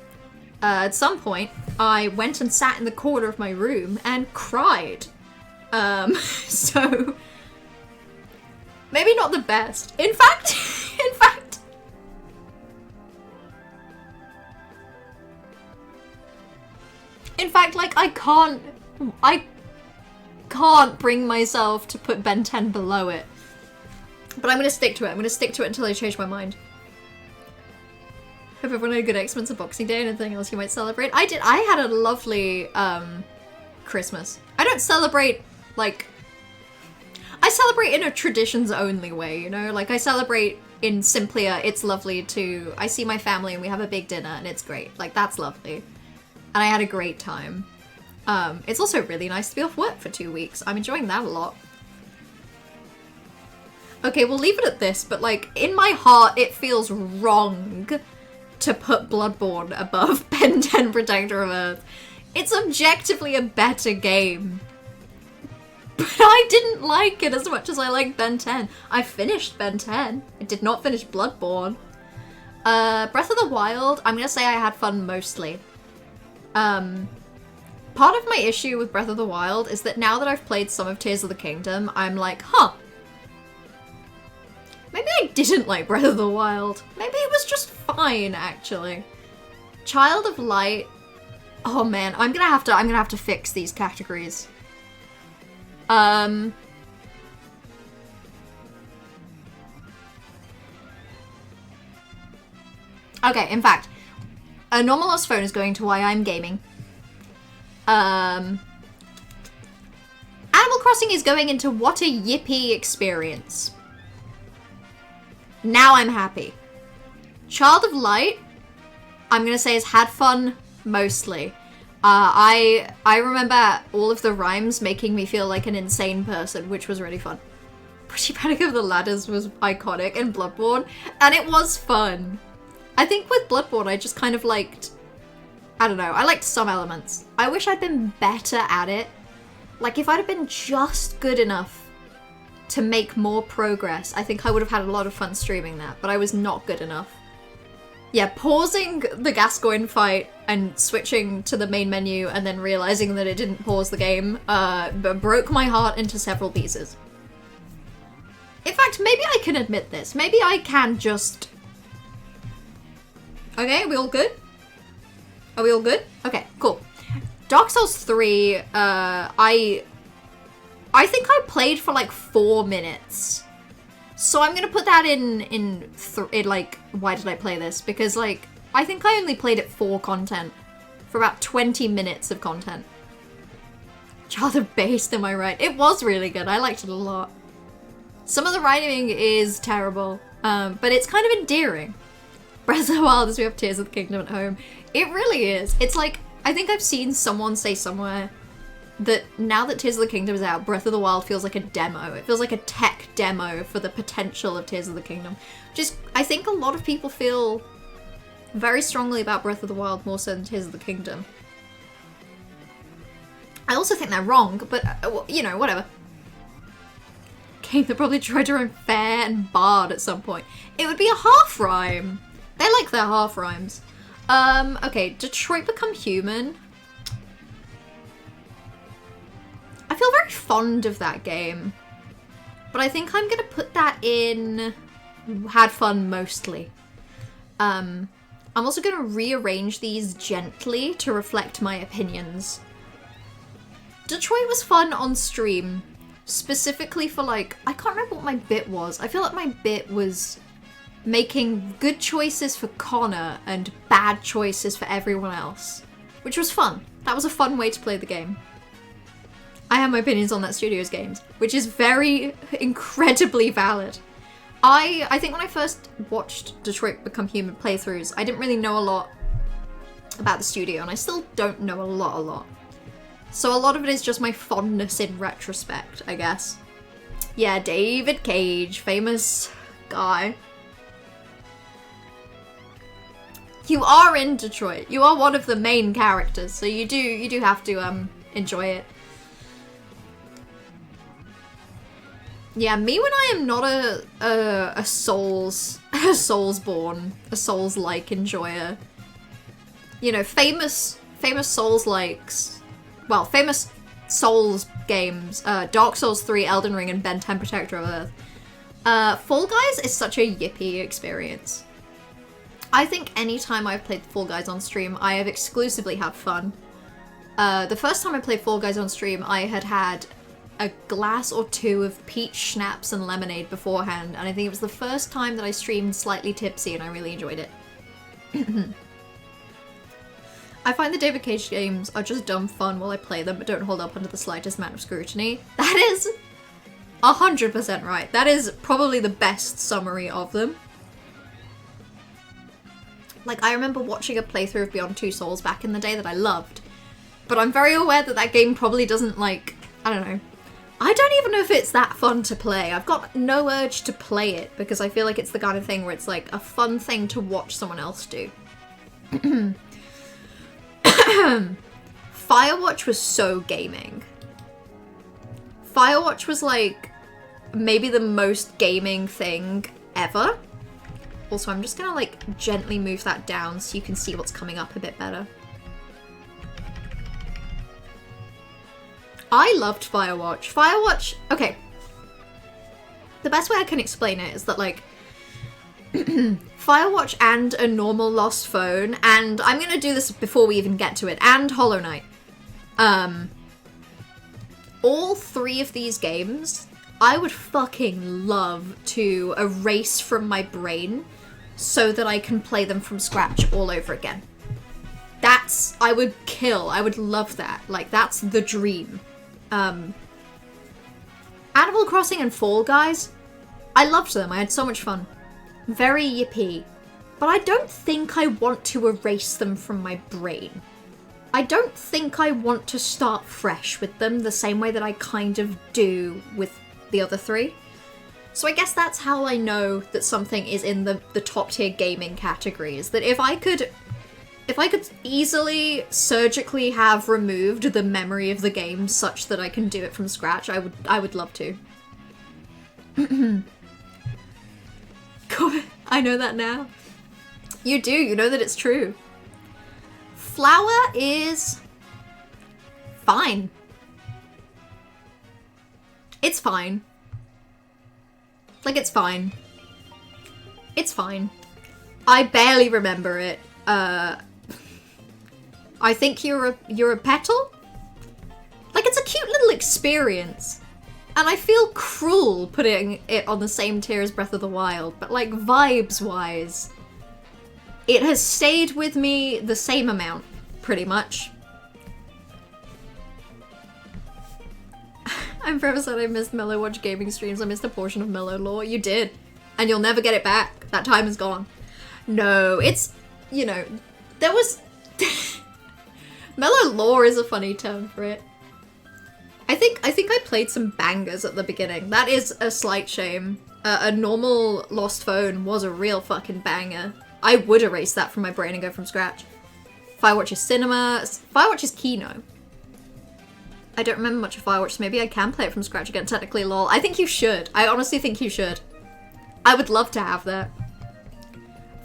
at some point, I went and sat in the corner of my room and cried. So maybe not the best. In fact, like, I can't bring myself to put Ben 10 below it. But I'm gonna stick to it. I'm gonna stick to it until I change my mind. Hope everyone had a good Xmas and Boxing Day and anything else you might celebrate. I did. I had a lovely, Christmas. I don't celebrate, like... I celebrate in a traditions-only way, you know? Like, I celebrate in simply it's lovely to... I see my family and we have a big dinner and it's great. Like, that's lovely. And I had a great time. It's also really nice to be off work for 2 weeks. I'm enjoying that a lot. Okay, we'll leave it at this, but, like, in my heart, it feels wrong to put Bloodborne above Ben 10 Protector of Earth. It's objectively a better game. But I didn't like it as much as I liked Ben 10. I finished Ben 10. I did not finish Bloodborne. Breath of the Wild, I'm gonna say I had fun mostly. Part of my issue with Breath of the Wild is that now that I've played some of Tears of the Kingdom, I'm like, huh. Maybe I didn't like Breath of the Wild. Maybe it was just fine, actually. Child of Light. Oh man, I'm gonna have to fix these categories. Okay, in fact, A Normal Lost Phone is going to Why I'm Gaming. Animal Crossing is going into what a yippee experience. Now I'm happy. Child of Light, I'm gonna say has had fun mostly. I remember all of the rhymes making me feel like an insane person, which was really fun. Pretty Panic of the Ladders was iconic in Bloodborne, and it was fun. I think with Bloodborne, I just kind of liked, I don't know, I liked some elements. I wish I'd been better at it. Like, if I'd have been just good enough to make more progress, I think I would have had a lot of fun streaming that, but I was not good enough. Yeah, pausing the Gascoigne fight and switching to the main menu and then realizing that it didn't pause the game broke my heart into several pieces. In fact, maybe I can admit this. Maybe I can just... Okay, are we all good? Are we all good? Okay, cool. Dark Souls 3, I think I played for like 4 minutes. So I'm gonna put that in like, why did I play this? Because like, I think I only played it for content. For about 20 minutes of content. Child of Based, am I right? It was really good, I liked it a lot. Some of the writing is terrible, but it's kind of endearing. Breath of the Wild as we have Tears of the Kingdom at home. It really is. It's like, I think I've seen someone say somewhere that now that Tears of the Kingdom is out, Breath of the Wild feels like a demo. It feels like a tech demo for the potential of Tears of the Kingdom. Just, I think a lot of people feel very strongly about Breath of the Wild more so than Tears of the Kingdom. I also think they're wrong, but, you know, whatever. Game that probably tried to rhyme fair and bard at some point. It would be a half rhyme. They like their half rhymes. Okay, Detroit Become Human. I feel very fond of that game. But I think I'm gonna put that in had fun mostly. I'm also gonna rearrange these gently to reflect my opinions. Detroit was fun on stream. Specifically for like, I can't remember what my bit was. I feel like my bit was making good choices for Connor and bad choices for everyone else. Which was fun. That was a fun way to play the game. I have my opinions on that studio's games, which is very incredibly valid. I think when I first watched Detroit Become Human playthroughs, I didn't really know a lot about the studio, and I still don't know a lot. So a lot of it is just my fondness in retrospect, I guess. Yeah, David Cage, famous guy. You are in Detroit. You are one of the main characters, so you do have to enjoy it. Yeah, me when I am not a Soulsborne, a Souls-like enjoyer. You know, famous Souls-likes. Well, famous Souls games, Dark Souls 3, Elden Ring, and Ben 10 Protector of Earth. Fall Guys is such a yippee experience. I think anytime I've played Fall Guys on stream, I have exclusively had fun. The first time I played Fall Guys on stream, I had a glass or two of peach schnapps and lemonade beforehand, and I think it was the first time that I streamed slightly tipsy, and I really enjoyed it. I find the David Cage games are just dumb fun while I play them, but don't hold up under the slightest amount of scrutiny. That is 100% right. That is probably the best summary of them. Like, I remember watching a playthrough of Beyond Two Souls back in the day that I loved, but I'm very aware that that game probably doesn't, like, I don't know. I don't even know if it's that fun to play. I've got no urge to play it because I feel like it's the kind of thing where it's like a fun thing to watch someone else do. Firewatch was so gaming. Firewatch was like maybe the most gaming thing ever. Also, I'm just gonna like gently move that down so you can see what's coming up a bit better. I loved Firewatch. Firewatch, okay. The best way I can explain it is that like Firewatch and a normal Lost Phone, and I'm gonna do this before we even get to it, and Hollow Knight. All three of these games, I would fucking love to erase from my brain so that I can play them from scratch all over again. That I would kill. I would love that. Like, that's the dream. Animal Crossing and Fall Guys, I loved them. I had so much fun. Very yippee. But I don't think I want to erase them from my brain. I don't think I want to start fresh with them the same way that I kind of do with the other three. So I guess that's how I know that something is in the top tier gaming categories. That if I could easily surgically have removed the memory of the game such that I can do it from scratch, I would love to. God, I know that now. You do, you know that it's true. Flower is fine. It's fine. Like, it's fine. It's fine. I barely remember it. I think you're a petal? Like, it's a cute little experience. And I feel cruel putting it on the same tier as Breath of the Wild, but like, vibes-wise, it has stayed with me the same amount, pretty much. I'm forever sad I missed Mellow Watch gaming streams. I missed a portion of Mellow lore. You did. And you'll never get it back. That time is gone. No, it's, you know, there was... Mellow lore is a funny term for it. I think I played some bangers at the beginning. That is a slight shame. A normal Lost Phone was a real fucking banger. I would erase that from my brain and go from scratch. Firewatch is Cinema. Firewatch is Kino. I don't remember much of Firewatch, so maybe I can play it from scratch again, technically, lol. I think you should. I honestly think you should. I would love to have that.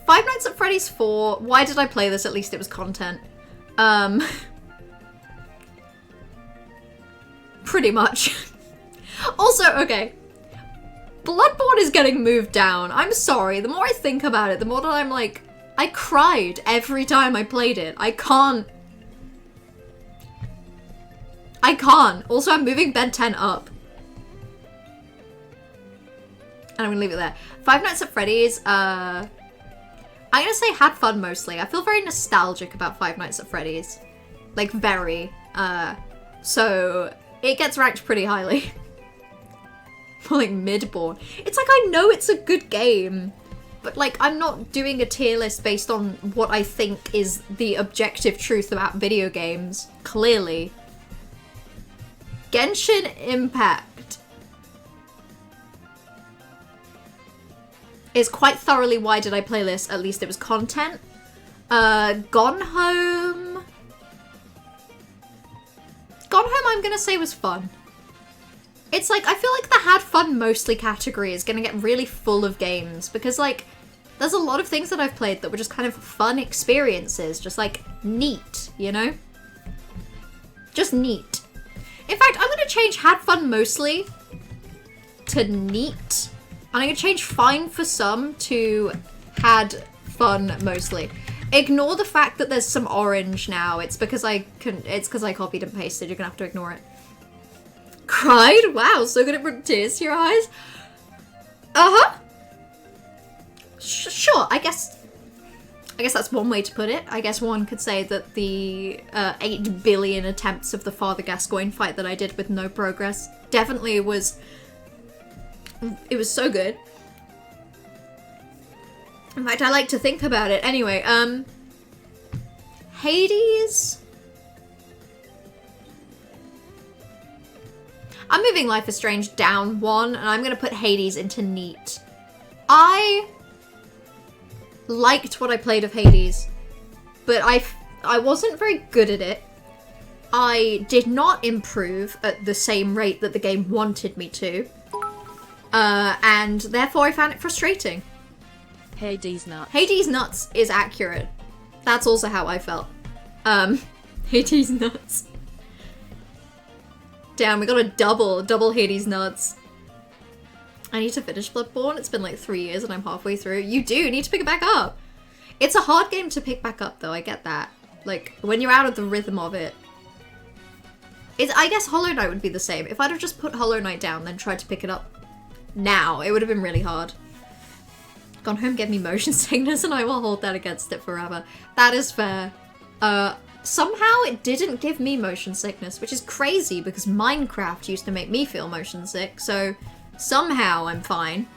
Five Nights at Freddy's 4. Why did I play this? At least it was content. Pretty much. Also, okay. Bloodborne is getting moved down. I'm sorry. The more I think about it, the more that I'm like, I cried every time I played it. I can't. Also, I'm moving Ben 10 up. And I'm gonna leave it there. Five Nights at Freddy's, I'm gonna say had fun mostly. I feel very nostalgic about Five Nights at Freddy's. Like, very. So, it gets ranked pretty highly. More like Midborn. It's like, I know it's a good game, but like, I'm not doing a tier list based on what I think is the objective truth about video games. Clearly. Genshin Impact is quite thoroughly why did I play this, at least it was content. Gone Home I'm gonna say was fun. It's like, I feel like the had fun mostly category is gonna get really full of games, because like, there's a lot of things that I've played that were just kind of fun experiences, just like neat, you know? Just neat. In fact, I'm gonna change had fun mostly to neat. And I'm gonna change fine for some to had fun mostly. Ignore the fact that there's some orange now. It's because I copied and pasted. You're gonna have to ignore it. Cried? Wow, so good at bringing tears to your eyes. Uh-huh. Sure, I guess that's one way to put it. I guess one could say that the 8 billion attempts of the Father Gascoigne fight that I did with no progress definitely was... It was so good. In fact, I like to think about it. Anyway, Hades... I'm moving Life is Strange down 1, and I'm gonna put Hades into neat. I liked what I played of Hades, but I wasn't very good at it. I did not improve at the same rate that the game wanted me to, and therefore I found it frustrating. Hades nuts. Hades nuts is accurate. That's also how I felt. Hades nuts. Damn, we got a double Hades nuts. I need to finish Bloodborne. It's been like 3 years and I'm halfway through. You do need to pick it back up. It's a hard game to pick back up though, I get that. Like, when you're out of the rhythm of it. I guess Hollow Knight would be the same. If I'd have just put Hollow Knight down then tried to pick it up now, it would have been really hard. Gone Home gave me motion sickness and I will hold that against it forever. That is fair. somehow it didn't give me motion sickness, which is crazy because Minecraft used to make me feel motion sick, so somehow I'm fine.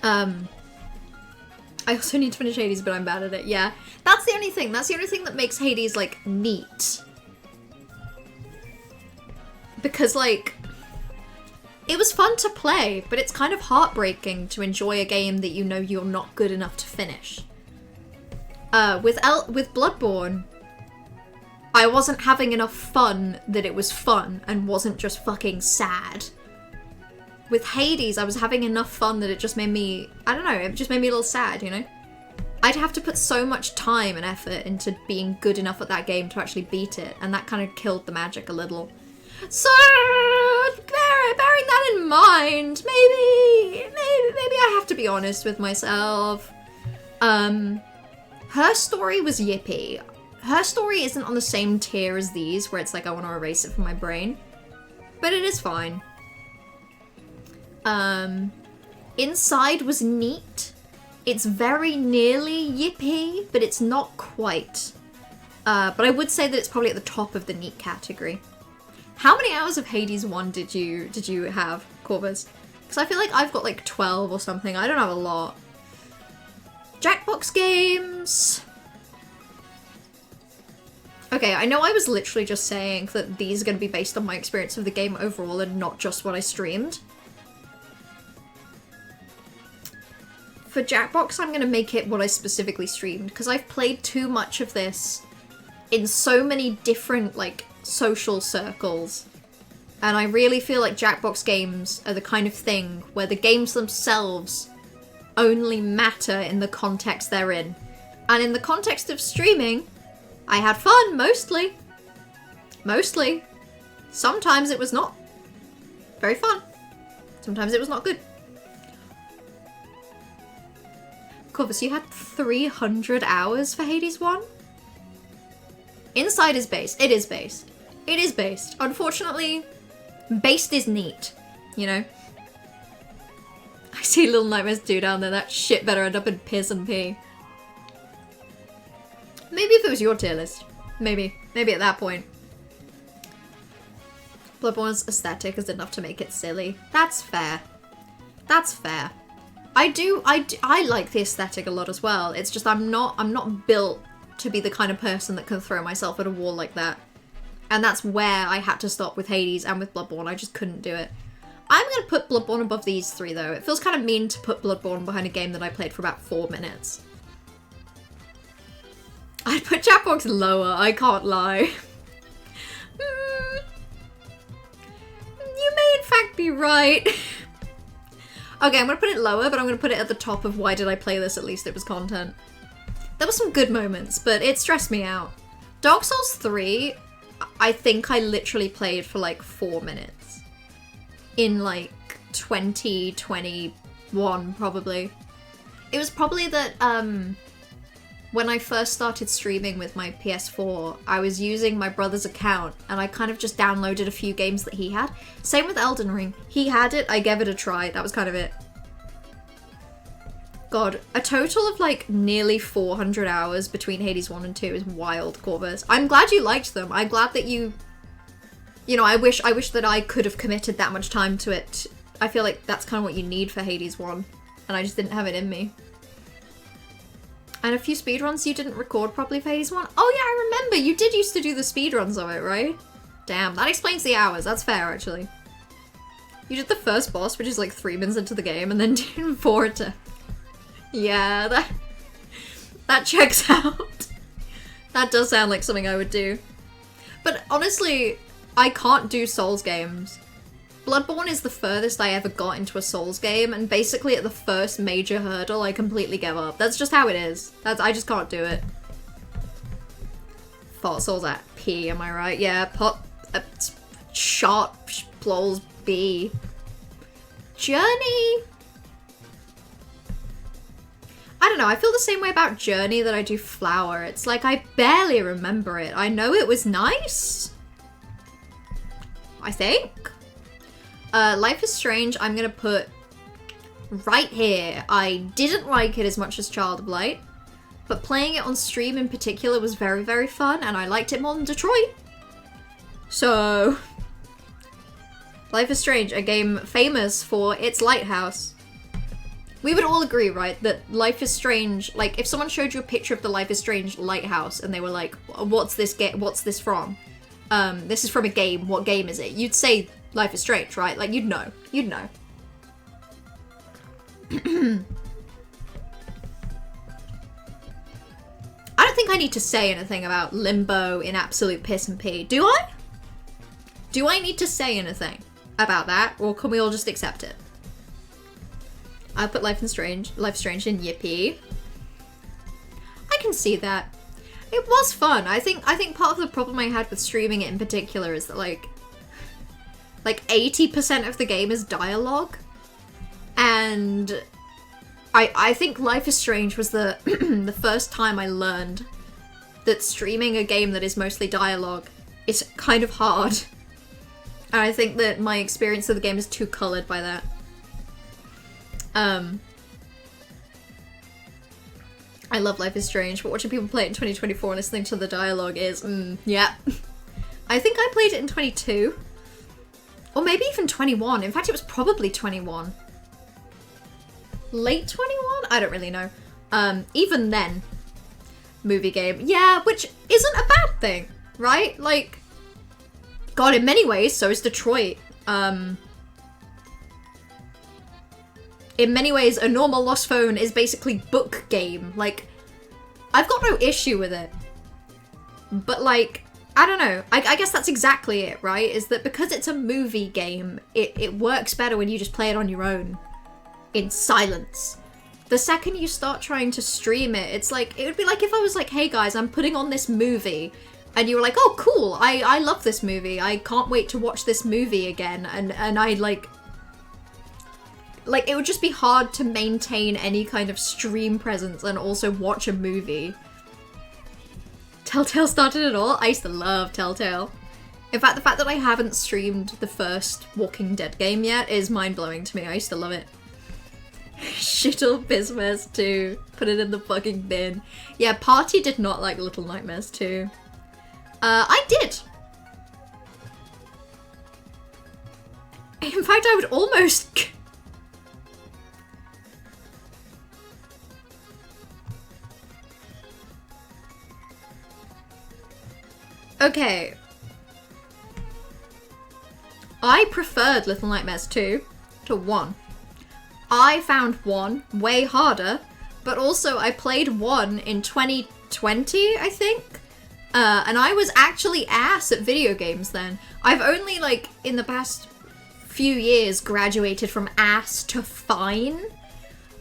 I also need to finish Hades, but I'm bad at it, yeah. That's the only thing. That's the only thing that makes Hades, like, neat. Because, like, it was fun to play, but it's kind of heartbreaking to enjoy a game that you know you're not good enough to finish. With Bloodborne, I wasn't having enough fun that it was fun and wasn't just fucking sad. With Hades, I was having enough fun that it just made me, I don't know, it just made me a little sad, you know? I'd have to put so much time and effort into being good enough at that game to actually beat it, and that kind of killed the magic a little. So, bearing that in mind, maybe I have to be honest with myself. Her story was yippee. Her story isn't on the same tier as these, where it's like I want to erase it from my brain, but it is fine. Inside was neat. It's very nearly yippee, but it's not quite. But I would say that it's probably at the top of the neat category. How many hours of Hades 1 did you have, Corvus? Because I feel like I've got like 12 or something. I don't have a lot. Jackbox games. Okay, I know I was literally just saying that these are going to be based on my experience of the game overall and not just what I streamed. For Jackbox, I'm going to make it what I specifically streamed, because I've played too much of this in so many different, like, social circles. And I really feel like Jackbox games are the kind of thing where the games themselves only matter in the context they're in. And in the context of streaming, I had fun, mostly. Mostly. Sometimes it was not very fun. Sometimes it was not good. Corvus, you had 300 hours for Hades 1? Inside is based. It is based. It is based. Unfortunately, based is neat, you know? I see Little Nightmares 2 down there. That shit better end up in piss and pee. Maybe if it was your tier list. Maybe. Maybe at that point. Bloodborne's aesthetic is enough to make it silly. That's fair. That's fair. I like the aesthetic a lot as well. It's just I'm not built to be the kind of person that can throw myself at a wall like that. And that's where I had to stop with Hades and with Bloodborne. I just couldn't do it. I'm going to put Bloodborne above these three, though. It feels kind of mean to put Bloodborne behind a game that I played for about 4 minutes. I'd put Jackbox lower, I can't lie. You may in fact be right. Okay, I'm going to put it lower, but I'm going to put it at the top of why did I play this, at least it was content. There were some good moments, but it stressed me out. Dark Souls 3, I think I literally played for like 4 minutes. In like 2021, probably. It was probably that, when I first started streaming with my PS4, I was using my brother's account and I kind of just downloaded a few games that he had. Same with Elden Ring. He had it, I gave it a try. That was kind of it. God, a total of like nearly 400 hours between Hades 1 and 2 is wild, Corvus. I'm glad you liked them. I'm glad that you know, I wish that I could have committed that much time to it. I feel like that's kind of what you need for Hades 1, and I just didn't have it in me. And a few speedruns you didn't record properly for Hades 1? Oh yeah, I remember! You did used to do the speedruns of it, right? Damn, that explains the hours. That's fair, actually. You did the first boss, which is like 3 minutes into the game, and then did 4 to... Yeah, that checks out. That does sound like something I would do. But honestly, I can't do Souls games. Bloodborne is the furthest I ever got into a Souls game, and basically at the first major hurdle, I completely give up. That's just how it is. I just can't do it. Thought Souls at P, am I right? Yeah, shot, plols B. Journey? I don't know, I feel the same way about Journey that I do Flower. It's like, I barely remember it. I know it was nice. I think. Life is Strange, I'm gonna put right here. I didn't like it as much as Child of Light, but playing it on stream in particular was very, very fun, and I liked it more than Detroit. So, Life is Strange, a game famous for its lighthouse. We would all agree, right, that Life is Strange, like, if someone showed you a picture of the Life is Strange lighthouse and they were like, what's this from? This is from a game, what game is it? You'd say Life is Strange, right? Like, you'd know. I don't think I need to say anything about Limbo in absolute piss and pee, do I? Do I need to say anything about that, or can we all just accept it? I put Life is Strange in yippee. I can see that. It was fun. I think part of the problem I had with streaming it in particular is that like 80% of the game is dialogue. And I think Life is Strange was the the first time I learned that streaming a game that is mostly dialogue is kind of hard. And I think that my experience of the game is too colored by that. I love Life is Strange, but watching people play it in 2024 and listening to the dialogue is, yeah. I think I played it in 22. Or maybe even 21. In fact, it was probably 21. Late 21? I don't really know. Even then, movie game. Yeah, which isn't a bad thing, right? Like, God, in many ways, so is Detroit. In many ways, A Normal Lost Phone is basically book game. Like, I've got no issue with it. But like, I don't know. I guess that's exactly it, right? Is that because it's a movie game, it works better when you just play it on your own. In silence. The second you start trying to stream it, it's like, it would be like if I was like, hey guys, I'm putting on this movie. And you were like, oh cool, I love this movie. I can't wait to watch this movie again. And I like, it would just be hard to maintain any kind of stream presence and also watch a movie. Telltale started it all? I used to love Telltale. In fact, the fact that I haven't streamed the first Walking Dead game yet is mind-blowing to me. I used to love it. Shittle Bismas 2. Put it in the fucking bin. Yeah, Party did not like Little Nightmares 2. I did. In fact, I would almost... Okay. I preferred Little Nightmares 2 to 1. I found 1 way harder, but also I played 1 in 2020, I think? And I was actually ass at video games then. I've only, like, in the past few years graduated from ass to fine.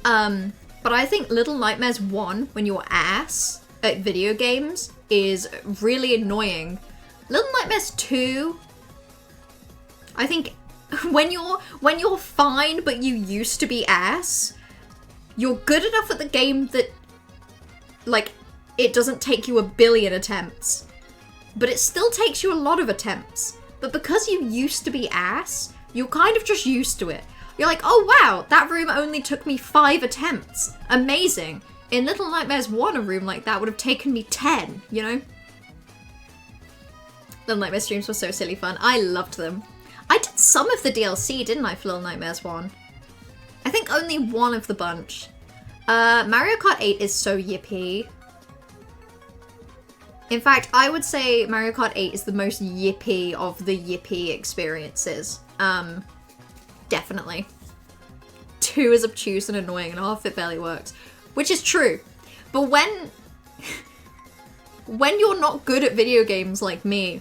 But I think Little Nightmares 1, when you're ass at video games, is really annoying. Little Nightmares 2, I think when you're fine but you used to be ass, you're good enough at the game that, like, it doesn't take you a billion attempts. But it still takes you a lot of attempts. But because you used to be ass, you're kind of just used to it. You're like, oh wow, that room only took me 5 attempts. Amazing. In Little Nightmares 1, a room like that would have taken me 10, you know? Little Nightmares streams were so silly fun. I loved them. I did some of the DLC, didn't I, for Little Nightmares 1? I think only one of the bunch. Mario Kart 8 is so yippee. In fact, I would say Mario Kart 8 is the most yippee of the yippee experiences. Definitely. 2 is obtuse and annoying and half it barely works. Which is true. But when you're not good at video games like me,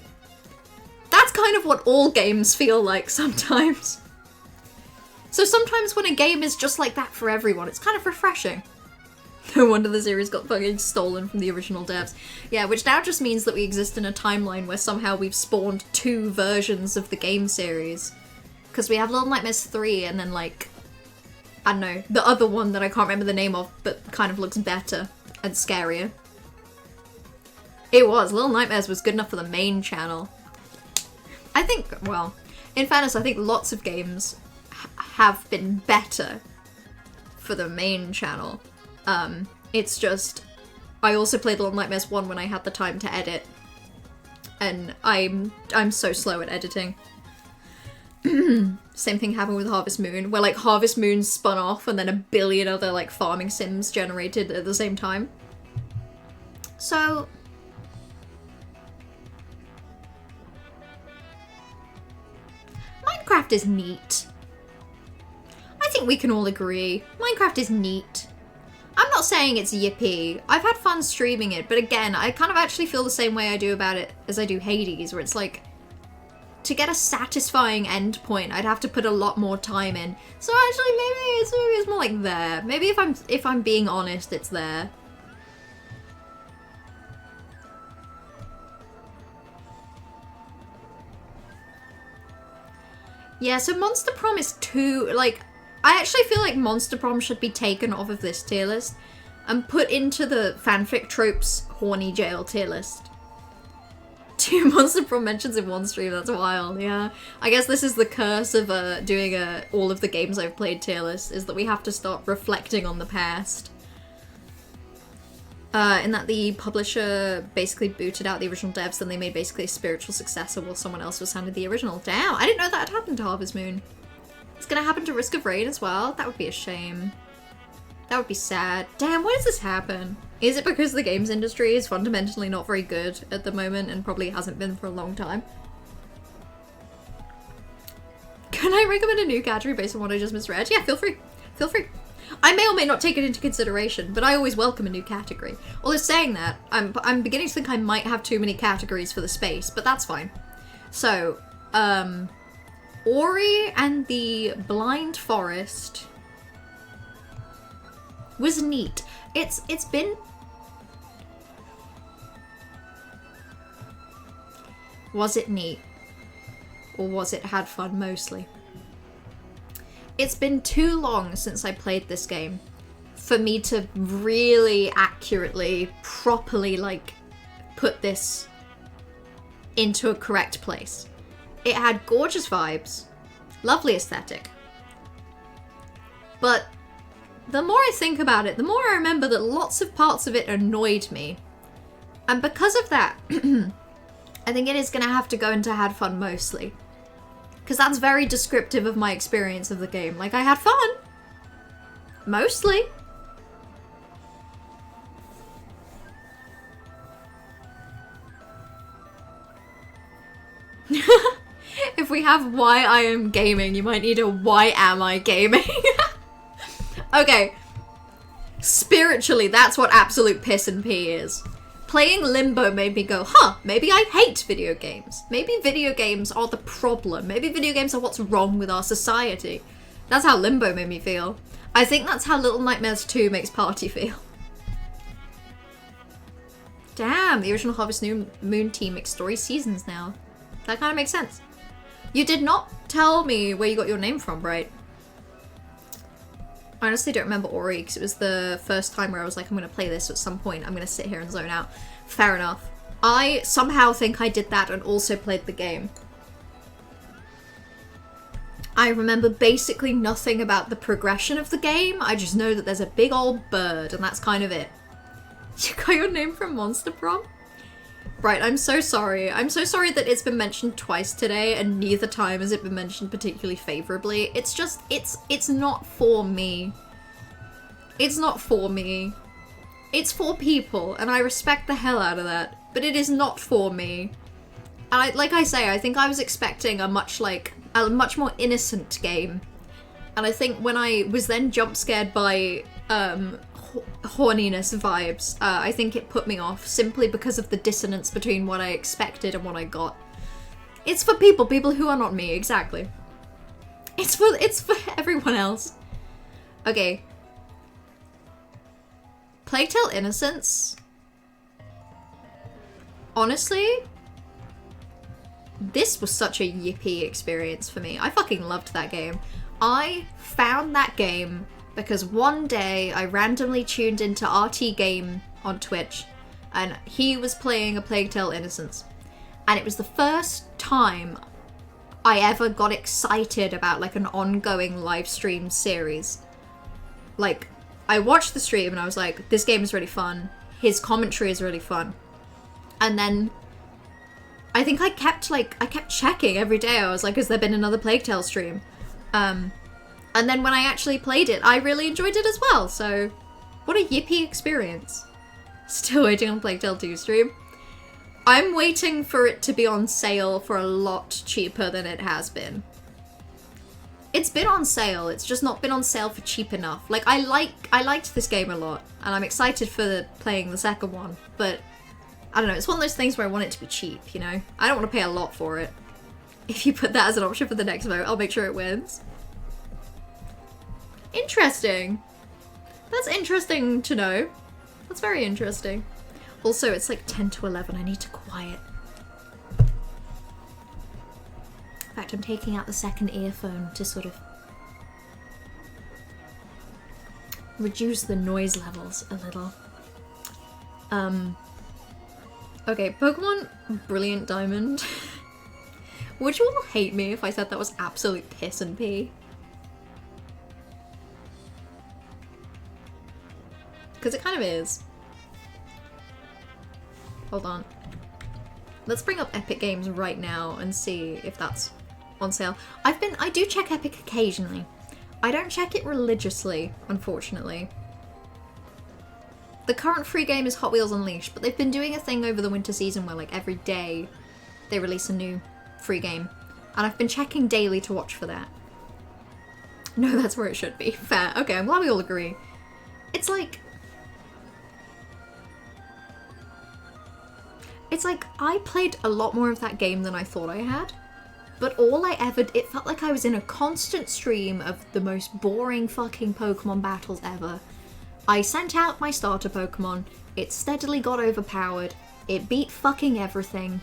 that's kind of what all games feel like sometimes. So sometimes when a game is just like that for everyone, it's kind of refreshing. No wonder the series got fucking stolen from the original devs. Yeah, which now just means that we exist in a timeline where somehow we've spawned 2 versions of the game series. Because we have Little Nightmares 3 and then, like, I don't know, the other one that I can't remember the name of, but kind of looks better and scarier. It was. Little Nightmares was good enough for the main channel. I think, well, in fairness, I think lots of games have been better for the main channel. It's just, I also played Little Nightmares 1 when I had the time to edit. And I'm so slow at editing. Same thing happened with Harvest Moon, where like Harvest Moon spun off and then a billion other like farming sims generated at the same time. So Minecraft is neat. I think we can all agree. Minecraft is neat. I'm not saying it's yippee. I've had fun streaming it, but again, I kind of actually feel the same way I do about it as I do Hades, where it's like, to get a satisfying end point, I'd have to put a lot more time in. So actually, maybe it's more like there. Maybe if I'm being honest, it's there. Yeah, so Monster Prom is too, like, I actually feel like Monster Prom should be taken off of this tier list and put into the fanfic tropes horny jail tier list. 2 Monster Prom mentions in one stream, that's wild, yeah. I guess this is the curse of doing all of the games I've played tier list, is that we have to start reflecting on the past. In that the publisher basically booted out the original devs, then they made basically a spiritual successor while someone else was handed the original. Damn, I didn't know that had happened to Harvest Moon. It's gonna happen to Risk of Rain as well? That would be a shame. That would be sad. Damn, why does this happen? Is it because the games industry is fundamentally not very good at the moment and probably hasn't been for a long time? Can I recommend a new category based on what I just misread? Yeah, feel free. Feel free. I may or may not take it into consideration, but I always welcome a new category. Although saying that, I'm beginning to think I might have too many categories for the space, but that's fine. So, Ori and the Blind Forest was neat. It's been... Was it neat? Or was it had fun mostly? It's been too long since I played this game for me to really accurately, properly, like, put this into a correct place. It had gorgeous vibes, lovely aesthetic. But the more I think about it, the more I remember that lots of parts of it annoyed me. And because of that, I think it is going to have to go into had fun mostly. Because that's very descriptive of my experience of the game. Like, I had fun. Mostly. If we have why I am gaming, you might need a why am I gaming? Okay. Spiritually, that's what absolute piss and pee is. Playing Limbo made me go, huh, maybe I hate video games. Maybe video games are the problem. Maybe video games are what's wrong with our society. That's how Limbo made me feel. I think that's how Little Nightmares 2 makes Party feel. Damn, the original Harvest Moon team makes story seasons now. That kind of makes sense. You did not tell me where you got your name from, right? I honestly don't remember Ori, because it was the first time where I was like, I'm going to play this at some point. I'm going to sit here and zone out. Fair enough. I somehow think I did that and also played the game. I remember basically nothing about the progression of the game. I just know that there's a big old bird, and that's kind of it. You got your name from Monster Prom? Right, I'm so sorry. I'm so sorry that it's been mentioned twice today, and neither time has it been mentioned particularly favorably. It's just, it's not for me. It's not for me. It's for people, and I respect the hell out of that, but it is not for me. And like I say, I think I was expecting a much more innocent game. And I think when I was then jump scared by, horniness vibes, I think it put me off simply because of the dissonance between what I expected and what I got. It's for people who are not me, exactly. It's for everyone else. Okay. Plague Tale Innocence. Honestly, this was such a yippee experience for me. I fucking loved that game. I found that game because one day I randomly tuned into RT Game on Twitch and he was playing a Plague Tale Innocence. And it was the first time I ever got excited about like an ongoing live stream series. Like, I watched the stream and I was like, this game is really fun. His commentary is really fun. And then I think I kept checking every day. I was like, has there been another Plague Tale stream? And then when I actually played it, I really enjoyed it as well. So, what a yippee experience. Still waiting on Plague Tale 2 stream. I'm waiting for it to be on sale for a lot cheaper than it has been. It's been on sale, it's just not been on sale for cheap enough. Like, I liked this game a lot, and I'm excited for playing the second one, but I don't know, it's one of those things where I want it to be cheap, you know? I don't want to pay a lot for it. If you put that as an option for the next vote, I'll make sure it wins. Interesting. That's interesting to know. That's very interesting. Also, it's like 10 to 11. I need to quiet. In fact, I'm taking out the second earphone to sort of reduce the noise levels a little. Okay, Pokemon Brilliant Diamond. Would you all hate me if I said that was absolute piss and pee? Because it kind of is. Hold on. Let's bring up Epic Games right now and see if that's on sale. I do check Epic occasionally. I don't check it religiously, unfortunately. The current free game is Hot Wheels Unleashed, but they've been doing a thing over the winter season where like every day they release a new free game. And I've been checking daily to watch for that. No, that's where it should be. Fair. Okay, I'm glad we all agree. It's like I played a lot more of that game than I thought I had, but it felt like I was in a constant stream of the most boring fucking Pokemon battles ever. I sent out my starter Pokemon, it steadily got overpowered, it beat fucking everything.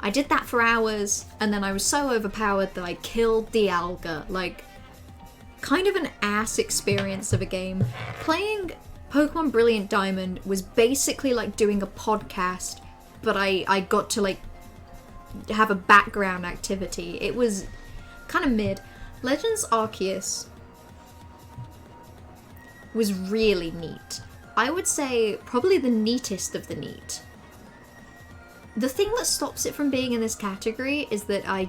I did that for hours, and then I was so overpowered that I killed Dialga. Like, kind of an ass experience of a game. Playing Pokemon Brilliant Diamond was basically like doing a podcast, but I got to like have a background activity. It was kind of mid. Legends Arceus was really neat. I would say probably the neatest of the neat. The thing that stops it from being in this category is that I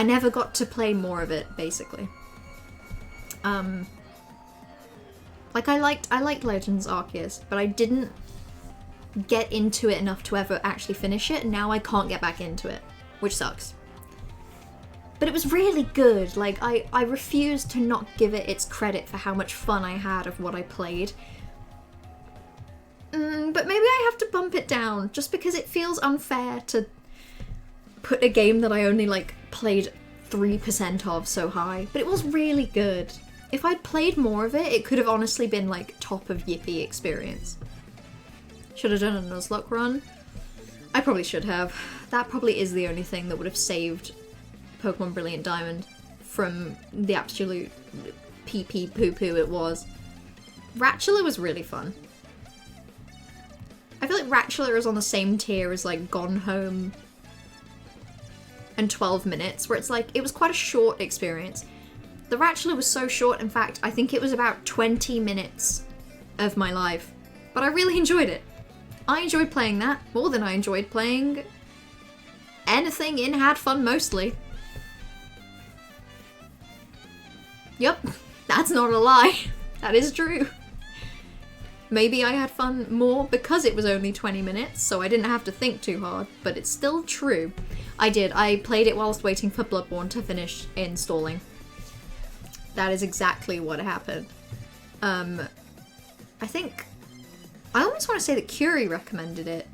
never got to play more of it, basically. Like I liked Legends Arceus, but I didn't get into it enough to ever actually finish it, and now I can't get back into it, which sucks. But it was really good. Like, I refuse to not give it its credit for how much fun I had of what I played. But maybe I have to bump it down, just because it feels unfair to put a game that I only, like, played 3% of so high. But it was really good. If I'd played more of it, it could have honestly been, like, top of Yippee experience. Should have done a Nuzlocke run. I probably should have. That probably is the only thing that would have saved Pokemon Brilliant Diamond from the absolute pee-pee poo-poo it was. Ratchula was really fun. I feel like Ratchula is on the same tier as like Gone Home and 12 Minutes, where it's like, it was quite a short experience. The Ratchula was so short, in fact, I think it was about 20 minutes of my life. But I really enjoyed it. I enjoyed playing that more than I enjoyed playing anything in Had Fun Mostly. Yep, that's not a lie. That is true. Maybe I had fun more because it was only 20 minutes, so I didn't have to think too hard, but it's still true. I did. I played it whilst waiting for Bloodborne to finish installing. That is exactly what happened. I think... I almost want to say that Curie recommended it.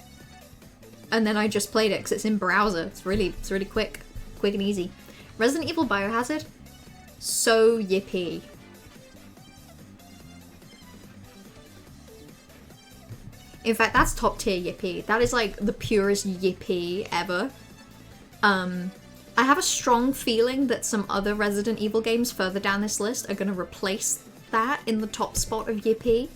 And then I just played it because it's in browser. It's really quick. Quick and easy. Resident Evil Biohazard? So yippee. In fact, that's top tier yippee. That is like the purest yippee ever. I have a strong feeling that some other Resident Evil games further down this list are going to replace that in the top spot of yippee.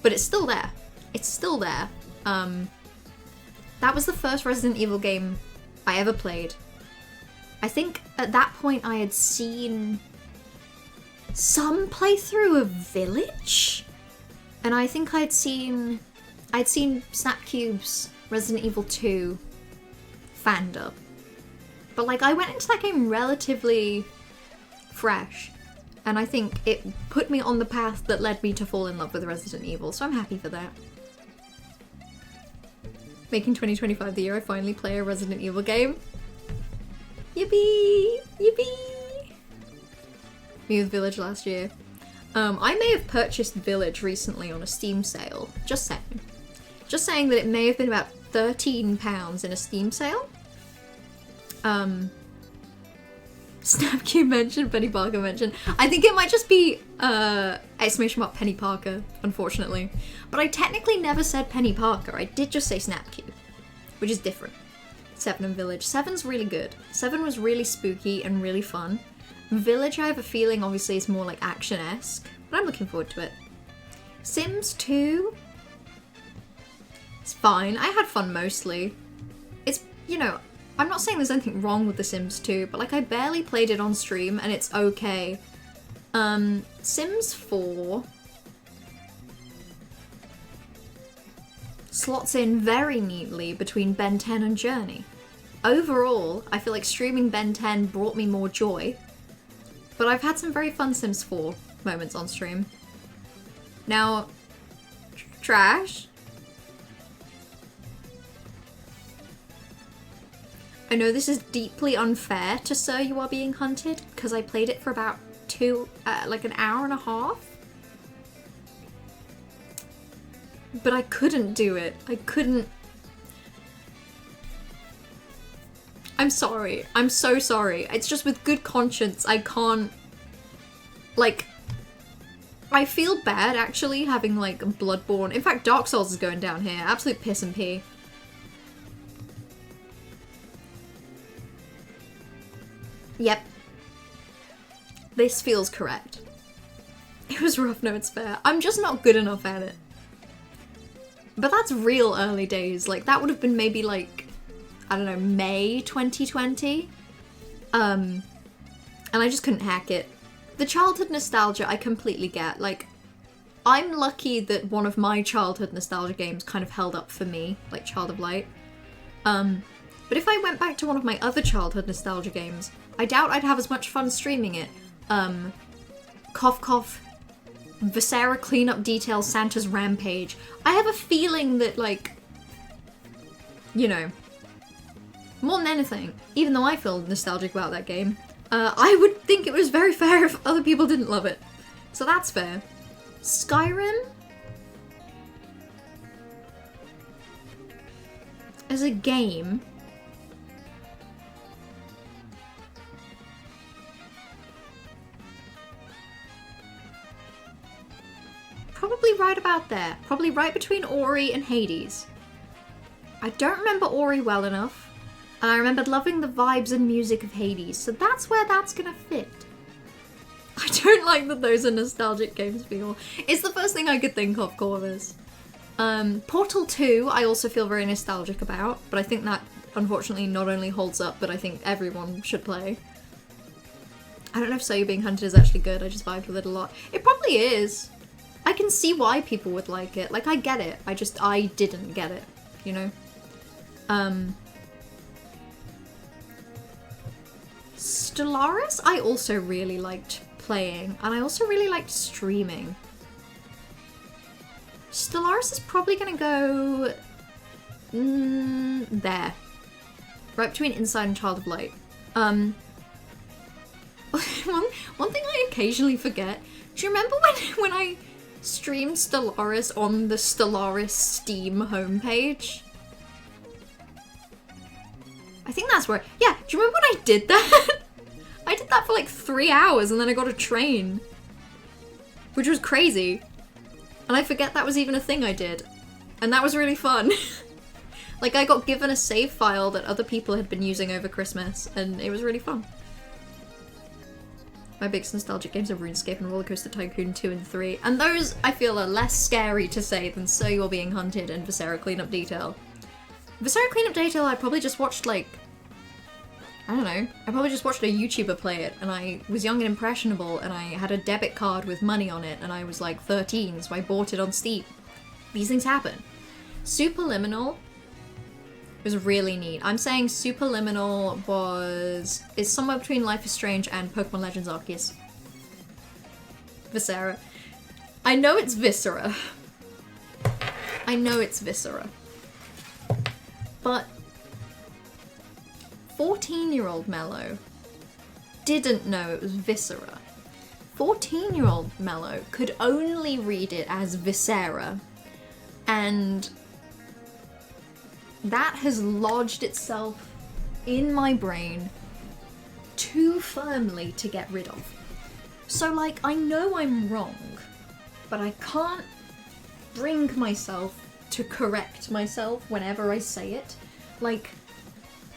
But it's still there. It's still there. That was the first Resident Evil game I ever played. I think at that point I had seen some playthrough of Village, and I think I'd seen Snapcube's Resident Evil 2 fandom. But like, I went into that game relatively fresh, and I think it put me on the path that led me to fall in love with Resident Evil, so I'm happy for that. Making 2025 the year I finally play a Resident Evil game. Yippee! Yippee! Me with Village last year. I may have purchased Village recently on a Steam sale. Just saying. Just saying that it may have been about £13 in a Steam sale. Snapcube mentioned, Penny Parker mentioned. I think it might just be exclamation mark Penny Parker, unfortunately. But I technically never said Penny Parker. I did just say Snapcube, which is different. 7 and Village. 7's really good. 7 was really spooky and really fun. Village, I have a feeling, obviously, is more like action-esque, but I'm looking forward to it. Sims 2. It's fine. I had fun mostly. It's, you know, I'm not saying there's anything wrong with The Sims 2, but like I barely played it on stream and it's okay. Sims 4 slots in very neatly between Ben 10 and Journey. Overall, I feel like streaming Ben 10 brought me more joy, but I've had some very fun Sims 4 moments on stream. Now, Trash. I know this is deeply unfair to Sir You Are Being Hunted, because I played it for about like an hour and a half. But I couldn't do it. I couldn't. I'm sorry. I'm so sorry. It's just with good conscience, I can't. Like, I feel bad actually having like Bloodborne. In fact, Dark Souls is going down here. Absolute piss and pee. Yep. This feels correct. It was rough, no, it's fair. I'm just not good enough at it. But that's real early days. Like, that would have been maybe like, I don't know, May 2020. And I just couldn't hack it. The childhood nostalgia, I completely get. Like, I'm lucky that one of my childhood nostalgia games kind of held up for me, like Child of Light. But if I went back to one of my other childhood nostalgia games, I doubt I'd have as much fun streaming it. Cough cough, Viscera cleanup details, Santa's Rampage. I have a feeling that, like, you know, more than anything, even though I feel nostalgic about that game, I would think it was very fair if other people didn't love it. So that's fair. Skyrim? As a game, probably right about there. Probably right between Ori and Hades. I don't remember Ori well enough, and I remembered loving the vibes and music of Hades, so that's where that's gonna fit. I don't like that those are nostalgic games for you. It's the first thing I could think of, Corvus. Portal 2 I also feel very nostalgic about, but I think that unfortunately not only holds up, but I think everyone should play. I don't know if So You're Being Hunted is actually good, I just vibed with it a lot. It probably is. I can see why people would like it. Like, I get it. I didn't get it, you know? Stellaris I also really liked playing, and I also really liked streaming. Stellaris is probably gonna go there. Right between Inside and Child of Light. One thing I occasionally forget, do you remember when I streamed Stellaris on the Stellaris Steam homepage? I think that's where, yeah, do you remember when I did that? I did that for like 3 hours and then I got a train. Which was crazy. And I forget that was even a thing I did. And that was really fun. Like, I got given a save file that other people had been using over Christmas, and it was really fun. My biggest nostalgic games are RuneScape and Rollercoaster Tycoon 2 and 3, and those, I feel, are less scary to say than So You're Being Hunted and Viscera Cleanup Detail. Viscera Cleanup Detail I probably just watched, like, I don't know. I probably just watched a YouTuber play it, and I was young and impressionable, and I had a debit card with money on it, and I was like 13, so I bought it on Steam. These things happen. Superliminal was really neat. I'm saying Superliminal is somewhere between Life is Strange and Pokemon Legends Arceus. Viscera. I know it's Viscera. I know it's Viscera. But 14-year-old Mello didn't know it was Viscera. 14-year-old Mello could only read it as Viscera, and that has lodged itself in my brain too firmly to get rid of. So, like, I know I'm wrong, but I can't bring myself to correct myself whenever I say it. Like,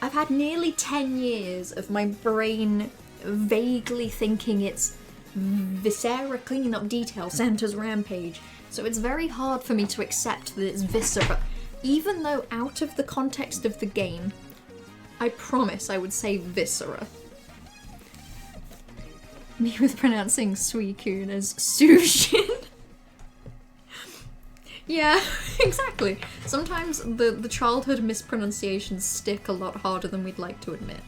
I've had nearly 10 years of my brain vaguely thinking it's Viscera cleaning up detail, Santa's rampage, so it's very hard for me to accept that it's Viscera. Even though out of the context of the game, I promise I would say Viscera. Me with pronouncing Suicune as Sushin. Yeah, exactly. Sometimes the childhood mispronunciations stick a lot harder than we'd like to admit.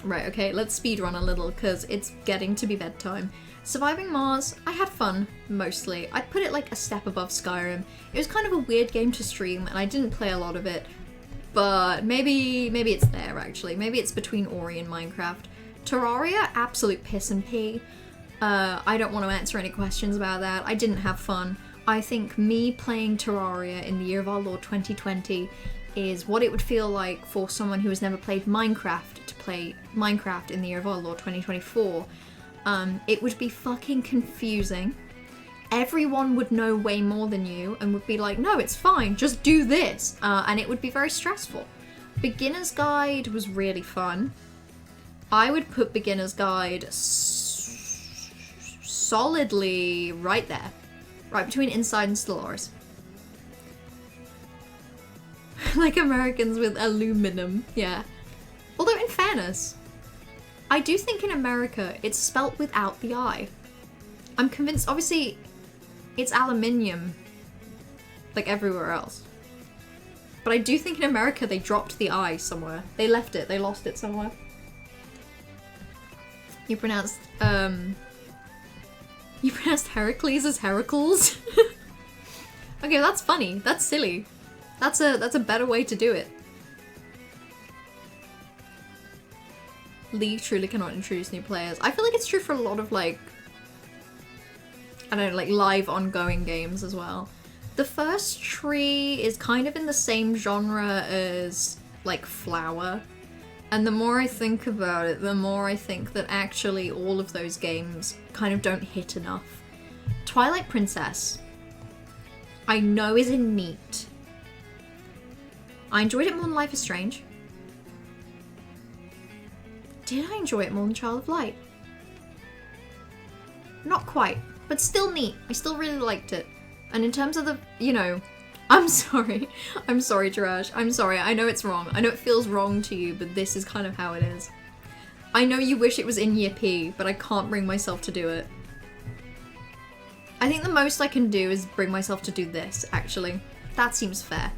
Right, okay, let's speedrun a little, because it's getting to be bedtime. Surviving Mars, I had fun, mostly. I'd put it like a step above Skyrim. It was kind of a weird game to stream, and I didn't play a lot of it, but maybe it's there, actually. Maybe it's between Ori and Minecraft. Terraria, absolute piss and pee. I don't want to answer any questions about that. I didn't have fun. I think me playing Terraria in the year of our Lord 2020 is what it would feel like for someone who has never played Minecraft to play Minecraft in the year of our Lord 2024. It would be fucking confusing. Everyone would know way more than you and would be like, no, it's fine, just do this. And it would be very stressful. Beginner's Guide was really fun. I would put Beginner's Guide solidly right there. Right between Inside and Stellaris. Like Americans with aluminum, yeah. Although in fairness, I do think in America it's spelt without the I. I'm convinced, obviously, it's aluminium, like everywhere else. But I do think in America they dropped the I somewhere. They left it, they lost it somewhere. You pronounced Heracles as Heracles? Okay, that's funny, that's silly. That's a better way to do it. League truly cannot introduce new players. I feel like it's true for a lot of, like, I don't know, like live ongoing games as well. The First Tree is kind of in the same genre as, like, Flower. And the more I think about it, the more I think that actually all of those games kind of don't hit enough. Twilight Princess, I know is neat. I enjoyed it more than Life is Strange. Did I enjoy it more than Child of Light? Not quite, but still neat. I still really liked it. And in terms of the, you know, I'm sorry, Jirash. I'm sorry, I know it's wrong. I know it feels wrong to you, but this is kind of how it is. I know you wish it was in Year P, but I can't bring myself to do it. I think the most I can do is bring myself to do this, actually. That seems fair.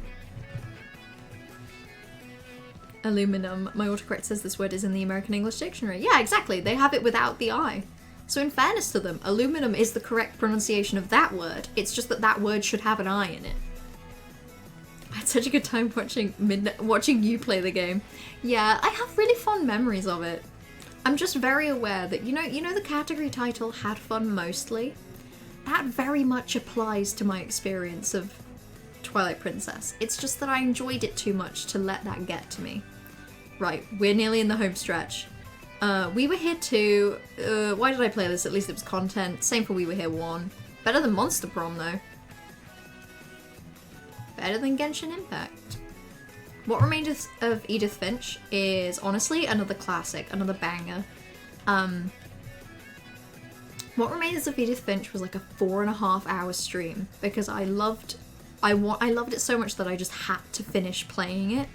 Aluminum. My autocorrect says this word is in the American English Dictionary. Yeah, exactly. They have it without the I. So in fairness to them, aluminum is the correct pronunciation of that word. It's just that that word should have an I in it. I had such a good time watching you play the game. Yeah, I have really fond memories of it. I'm just very aware that, you know the category title, had fun mostly? That very much applies to my experience of Twilight Princess. It's just that I enjoyed it too much to let that get to me. Right, we're nearly in the home stretch. We Were Here 2. Why did I play this? At least it was content. Same for We Were Here 1. Better than Monster Prom, though. Better than Genshin Impact. What Remains of Edith Finch is honestly another classic, another banger. What Remains of Edith Finch was like a 4.5 hour stream because I loved it so much that I just had to finish playing it.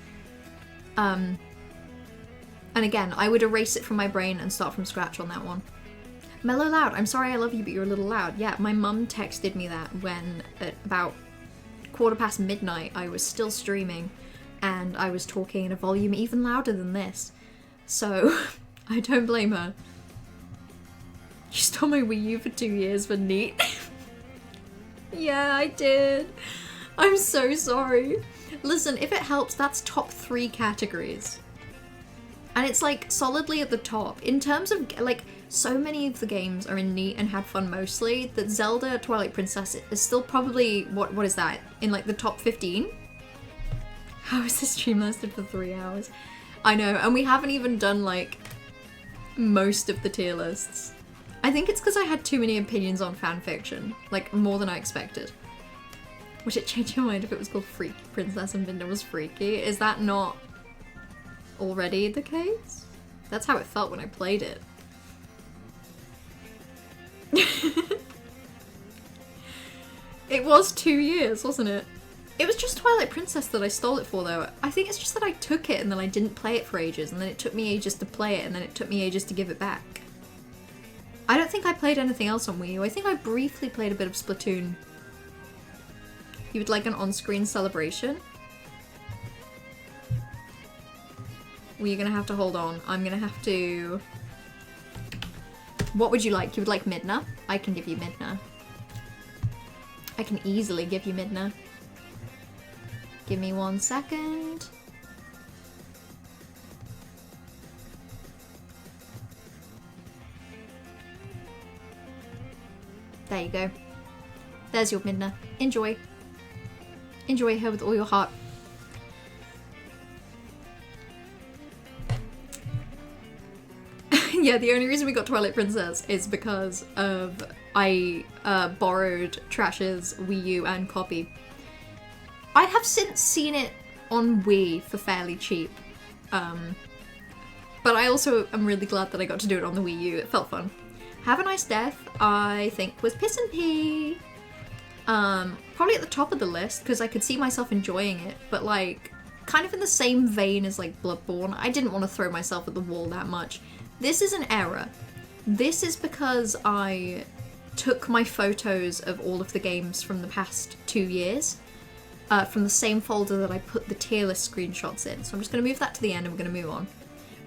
And again, I would erase it from my brain and start from scratch on that one. Mellow Loud, I'm sorry I love you, but you're a little loud. Yeah, my mum texted me that when at about midnight I was still streaming and I was talking in a volume even louder than this. So, I don't blame her. You stole my Wii U for 2 years for neat. Yeah, I did. I'm so sorry. Listen, if it helps, that's top 3 categories. And it's like solidly at the top. In terms of like, so many of the games are in neat and had fun mostly, that Zelda Twilight Princess is still probably, what is that? In like the top 15? How is this stream lasted for 3 hours? I know, and we haven't even done like most of the tier lists. I think it's because I had too many opinions on fanfiction, like more than I expected. Would it change your mind if it was called Freaky Princess and Vinda was freaky? Is that not already the case? That's how it felt when I played it. It was 2 years, wasn't it? It was just Twilight Princess that I stole it for though. I think it's just that I took it and then I didn't play it for ages, and then it took me ages to play it, and then it took me ages to give it back. I don't think I played anything else on Wii U. I think I briefly played a bit of Splatoon. You would like an on-screen celebration? Well, you're gonna have to hold on. I'm gonna have to... What would you like? You would like Midna? I can give you Midna. I can easily give you Midna. Give me 1 second. There you go. There's your Midna. Enjoy. Enjoy her with all your heart. Yeah, the only reason we got Twilight Princess is because of I borrowed Trash's Wii U and copy. I have since seen it on Wii for fairly cheap. But I also am really glad that I got to do it on the Wii U. It felt fun. Have a Nice Death, I think, was Piss and Pee. Probably at the top of the list, because I could see myself enjoying it, but like, kind of in the same vein as like Bloodborne. I didn't want to throw myself at the wall that much. This is an error. This is because I took my photos of all of the games from the past 2 years, from the same folder that I put the tier list screenshots in. So I'm just going to move that to the end and we're going to move on.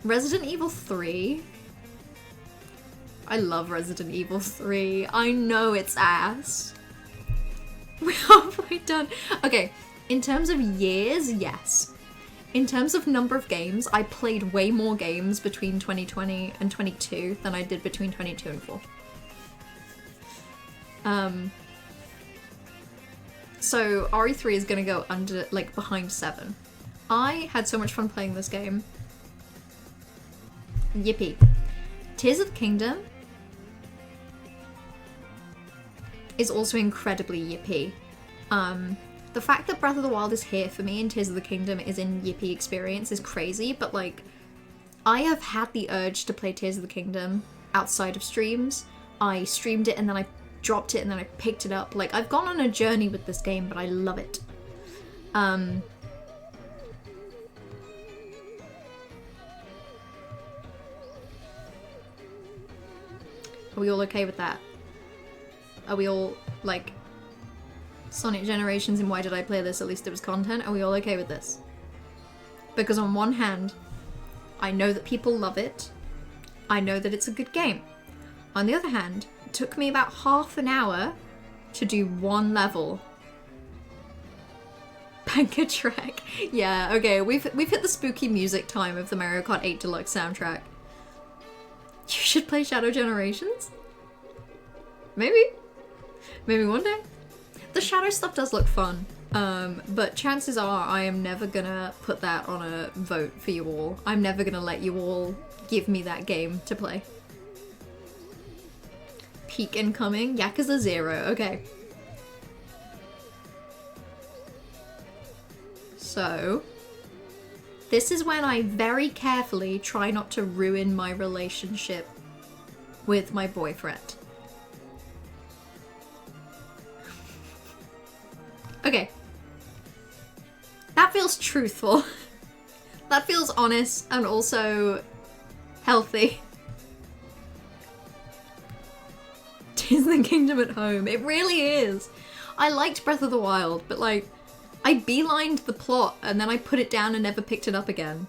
Resident Evil 3. I love Resident Evil 3. I know it's ass. We're halfway done. Okay, in terms of years, yes. In terms of number of games, I played way more games between 2020 and 22 than I did between 22 and 4. So RE3 is gonna go under, like, behind 7. I had so much fun playing this game. Yippee. Tears of the Kingdom is also incredibly yippee. The fact that Breath of the Wild is here for me and Tears of the Kingdom is in yippee experience is crazy, but like, I have had the urge to play Tears of the Kingdom outside of streams. I streamed it and then I dropped it and then I picked it up. Like, I've gone on a journey with this game, but I love it. Are we all okay with that? Are we all, like, Sonic Generations and why did I play this? At least it was content. Are we all okay with this? Because on one hand, I know that people love it. I know that it's a good game. On the other hand, it took me about half an hour to do one level. Banker track. Yeah, okay, we've hit the spooky music time of the Mario Kart 8 Deluxe soundtrack. You should play Shadow Generations? Maybe. Maybe one day. The Shadow stuff does look fun, but chances are I am never gonna put that on a vote for you all. I'm never gonna let you all give me that game to play. Peak incoming, Yakuza 0, okay. So, this is when I very carefully try not to ruin my relationship with my boyfriend. Okay. That feels truthful. That feels honest, and also healthy. Tears of the Kingdom at home. It really is. I liked Breath of the Wild, but like, I beelined the plot and then I put it down and never picked it up again.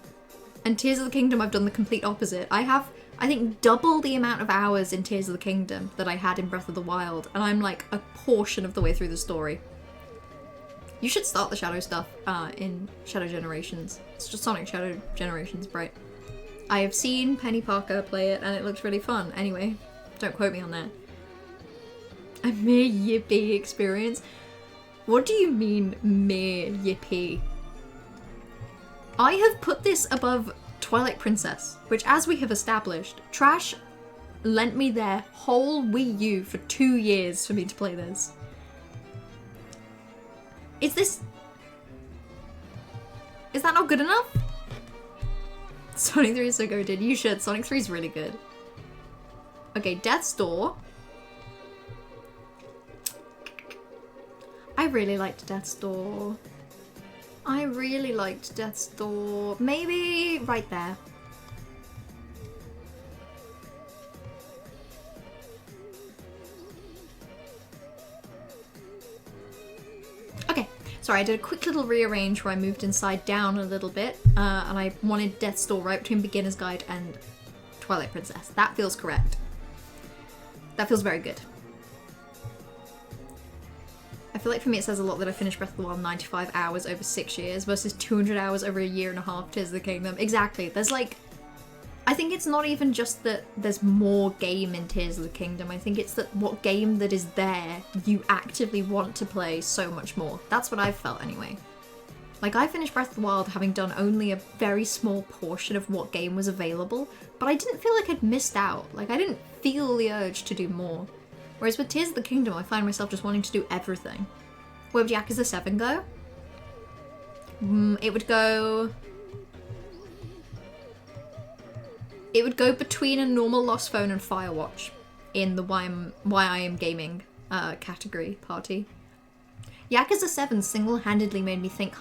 And Tears of the Kingdom, I've done the complete opposite. I have, I think, double the amount of hours in Tears of the Kingdom that I had in Breath of the Wild, and I'm like a portion of the way through the story. You should start the Shadow stuff in Shadow Generations. It's just Sonic Shadow Generations, right? I have seen Penny Parker play it and it looks really fun. Anyway, don't quote me on that. A mere yippee experience? What do you mean, mere yippee? I have put this above Twilight Princess, which, as we have established, Trash lent me their whole Wii U for 2 years for me to play this. Is that not good enough? Sonic 3 is so good. You should. Sonic 3 is really good. Okay, Death's Door. I really liked Death's Door. I really liked Death's Door. Maybe right there. Okay, sorry, I did a quick little rearrange where I moved inside down a little bit, and I wanted Death's Door right between Beginner's Guide and Twilight Princess. That feels correct. That feels very good. I feel like for me it says a lot that I finished Breath of the Wild 95 hours over 6 years versus 200 hours over a year and a half Tears of the Kingdom. Exactly. There's like... I think it's not even just that there's more game in Tears of the Kingdom. I think it's that what game that is there you actively want to play so much more. That's what I've felt anyway. Like, I finished Breath of the Wild having done only a very small portion of what game was available, but I didn't feel like I'd missed out. Like, I didn't feel the urge to do more. Whereas with Tears of the Kingdom, I find myself just wanting to do everything. Where would Yakuza 7 go? It would go... It would go between a normal Lost Phone and Firewatch in the Why I Am Gaming category party. Yakuza 7 single-handedly made me think,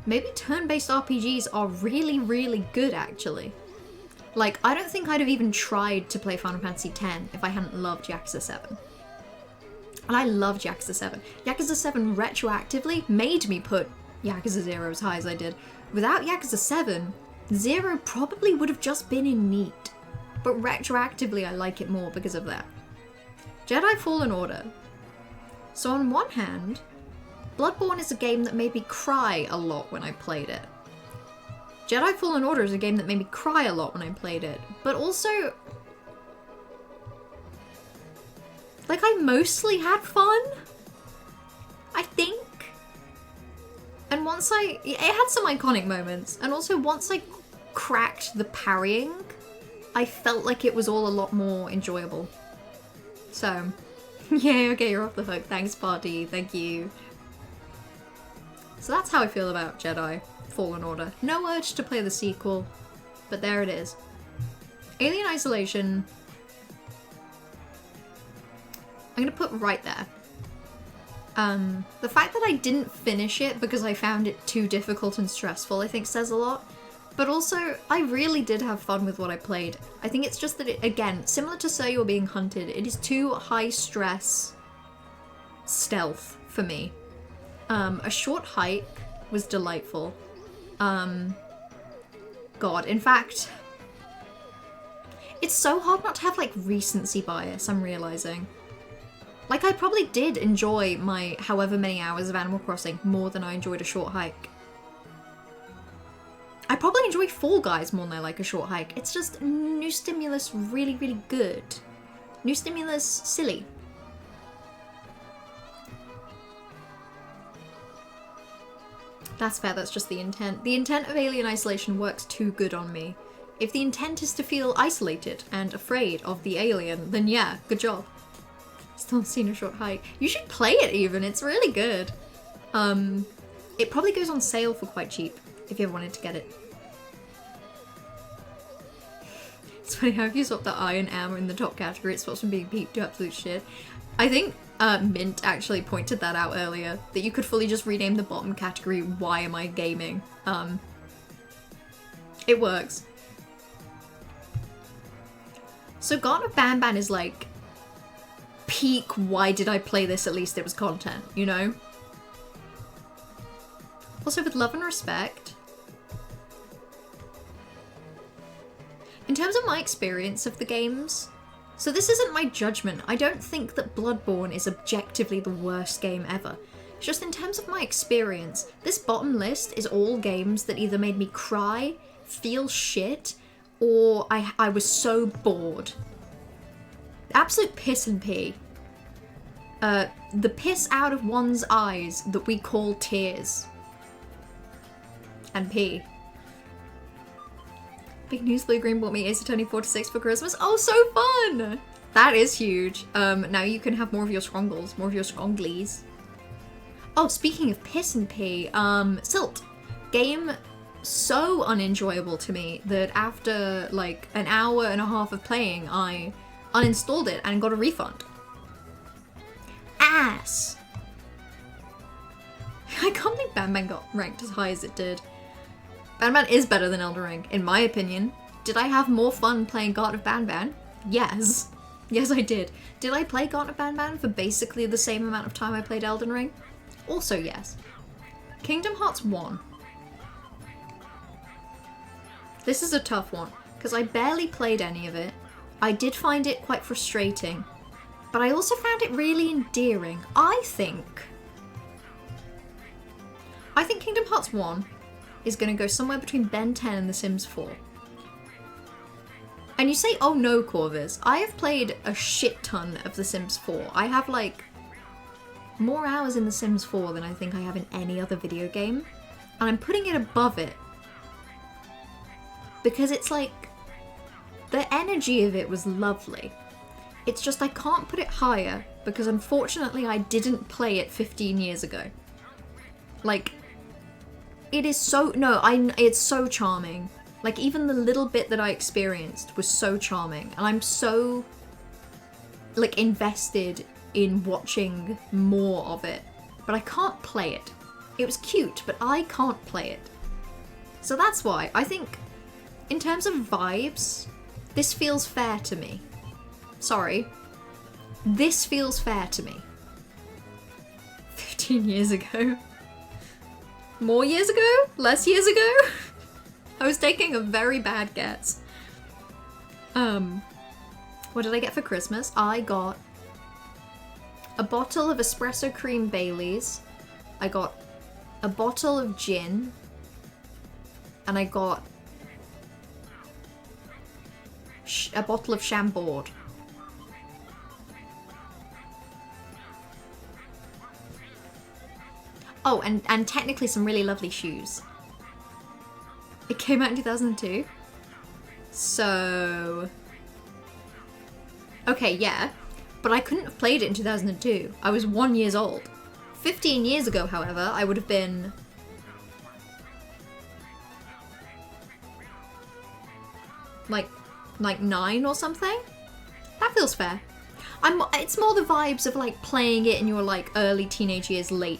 maybe turn-based RPGs are really, really good, actually. Like, I don't think I'd have even tried to play Final Fantasy X if I hadn't loved Yakuza 7. And I loved Yakuza 7. Yakuza 7 retroactively made me put Yakuza 0 as high as I did. Without Yakuza 7, 0 probably would have just been in neat. But retroactively I like it more because of that. Jedi Fallen Order. So on one hand, Bloodborne is a game that made me cry a lot when I played it. Jedi Fallen Order is a game that made me cry a lot when I played it, but also, like, I mostly had fun, I think. And once it had some iconic moments, and also once I cracked the parrying, I felt like it was all a lot more enjoyable. So, yeah, okay, you're off the hook. Thanks, party. Thank you. So that's how I feel about Jedi Fallen Order. No urge to play the sequel, but there it is. Alien Isolation, I'm gonna put right there. The fact that I didn't finish it because I found it too difficult and stressful, I think says a lot. But also, I really did have fun with what I played. I think it's just that it, again, similar to Sir You're Being Hunted, it is too high stress stealth for me. A Short Hike was delightful. God, in fact, it's so hard not to have, like, recency bias, I'm realizing. Like, I probably did enjoy my however many hours of Animal Crossing more than I enjoyed A Short Hike. I probably enjoy Fall Guys more than I like A Short Hike. It's just New Stimulus really, really good. New Stimulus silly. That's fair, that's just the intent. The intent of Alien Isolation works too good on me. If the intent is to feel isolated and afraid of the alien, then yeah, good job. Still haven't seen A Short Hike. You should play it even, it's really good. It probably goes on sale for quite cheap, if you ever wanted to get it. It's funny how if you swap the I and am in the top category, it swaps from being peep to absolute shit. I think Mint actually pointed that out earlier, that you could fully just rename the bottom category Why Am I Gaming? It works. So Garten of Banban is like peak, why did I play this? At least it was content, you know? Also, with love and respect, in terms of my experience of the games, so this isn't my judgment. I don't think that Bloodborne is objectively the worst game ever. It's just in terms of my experience, this bottom list is all games that either made me cry, feel shit, or I was so bored. Absolute piss and pee. The piss out of one's eyes that we call tears. And pee. Big news, Blue Green bought me Ace Attorney 4-6 for Christmas. Oh, so fun! That is huge. Now you can have more of your scrongles, more of your scronglies. Oh, speaking of piss and pee, Silt. Game so unenjoyable to me that after like an hour and a half of playing, I uninstalled it and got a refund. Ass! I can't believe Banban got ranked as high as it did. Banban is better than Elden Ring, in my opinion. Did I have more fun playing Garten of Banban? Yes. Yes, I did. Did I play Garten of Banban for basically the same amount of time I played Elden Ring? Also yes. Kingdom Hearts 1. This is a tough one, because I barely played any of it. I did find it quite frustrating, but I also found it really endearing. I think Kingdom Hearts 1 is going to go somewhere between Ben 10 and The Sims 4. And you say, oh no, Corvus, I have played a shit ton of The Sims 4. I have like more hours in The Sims 4 than I think I have in any other video game. And I'm putting it above it because it's like, the energy of it was lovely. It's just I can't put it higher because unfortunately I didn't play it 15 years ago. Like, it is so, it's so charming. Like, even the little bit that I experienced was so charming. And I'm so, like, invested in watching more of it. But I can't play it. It was cute, but I can't play it. So that's why I think, in terms of vibes, this feels fair to me. Sorry. This feels fair to me. 15 years ago. More years ago? Less years ago? I was taking a very bad guess. What did I get for Christmas? I got a bottle of espresso cream Baileys. I got a bottle of gin. And I got a bottle of Chambord. Oh, and technically some really lovely shoes. It came out in 2002. So... okay, yeah. But I couldn't have played it in 2002. I was 1 year old. 15 years ago, however, I would have been... like 9 or something? That feels fair. It's more the vibes of like playing it in your like early teenage years, late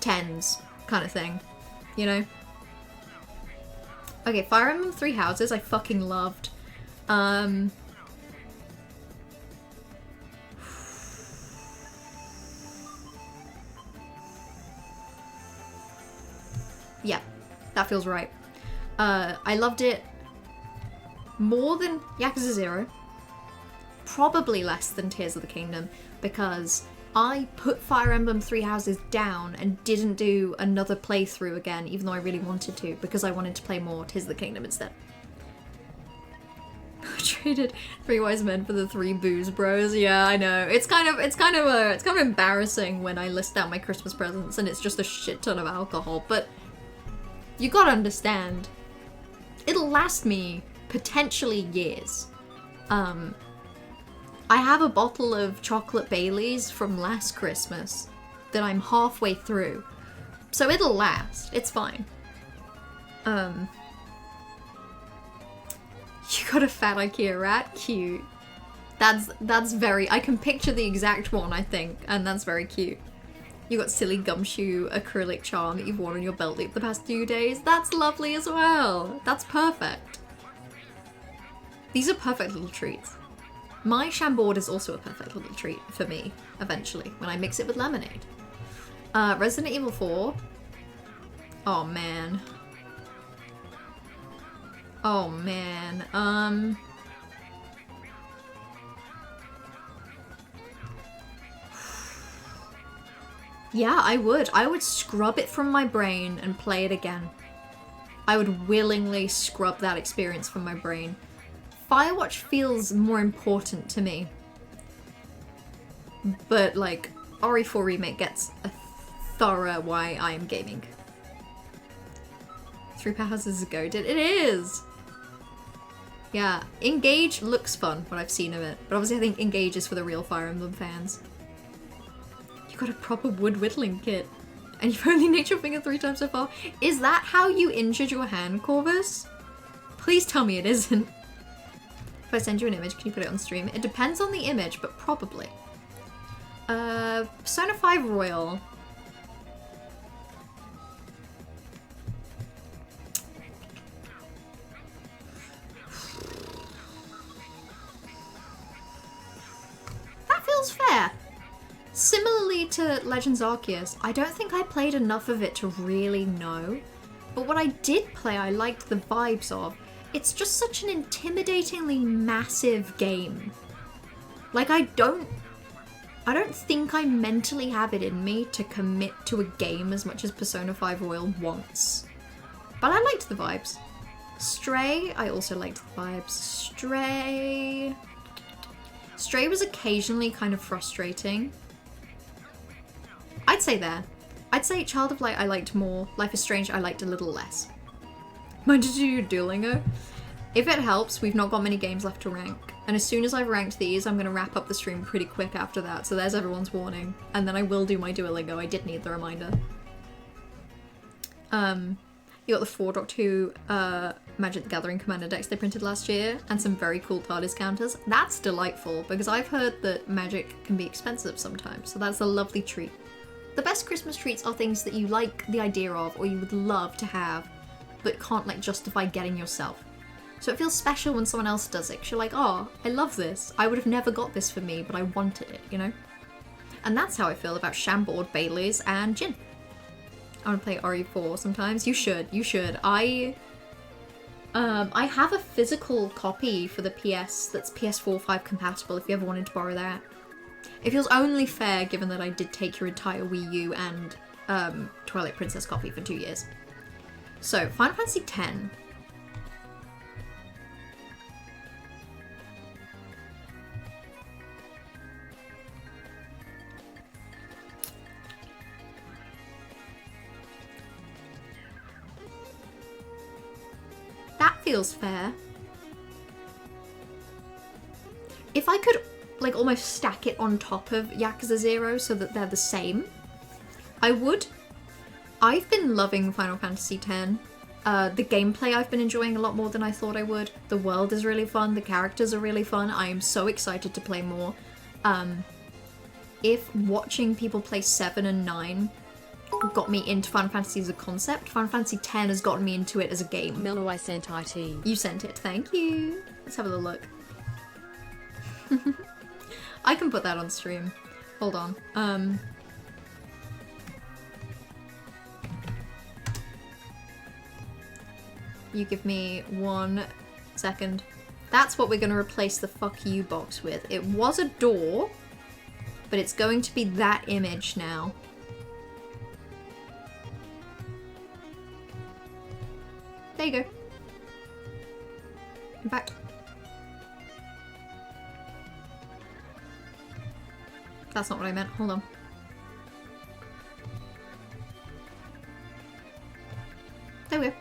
10s kind of thing, you know? Okay, Fire Emblem Three Houses I fucking loved. Yeah, that feels right. I loved it more than Yakuza 0. Probably less than Tears of the Kingdom, because I put Fire Emblem Three Houses down and didn't do another playthrough again, even though I really wanted to, because I wanted to play more Tears of the Kingdom instead. I traded 3 Wise Men for the 3 Booze Bros. Yeah, I know. It's kind of embarrassing when I list out my Christmas presents and it's just a shit ton of alcohol, but you gotta understand, it'll last me potentially years. I have a bottle of chocolate Baileys from last Christmas that I'm halfway through, so it'll last. It's fine. You got a fat IKEA rat? Cute. That's very... I can picture the exact one, I think, and that's very cute. You got silly gumshoe acrylic charm that you've worn on your belt loop the past 2 days. That's lovely as well. That's perfect. These are perfect little treats. My Chambord is also a perfect little treat for me, eventually, when I mix it with lemonade. Resident Evil 4. Oh, man. Oh, man. Yeah, I would. I would scrub it from my brain and play it again. I would willingly scrub that experience from my brain. Firewatch feels more important to me. But, like, RE4 Remake gets a thorough why I am gaming. 3 Powers is goated. It is! Yeah, Engage looks fun, what I've seen of it. But obviously I think Engage is for the real Fire Emblem fans. You got a proper wood whittling kit. And you've only nicked your finger 3 times so far. Is that how you injured your hand, Corvus? Please tell me it isn't. If I send you an image, can you put it on stream? It depends on the image, but probably. Persona 5 Royal. That feels fair. Similarly to Legends Arceus, I don't think I played enough of it to really know. But what I did play, I liked the vibes of. It's just such an intimidatingly massive game. Like, I don't think I mentally have it in me to commit to a game as much as Persona 5 Royal once. But I liked the vibes. Stray, I also liked the vibes. Stray was occasionally kind of frustrating. I'd say there. I'd say Child of Light I liked more. Life is Strange I liked a little less. When did you do Duolingo? If it helps, we've not got many games left to rank. And as soon as I've ranked these, I'm going to wrap up the stream pretty quick after that. So there's everyone's warning. And then I will do my Duolingo. I did need the reminder. You got the 4 Doctor Who Magic the Gathering Commander decks they printed last year. And some very cool TARDIS counters. That's delightful because I've heard that Magic can be expensive sometimes. So that's a lovely treat. The best Christmas treats are things that you like the idea of or you would love to have, but can't like justify getting yourself. So it feels special when someone else does it, 'cause you're like, oh, I love this. I would have never got this for me, but I wanted it, you know? And that's how I feel about Chambord, Baileys, and Jin. I want to play RE4 sometimes. You should. I have a physical copy for the PS that's PS4 5 compatible if you ever wanted to borrow that. It feels only fair given that I did take your entire Wii U and Twilight Princess copy for 2 years. So, Final Fantasy X. That feels fair. If I could like almost stack it on top of Yakuza 0 so that they're the same, I would. I've been loving Final Fantasy X. The gameplay I've been enjoying a lot more than I thought I would. The world is really fun, the characters are really fun. I am so excited to play more. If watching people play 7 and 9 got me into Final Fantasy as a concept, Final Fantasy X has gotten me into it as a game. Milo, I sent IT. You sent it, thank you. Let's have a little look. I can put that on stream. Hold on. You give me 1 second. That's what we're going to replace the fuck you box with. It was a door, but it's going to be that image now. There you go. In fact, that's not what I meant. Hold on. There we go.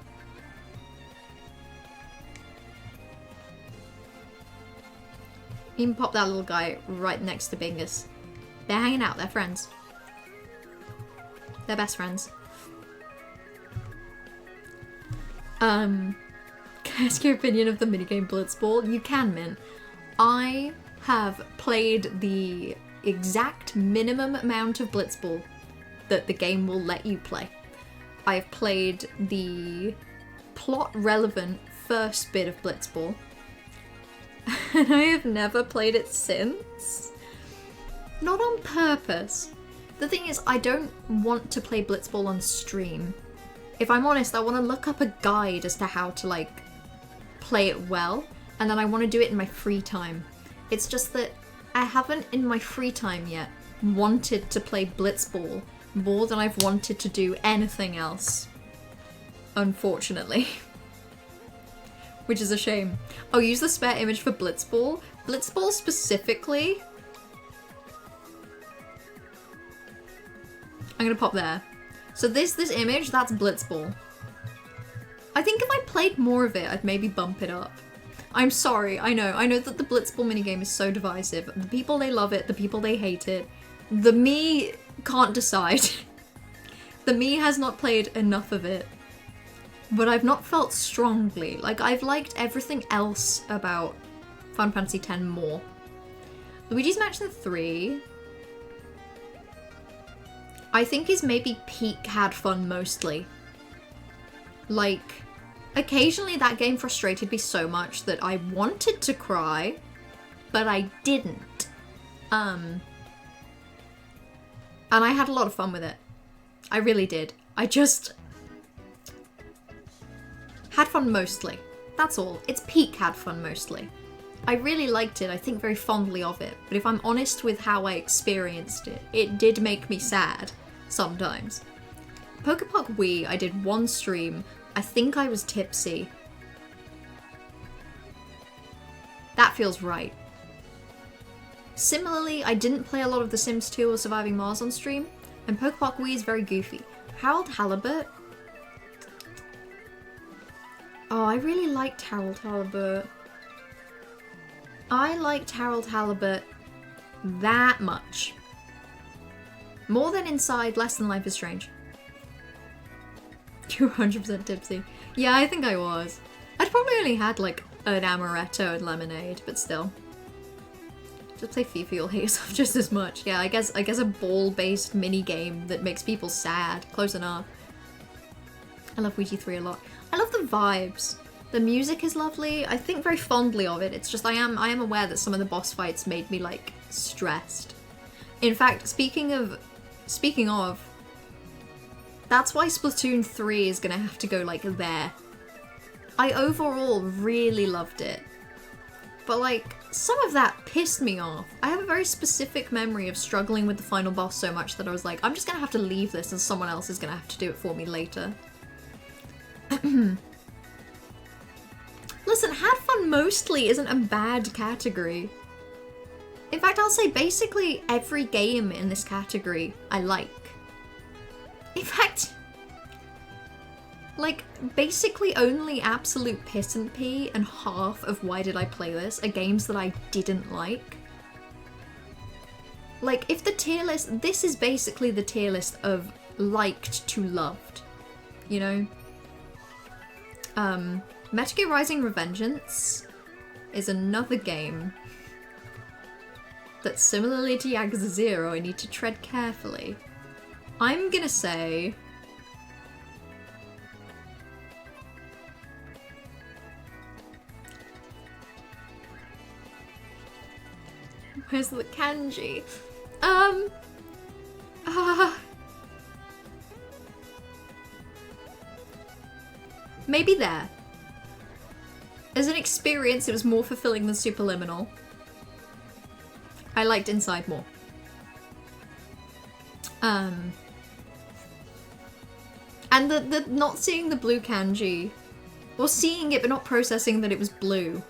You can pop that little guy right next to Bingus. They're hanging out. They're friends. They're best friends. Can I ask your opinion of the minigame Blitzball? You can, Mint. I have played the exact minimum amount of Blitzball that the game will let you play. I've played the plot relevant first bit of Blitzball. and I have never played it since. Not on purpose. The thing is, I don't want to play Blitzball on stream. If I'm honest, I want to look up a guide as to how to, like, play it well, and then I want to do it in my free time. It's just that I haven't, in my free time yet, wanted to play Blitzball more than I've wanted to do anything else. Unfortunately. Which is a shame. I'll use the spare image for Blitzball. Blitzball specifically. I'm gonna pop there. So this image, that's Blitzball. I think if I played more of it, I'd maybe bump it up. I'm sorry, I know that the Blitzball minigame is so divisive. The people, they love it, the people, they hate it. The me can't decide. The me has not played enough of it. But I've not felt strongly. Like, I've liked everything else about Final Fantasy X more. Luigi's Mansion 3, I think, is maybe peak had fun mostly. Like, occasionally that game frustrated me so much that I wanted to cry, but I didn't. And I had a lot of fun with it. I really did. I just had fun mostly. That's all. It's peak had fun mostly. I really liked it. I think very fondly of it. But if I'm honest with how I experienced it, it did make me sad sometimes. Pokepark Wii, I did one stream. I think I was tipsy. That feels right. Similarly, I didn't play a lot of The Sims 2 or Surviving Mars on stream, and Pokepark Wii is very goofy. Harold Halibut. Oh, I really liked Harold Halibut. I liked Harold Halibut that much. More than Inside, less than Life is Strange. You're 100% tipsy. Yeah, I think I was. I'd probably only had like an amaretto and lemonade, but still. Just play FIFA, you'll hate yourself just as much. Yeah, I guess a ball-based mini-game that makes people sad. Close enough. I love Ouija 3 a lot. I love the vibes. The music is lovely. I think very fondly of it. It's just I am aware that some of the boss fights made me like stressed. In fact, speaking of, that's why Splatoon 3 is gonna have to go like there. I overall really loved it. But like, some of that pissed me off. I have a very specific memory of struggling with the final boss so much that I was like, I'm just gonna have to leave this and someone else is gonna have to do it for me later. Listen, had fun mostly isn't a bad category. In fact, I'll say basically every game in this category I like. In fact, like, basically only Absolute Piss and Pee and half of Why Did I Play This are games that I didn't like. Like, if the tier list, this is basically the tier list of liked to loved, you know? Metal Gear Rising Revengeance is another game that, similarly to Yakuza 0, I need to tread carefully. I'm gonna say... Where's the kanji? Maybe there. As an experience, it was more fulfilling than Superliminal. I liked Inside more. And the not seeing the blue kanji, or seeing it but not processing that it was blue,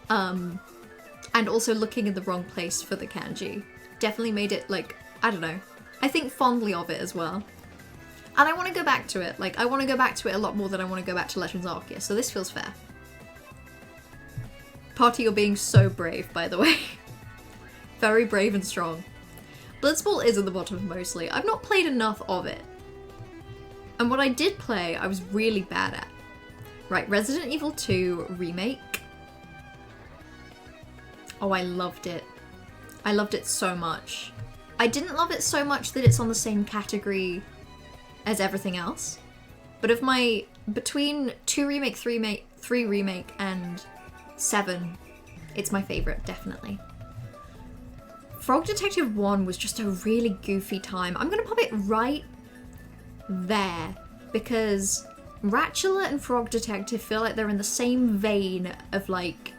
and also looking in the wrong place for the kanji, definitely made it, like, I don't know, I think fondly of it as well. And I want to go back to it, like, I want to go back to it a lot more than I want to go back to Legends Arceus, so this feels fair. Party, you're being so brave, by the way. Very brave and strong. Blitzball is at the bottom mostly. I've not played enough of it. And what I did play, I was really bad at. Right, Resident Evil 2 Remake. Oh, I loved it. I loved it so much. I didn't love it so much that it's on the same category as everything else. But of my, between 2 Remake, 3 Remake, and 7, It's my favorite, definitely. Frog Detective 1 was just a really goofy time. I'm gonna pop it right there because Ratchula and Frog Detective feel like they're in the same vein of like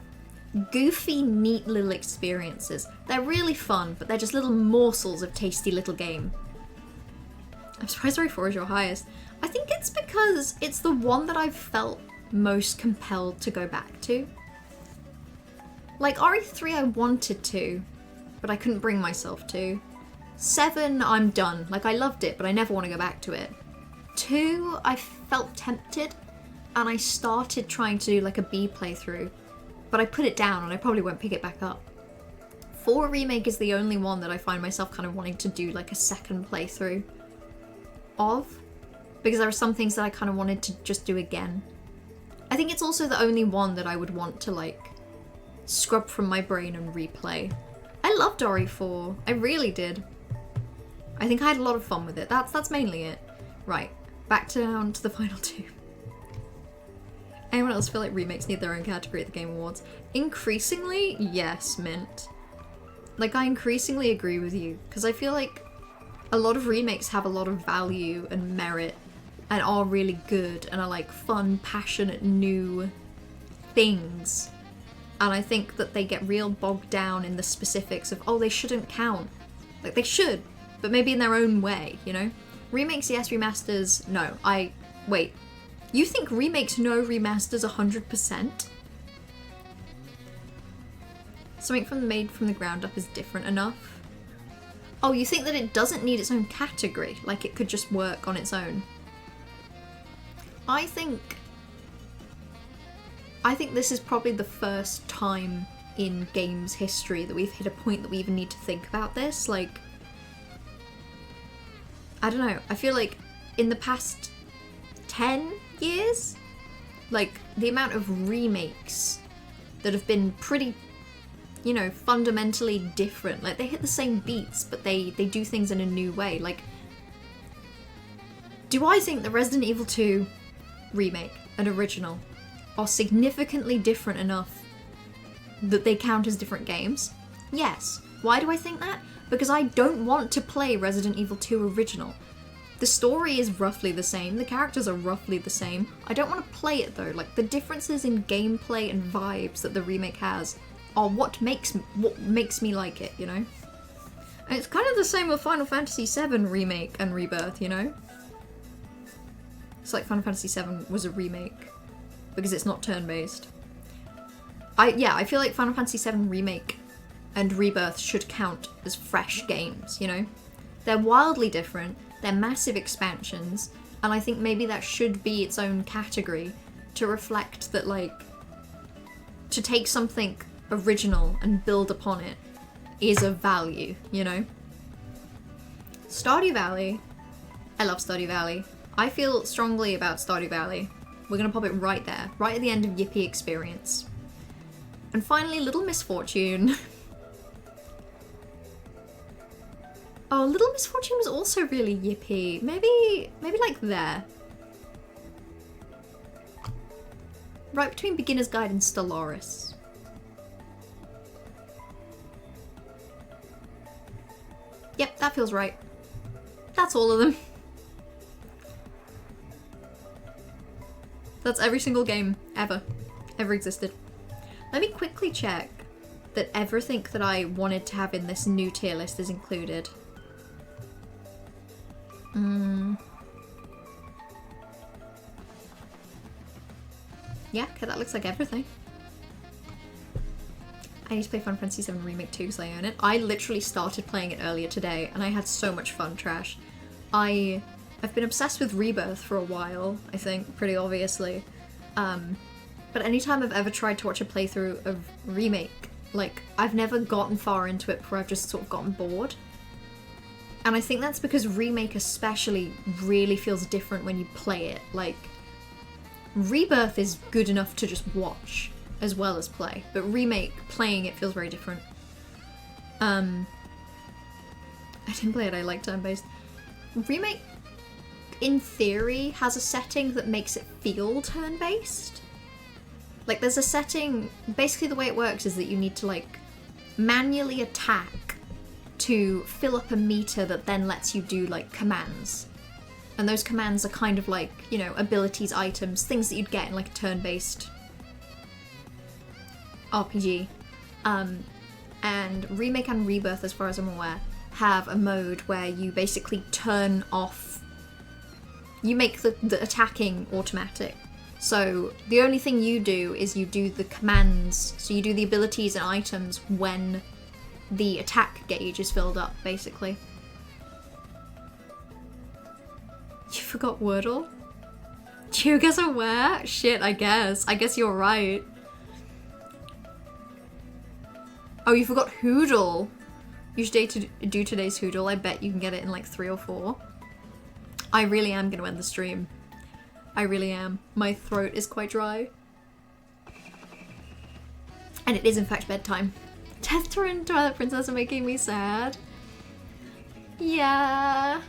goofy, neat little experiences. They're really fun, but they're just little morsels of tasty little game. I'm surprised RE4 is your highest. I think it's because it's the one that I've felt most compelled to go back to. Like RE3 I wanted to, but I couldn't bring myself to. 7 I'm done. Like I loved it, but I never want to go back to it. 2 I felt tempted, and I started trying to do like a B playthrough, but I put it down and I probably won't pick it back up. 4 Remake is the only one that I find myself kind of wanting to do like a second playthrough of, because there are some things that I kind of wanted to just do again. I think it's also the only one that I would want to like scrub from my brain and replay. I loved RE4, I really did. I think I had a lot of fun with it. That's mainly it. Right, back down to the final 2. Anyone else feel like remakes need their own category at the Game Awards? Increasingly, yes, Mint. Like, I increasingly agree with you, because I feel like a lot of remakes have a lot of value and merit and are really good and are like fun, passionate, new things. And I think that they get real bogged down in the specifics of, oh, they shouldn't count. Like, they should, but maybe in their own way, you know? Remakes, yes. Remasters, no. Wait. You think remakes, no. Remasters, 100%? Something made from the ground up is different enough? Oh, you think that it doesn't need its own category? Like, it could just work on its own? I think this is probably the first time in games history that we've hit a point that we even need to think about this. Like, I don't know, I feel like in the past 10 years, like, the amount of remakes that have been pretty, you know, fundamentally different. Like, they hit the same beats, but they do things in a new way. Like, do I think the Resident Evil 2 remake and original are significantly different enough that they count as different games? Yes. Why do I think that? Because I don't want to play Resident Evil 2 original. The story is roughly the same, the characters are roughly the same. I don't want to play it though. Like, the differences in gameplay and vibes that the remake has are what makes me like it, you know? And it's kind of the same with Final Fantasy VII Remake and Rebirth, you know? It's like Final Fantasy VII was a remake because it's not turn-based. I feel like Final Fantasy VII Remake and Rebirth should count as fresh games, you know? They're wildly different, they're massive expansions, and I think maybe that should be its own category to reflect that, like, to take something original and build upon it is of value, you know? Stardew Valley. I love Stardew Valley. I feel strongly about Stardew Valley. We're gonna pop it right there, right at the end of Yippee Experience. And finally, Little Misfortune. Oh, Little Misfortune was also really yippee. Maybe like there. Right between Beginner's Guide and Stellaris. Yep, that feels right. That's all of them. That's every single game ever existed. Let me quickly check that everything that I wanted to have in this new tier list is included. Yeah, okay, that looks like everything. I need to play Final Fantasy VII Remake 2 because I own it. I literally started playing it earlier today and I had so much fun, Trash. I've been obsessed with Rebirth for a while, I think, pretty obviously. But anytime I've ever tried to watch a playthrough of Remake, like, I've never gotten far into it before I've just sort of gotten bored. And I think that's because Remake especially really feels different when you play it. Like, Rebirth is good enough to just watch as well as play, but Remake, playing it feels very different. I didn't play it, I like turn-based. Remake, in theory, has a setting that makes it feel turn-based. Like, there's a setting, basically the way it works is that you need to, like, manually attack to fill up a meter that then lets you do, like, commands. And those commands are kind of like, you know, abilities, items, things that you'd get in, like, a turn-based RPG. And Remake and Rebirth, as far as I'm aware, have a mode where you basically turn off... You make the attacking automatic. So the only thing you do is you do the commands, so you do the abilities and items when the attack gauge is filled up, basically. You forgot Wordle? Do you guess where? Shit, I guess. I guess you're right. Oh, you forgot Hoodle. You should do today's Hoodle. I bet you can get it in like 3 or 4. I really am gonna end the stream. I really am. My throat is quite dry. And it is in fact bedtime. Tetra and Twilight Princess are making me sad. Yeah.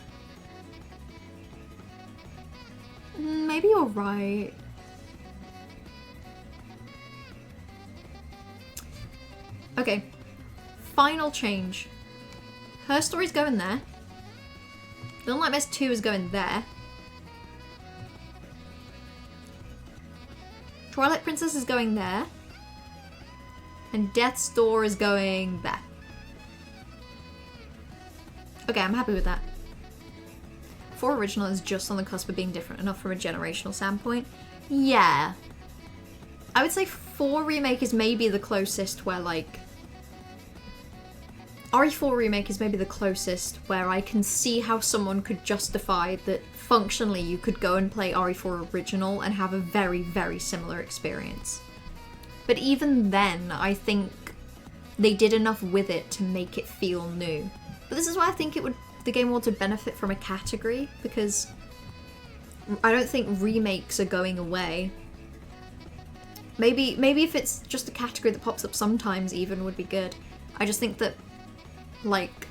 Maybe you're right. Okay. Final change. Her Story's going there. Little Nightmares 2 is going there. Twilight Princess is going there. And Death's Door is going there. Okay, I'm happy with that. 4 Original is just on the cusp of being different enough from a generational standpoint. Yeah. I would say 4 Remake is maybe the closest where, like... RE4 Remake is maybe the closest where I can see how someone could justify that functionally you could go and play RE4 Original and have a very, very similar experience. But even then, I think they did enough with it to make it feel new. But this is why I think the game would benefit from a category, because I don't think remakes are going away. Maybe if it's just a category that pops up sometimes even would be good. I just think that, like,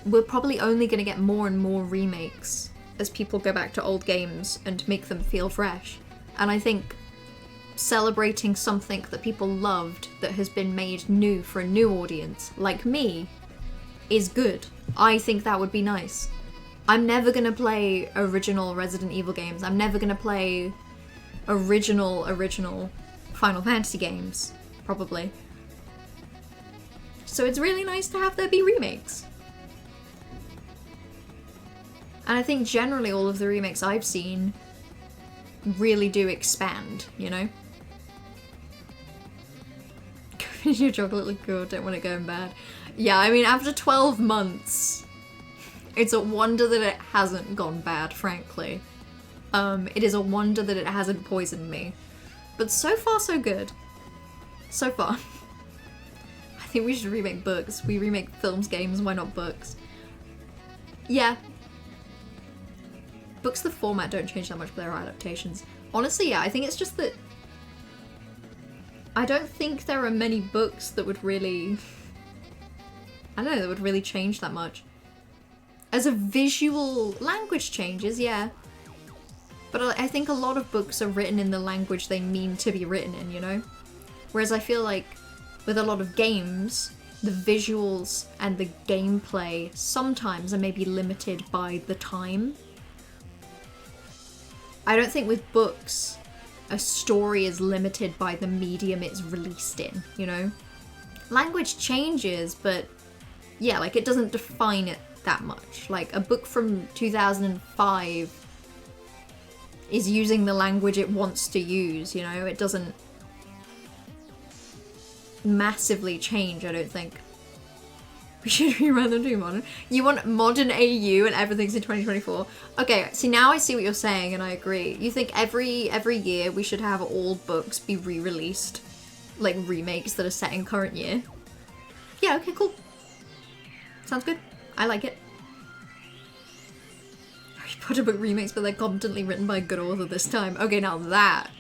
we're probably only going to get more and more remakes as people go back to old games and make them feel fresh. And I think celebrating something that people loved that has been made new for a new audience, like me, is good. I think that would be nice. I'm never going to play original Resident Evil games. I'm never going to play original Final Fantasy games, probably. So it's really nice to have there be remakes. And I think generally all of the remakes I've seen really do expand, you know? Your chocolate look good, don't want it going bad. Yeah, I mean, after 12 months, it's a wonder that it hasn't gone bad, frankly. It is a wonder that it hasn't poisoned me. But so far, so good. So far. I think we should remake books. We remake films, games, why not books? Yeah. Books, the format don't change that much, but there are adaptations. Honestly, yeah, I think it's just that I don't think there are many books that would really... I don't know, that would really change that much. As a visual language changes, yeah. But I think a lot of books are written in the language they mean to be written in, you know? Whereas I feel like with a lot of games, the visuals and the gameplay sometimes are maybe limited by the time. I don't think with books, a story is limited by the medium it's released in, you know? Language changes, but yeah, like it doesn't define it that much. Like a book from 2005 is using the language it wants to use, you know? It doesn't massively change, I don't think. We should rerun them to modern. You want modern AU and everything's in 2024. Okay, see now I see what you're saying and I agree. You think every year we should have all books be re-released? Like remakes that are set in current year? Yeah, okay, cool. Sounds good. I like it. Harry Potter book remakes, but they're competently written by a good author this time. Okay, now that.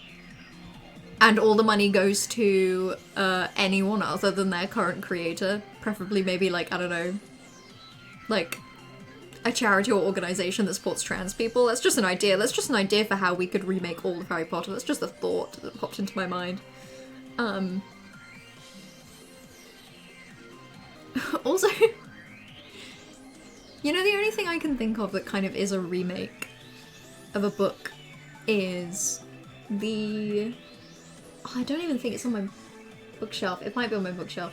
And all the money goes to anyone other than their current creator. Preferably maybe like, I don't know, like a charity or organization that supports trans people. That's just an idea. That's just an idea for how we could remake all of Harry Potter. That's just a thought that popped into my mind. Also, you know, the only thing I can think of that kind of is a remake of a book is the... Oh, I don't even think it's on my bookshelf. It might be on my bookshelf.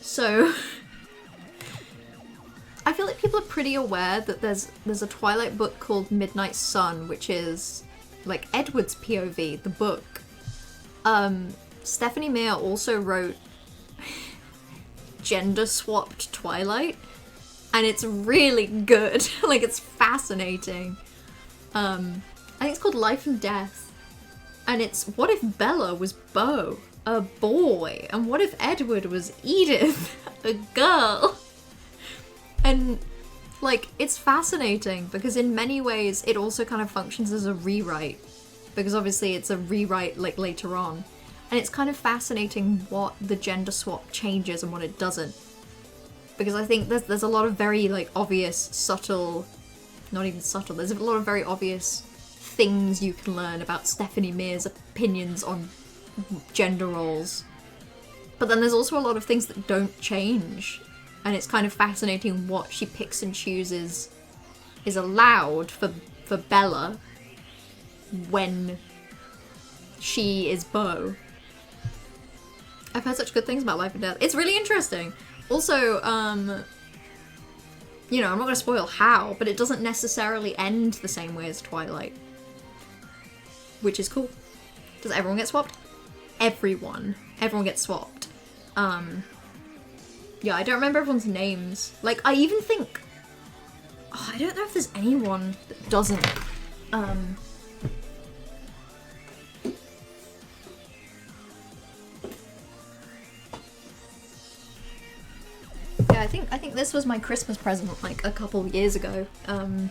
So, I feel like people are pretty aware that there's a Twilight book called Midnight Sun, which is like Edward's POV, the book. Stephanie Meyer also wrote gender-swapped Twilight, and it's really good. Like, it's fascinating. I think it's called Life and Death, and it's what if Bella was Beau, a boy, and what if Edward was Edith, a girl? And, like, it's fascinating because in many ways it also kind of functions as a rewrite, because obviously it's a rewrite, like, later on. And it's kind of fascinating what the gender swap changes and what it doesn't. Because I think there's a lot of very, like, obvious, subtle... Not even subtle, there's a lot of very obvious things you can learn about Stephanie Meyer's opinions on gender roles. But then there's also a lot of things that don't change. And it's kind of fascinating what she picks and chooses is allowed for Bella when she is Beau. I've heard such good things about Life and Death. It's really interesting. Also, you know, I'm not going to spoil how, but it doesn't necessarily end the same way as Twilight. Which is cool. Does everyone get swapped? Everyone. Everyone gets swapped. Yeah, I don't remember everyone's names. Like, I even think... Oh, I don't know if there's anyone that doesn't. Yeah, I think this was my Christmas present, like, a couple years ago. And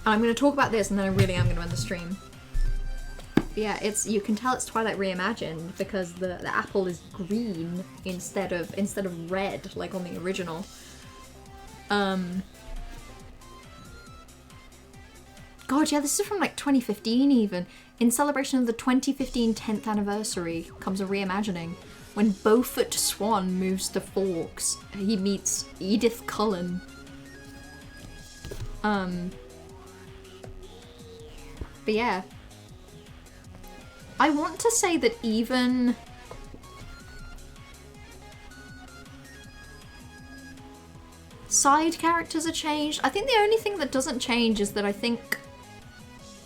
I'm going to talk about this, and then I really am going to end the stream. But yeah, you can tell it's Twilight reimagined because the apple is green instead of red, like on the original. God, yeah, this is from like 2015 even. In celebration of the 2015 10th anniversary comes a reimagining. When Beaufort Swan moves to Forks, he meets Edith Cullen. But yeah. I want to say that even... side characters are changed. I think the only thing that doesn't change is that I think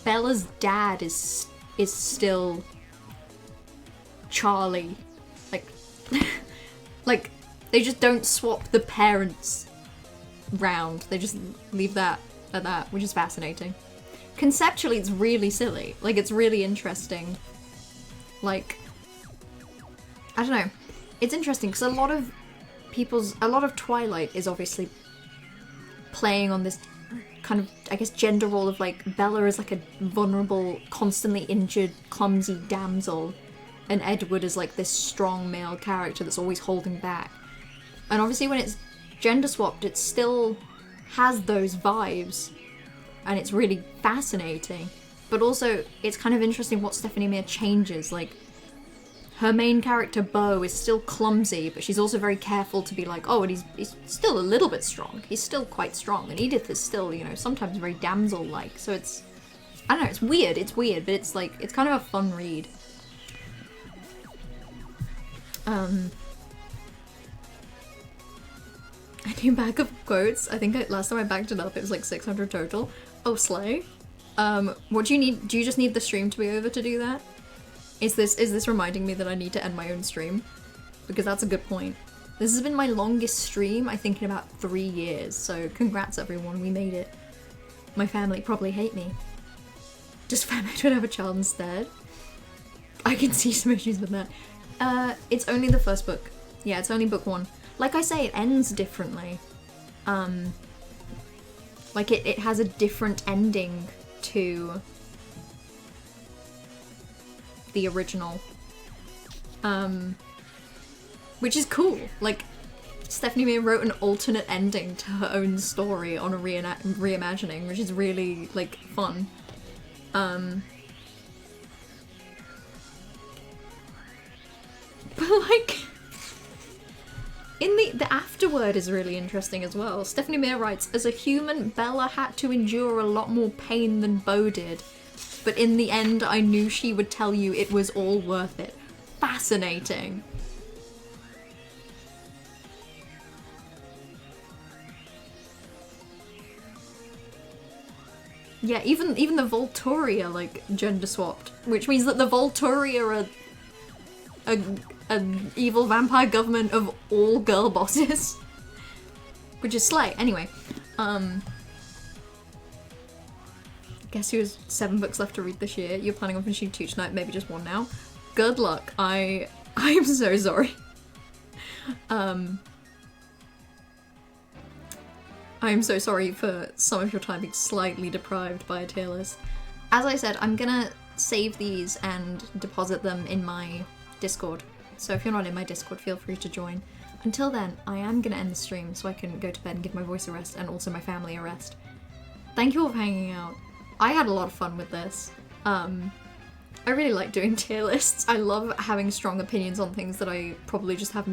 Bella's dad is still Charlie. Like, they just don't swap the parents round. They just leave that at that, which is fascinating. Conceptually, it's really silly. Like, it's really interesting. Like, I don't know. It's interesting because a lot of Twilight is obviously playing on this kind of, I guess, gender role of like Bella is like a vulnerable, constantly injured, clumsy damsel, and Edward is like this strong male character that's always holding back. And obviously when it's gender swapped, it still has those vibes, and it's really fascinating. But also, it's kind of interesting what Stephanie Meyer changes. Like, her main character, Beau, is still clumsy, but she's also very careful to be like, oh, and he's still a little bit strong. He's still quite strong. And Edith is still, you know, sometimes very damsel-like. So it's, I don't know, it's weird, but it's like, it's kind of a fun read. A new bag of quotes. I think last time I backed it up, it was like 600 total. Oh, slay. What do you need? Do you just need the stream to be over to do that? Is this reminding me that I need to end my own stream? Because that's a good point. This has been my longest stream, I think, in about 3 years, so congrats everyone, we made it. My family probably hate me. Just found I don't have a child instead. I can see some issues with that. It's only the first book. Yeah, it's only book 1. Like I say, it ends differently. Like it has a different ending to the original. which is cool. Like, Stephanie Meyer wrote an alternate ending to her own story on a reimagining, which is really, like, fun. But, like, in the afterword is really interesting as well. Stephanie Meyer writes, as a human, Bella had to endure a lot more pain than Bo did. But in the end, I knew she would tell you it was all worth it. Fascinating. Yeah, even the Volturi are, like, gender swapped, which means that the Volturi are an evil vampire government of all girl bosses. Which is slay. Anyway, guess who has 7 books left to read this year? You're planning on finishing 2 tonight, maybe just 1 now. Good luck. I am so sorry. I'm so sorry for some of your time being slightly deprived by a tier list. As I said, I'm gonna save these and deposit them in my Discord. So if you're not in my Discord, feel free to join. Until then, I am gonna end the stream so I can go to bed and give my voice a rest and also my family a rest. Thank you all for hanging out. I had a lot of fun with this. I really like doing tier lists. I love having strong opinions on things that I probably just have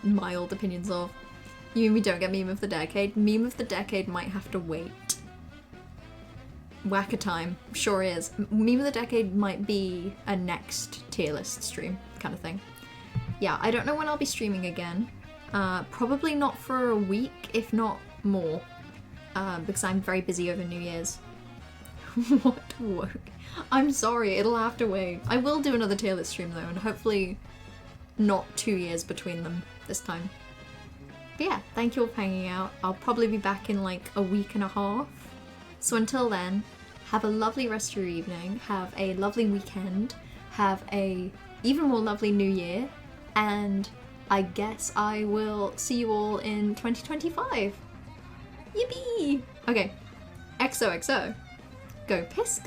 mild opinions of. You and me don't get Meme of the Decade. Meme of the Decade might have to wait. Whack a time. Sure is. Meme of the Decade might be a next tier list stream kind of thing. Yeah, I don't know when I'll be streaming again. Probably not for a week, if not more. Because I'm very busy over New Year's. What work? I'm sorry, it'll have to wait. I will do another tier list stream though, and hopefully not 2 years between them this time. But yeah, thank you all for hanging out. I'll probably be back in like a week and a half. So until then, have a lovely rest of your evening, have a lovely weekend, have a even more lovely new year, and I guess I will see you all in 2025. Yippee! Okay, XOXO. Go Pisca.